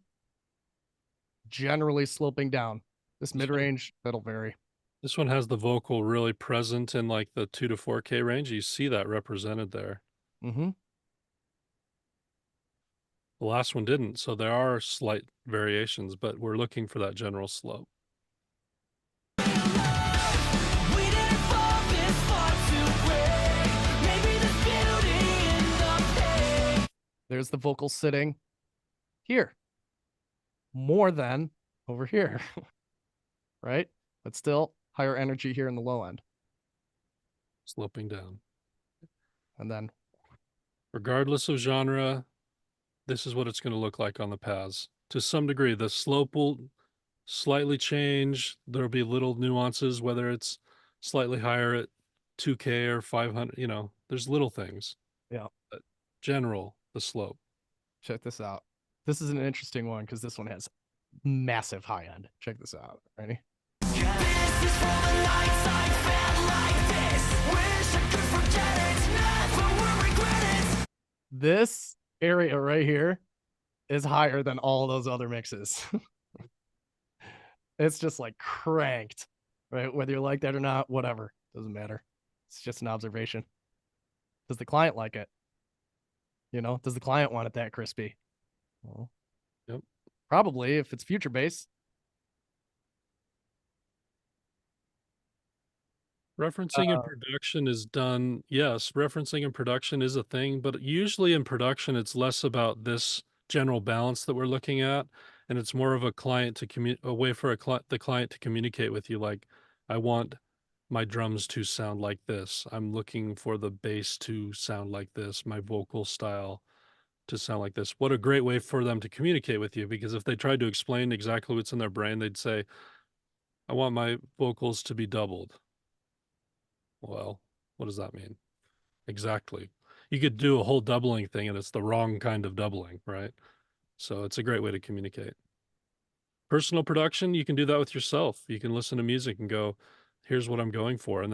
generally sloping down. This mid range, that'll vary. This one has the vocal really present in like the 2 to 4K range. You see that represented there. Mm-hmm. The last one didn't, so there are slight variations, but we're looking for that general slope. There's the vocal sitting here more than over here, right? But still higher energy here in the low end. Sloping down. And then Regardless of genre, this is what it's going to look like on the paths. To some degree, the slope will slightly change. There'll be little nuances, whether it's slightly higher at 2K or 500, you know, there's little things. Yeah. But general, the slope. Check this out. This is an interesting one because this one has massive high end. Check this out. Ready? This is for the nights I felt like this. Wish I could forget it, never will regret it. This area right here is higher than all those other mixes. It's just like cranked, right? Whether you like that or not, whatever. Doesn't matter. It's just an observation. Does the client like it? You know, does the client want it that crispy? Well, Yep. Probably if it's future bass. Referencing in production is done. Yes, referencing in production is a thing, but usually in production, it's less about this general balance that we're looking at, and it's more of a client to a way for the client to communicate with you. Like, I want my drums to sound like this. I'm looking for the bass to sound like this. My vocal style to sound like this. What a great way for them to communicate with you, because if they tried to explain exactly what's in their brain, they'd say, I want my vocals to be doubled. Well, what does that mean? Exactly. You could do a whole doubling thing and it's the wrong kind of doubling, right? So it's a great way to communicate. Personal production, you can do that with yourself. You can listen to music and go, here's what I'm going for, and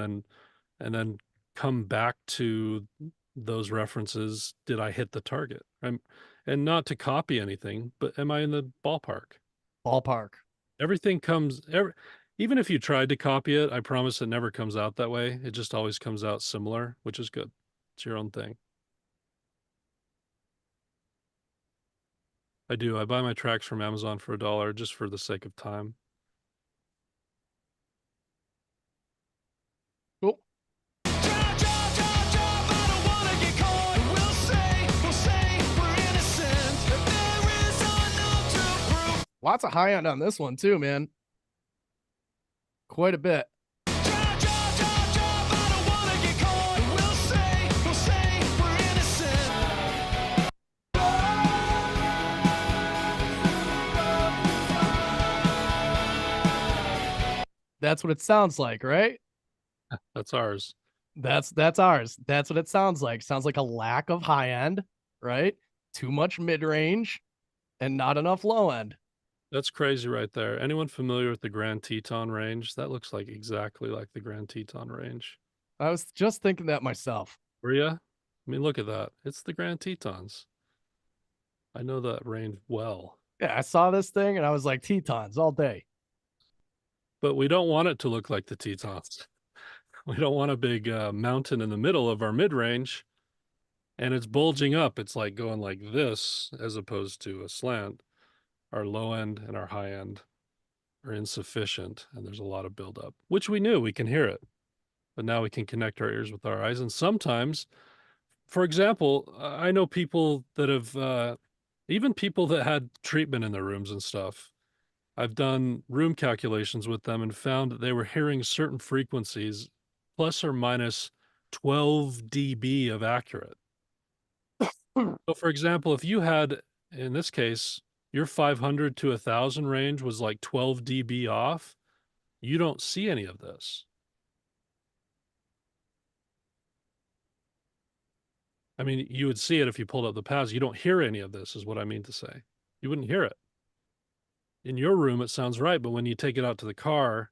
then come back to those references. Did I hit the target? And not to copy anything, but am I in the ballpark? Ballpark. Everything comes even if you tried to copy it, I promise it never comes out that way. It just always comes out similar, which is good. It's your own thing. I do. I buy my tracks from Amazon for $1 just for the sake of time. Cool. Lots of high end on this one too, man. Quite a bit. That's what it sounds like, right? That's ours. That's ours. That's what it sounds like. Sounds like a lack of high end, right? Too much mid range and not enough low end. That's crazy right there. Anyone familiar with the Grand Teton range? That looks like exactly like the Grand Teton range. I was just thinking that myself. Were ya? I mean, look at that. It's the Grand Tetons. I know that range well. Yeah, I saw this thing and I was like, Tetons all day. But we don't want it to look like the Tetons. We don't want a big mountain in the middle of our mid-range and it's bulging up. It's like going like this as opposed to a slant. Our low end and our high end are insufficient and there's a lot of buildup, which we knew. We can hear it. But now we can connect our ears with our eyes. And sometimes, for example, I know people that have, even people that had treatment in their rooms and stuff. I've done room calculations with them and found that they were hearing certain frequencies plus or minus 12 dB of accurate. So for example, if you had, in this case, your 500 to 1,000 range was like 12 dB off, you don't see any of this. I mean, you would see it if you pulled up the paths. You don't hear any of this, is what I mean to say. You wouldn't hear it. In your room, it sounds right, but when you take it out to the car,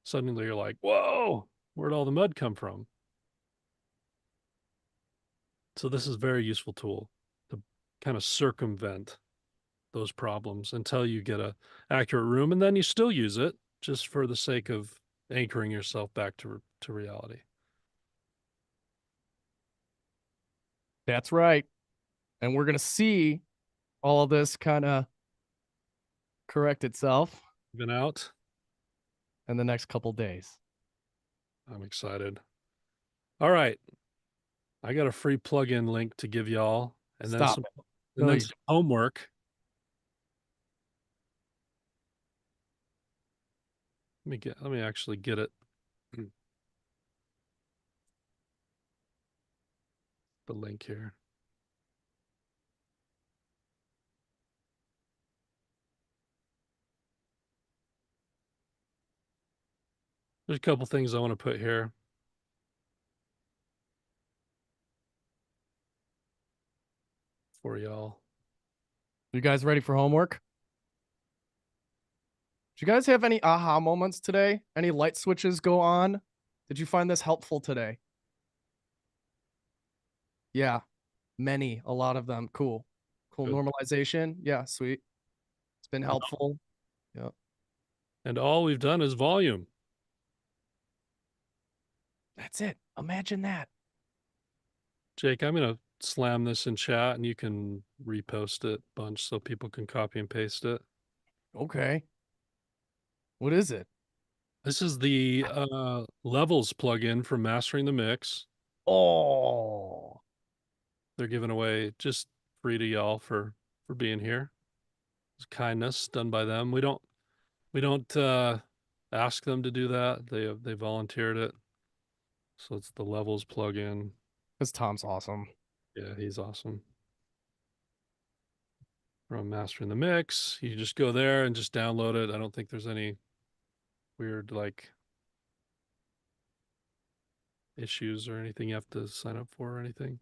suddenly you're like, whoa, where'd all the mud come from? So this is a very useful tool to kind of circumvent those problems until you get a accurate room, and then you still use it just for the sake of anchoring yourself back to reality. That's right. And we're going to see all of this kind of correct itself Been out. in the next couple days. I'm excited. All right. I got a free plugin link to give y'all, and then Stop some, it. and No, then you some homework. Let me actually get it. The link here. There's a couple things I want to put here. For y'all. You guys ready for homework? Did you guys have any aha moments today? Any light switches go on? Did you find this helpful today? Yeah, many, a lot of them. Cool. Cool. Good. Normalization. Yeah, sweet. It's been helpful. Yeah. And all we've done is volume. That's it. Imagine that. Jake, I'm going to slam this in chat and you can repost it a bunch so people can copy and paste it. Okay. What is it? This is the levels plugin for mastering the mix. Oh, They're giving away just free to y'all for being here. It's kindness done by them. We don't ask them to do that. They volunteered it. So it's the levels plugin. because Tom's awesome. Yeah, he's awesome. From Mastering the Mix, you just go there and just download it. I don't think there's any weird like issues or anything you have to sign up for or anything.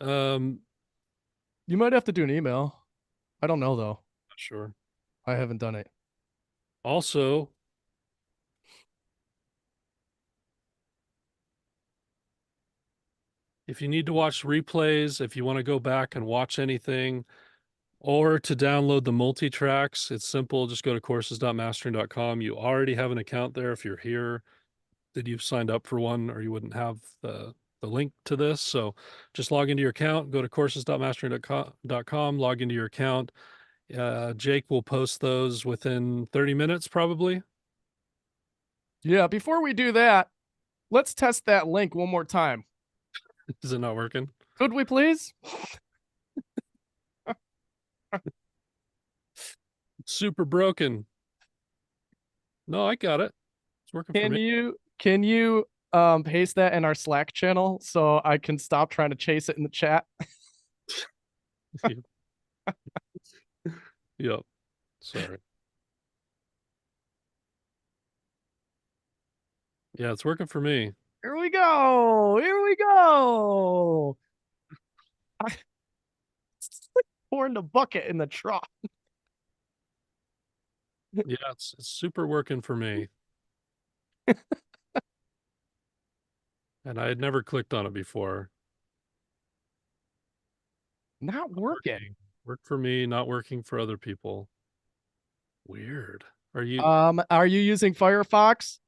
You might have to do an email. I don't know though. Not sure. I haven't done it. Also, if you need to watch replays, if you want to go back and watch anything, or to download the multi-tracks, it's simple. Just go to courses.mastering.com. You already have an account there if you're here, that you've signed up for one, or you wouldn't have the link to this. So just log into your account, go to courses.mastering.com, log into your account. Jake will post those within 30 minutes, probably. Yeah, before we do that, let's test that link one more time. Is it not working? Could we please? Super broken. No, I got it. It's working for me. Can you paste that in our Slack channel so I can stop trying to chase it in the chat? Yep. Sorry. Yeah, it's working for me. Here we go. Here we go. Pouring the bucket in the trough. Yeah, it's super working for me. And I had never clicked on it before. Not working. Worked for me, not working for other people. Weird. Are you using Firefox?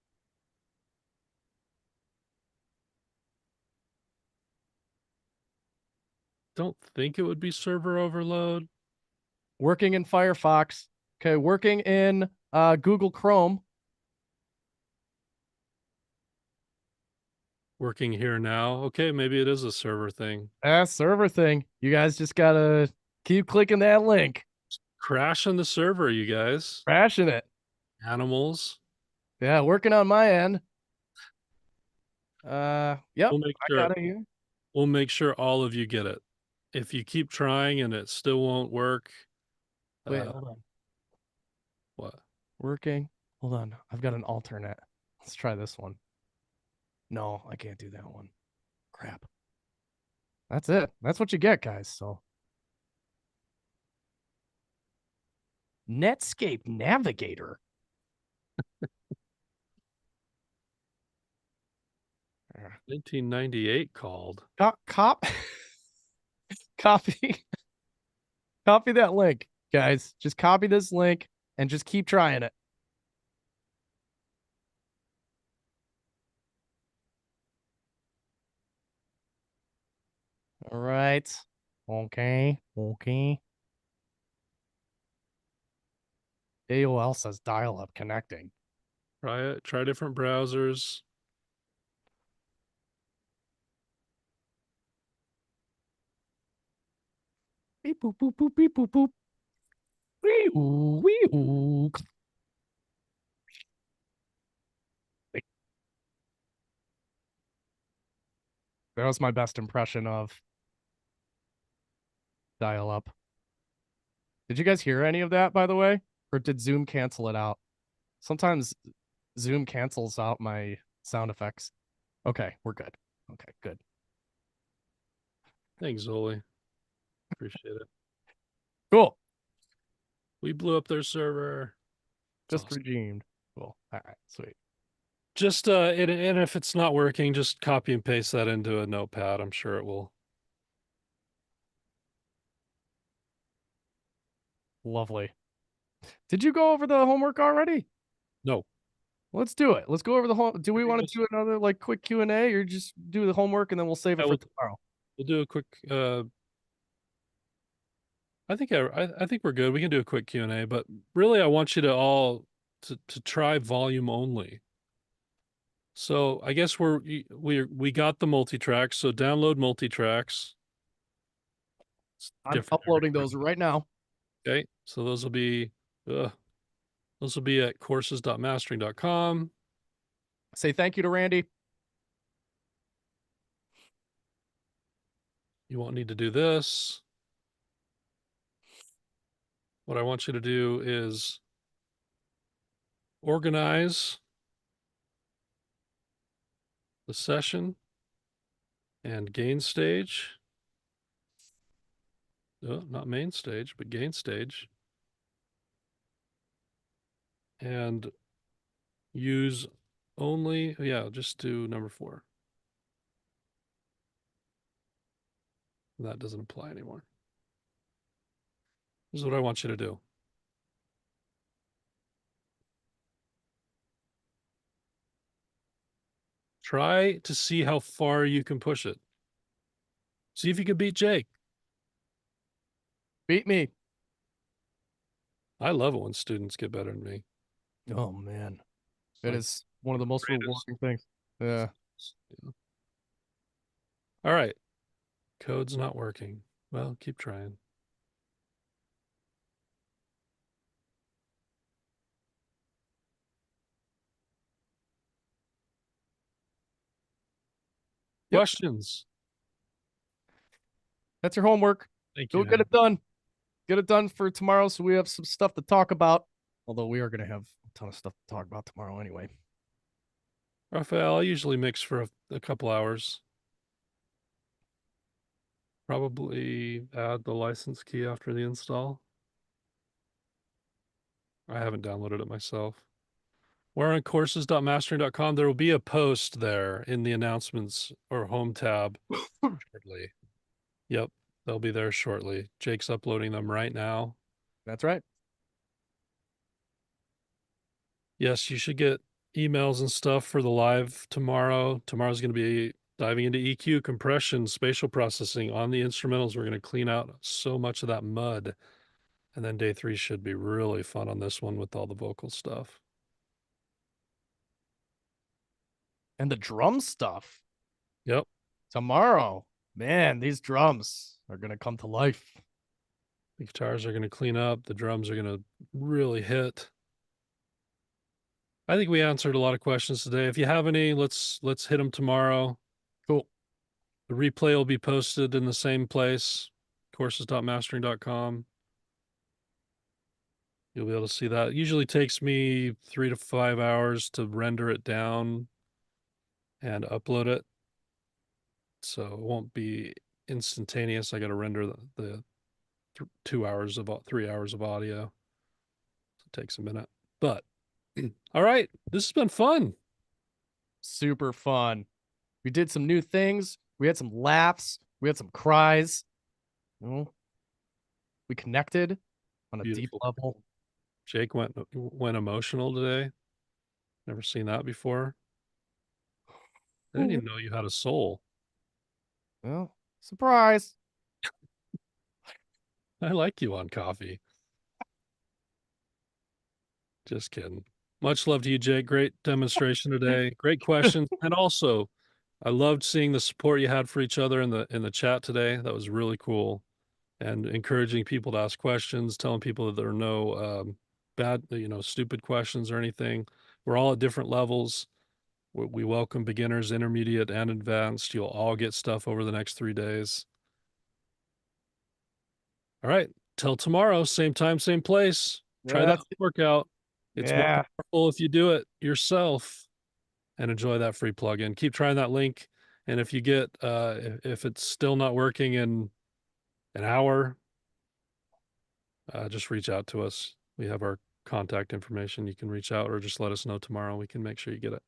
don't think it would be server overload? Working in Firefox. Okay, working in Google Chrome. Working here now. Okay, maybe it is a server thing. Server thing. You guys just gotta keep clicking that link. Crashing the server, you guys. Crashing it. Animals. Yeah, working on my end. Yep, We'll make I sure, got it here. we'll make sure all of you get it. If you keep trying and it still won't work. Wait, hold on. What? Working. Hold on. I've got an alternate. Let's try this one. No, I can't do that one. Crap. That's it. That's what you get, guys. So Netscape Navigator. 1998 called. Copy. Copy that link, guys. Just copy this link and just keep trying it. All right. Okay. Okay. AOL says dial-up connecting. Try it. Try different browsers. Beep boop boop boop beep boop boop. Wee oo wee oo. That was my best impression of dial-up. Did you guys hear any of that, by the way? Or did Zoom cancel it out? Sometimes Zoom cancels out my sound effects. Okay, we're good. Okay, good. Thanks, Zoli. Appreciate it. Cool. We blew up their server. It's Just awesome. regimed. Cool. All right, sweet. Just and if it's not working, just copy and paste that into a notepad. I'm sure it will. Lovely. Did you go over the homework already? No. Let's do it. Let's go over the home. Do we Okay, want let's- to do another like quick Q&A or just do the homework and then we'll save it Yeah, for tomorrow? We'll do a quick I think we're good. We can do a quick Q&A, but really I want you to all to try volume only. So I guess we got the multi-tracks, so download multi-tracks. It's I'm different uploading everywhere. those right now. Okay, so those will be at courses.mastering.com. Say thank you to Randy. You won't need to do this. What I want you to do is organize the session and gain stage. Not main stage, but gain stage. And use only, yeah, just do number 4. That doesn't apply anymore. This is what I want you to do. Try to see how far you can push it. See if you can beat Jake. Beat me. I love it when students get better than me. Oh man. It's It like is one of the most greatest. rewarding things. Yeah. Yeah. All right. Code's not working. Well, keep trying. Yep. Questions? That's your homework. Thank Go you. get it done. Get it done for tomorrow so we have some stuff to talk about. Although we are going to have a ton of stuff to talk about tomorrow anyway. Raphael, I usually mix for a couple hours. Probably add the license key after the install. I haven't downloaded it myself. We're on courses.mastering.com. There will be a post there in the announcements or home tab shortly. Yep, they'll be there shortly. Jake's uploading them right now. That's right. Yes, you should get emails and stuff for the live tomorrow. Tomorrow's going to be diving into EQ, compression, spatial processing on the instrumentals. We're going to clean out so much of that mud. And then day 3 should be really fun on this one with all the vocal stuff. And the drum stuff. Yep. Tomorrow. Man, these drums are going to come to life. The guitars are going to clean up. The drums are going to really hit. I think we answered a lot of questions today. If you have any, let's hit them tomorrow. Cool. The replay will be posted in the same place, courses.mastering.com. You'll be able to see that. It usually takes me 3 to 5 hours to render it down and upload it. So it won't be instantaneous. I got to render the 3 hours of audio. It takes a minute. But all right, this has been fun. Super fun. We did some new things. We had some laughs. We had some cries. We connected on a deep Beautiful. level. Jake went emotional today. Never seen that before. I didn't even know you had a soul. Well, surprise. I like you on coffee. Just kidding. Much love to you, Jake. Great demonstration today. Great questions. And also, I loved seeing the support you had for each other in the chat today. That was really cool. And encouraging people to ask questions, telling people that there are no bad, stupid questions or anything. We're all at different levels. We welcome beginners, intermediate, and advanced. You'll all get stuff over the next 3 days. All right. Till tomorrow, same time, same place. Try that workout. It's more powerful if you do it yourself and enjoy that free plugin. Keep trying that link. And if you get, if it's still not working in an hour, just reach out to us. We have our contact information. You can reach out or just let us know tomorrow. We can make sure you get it.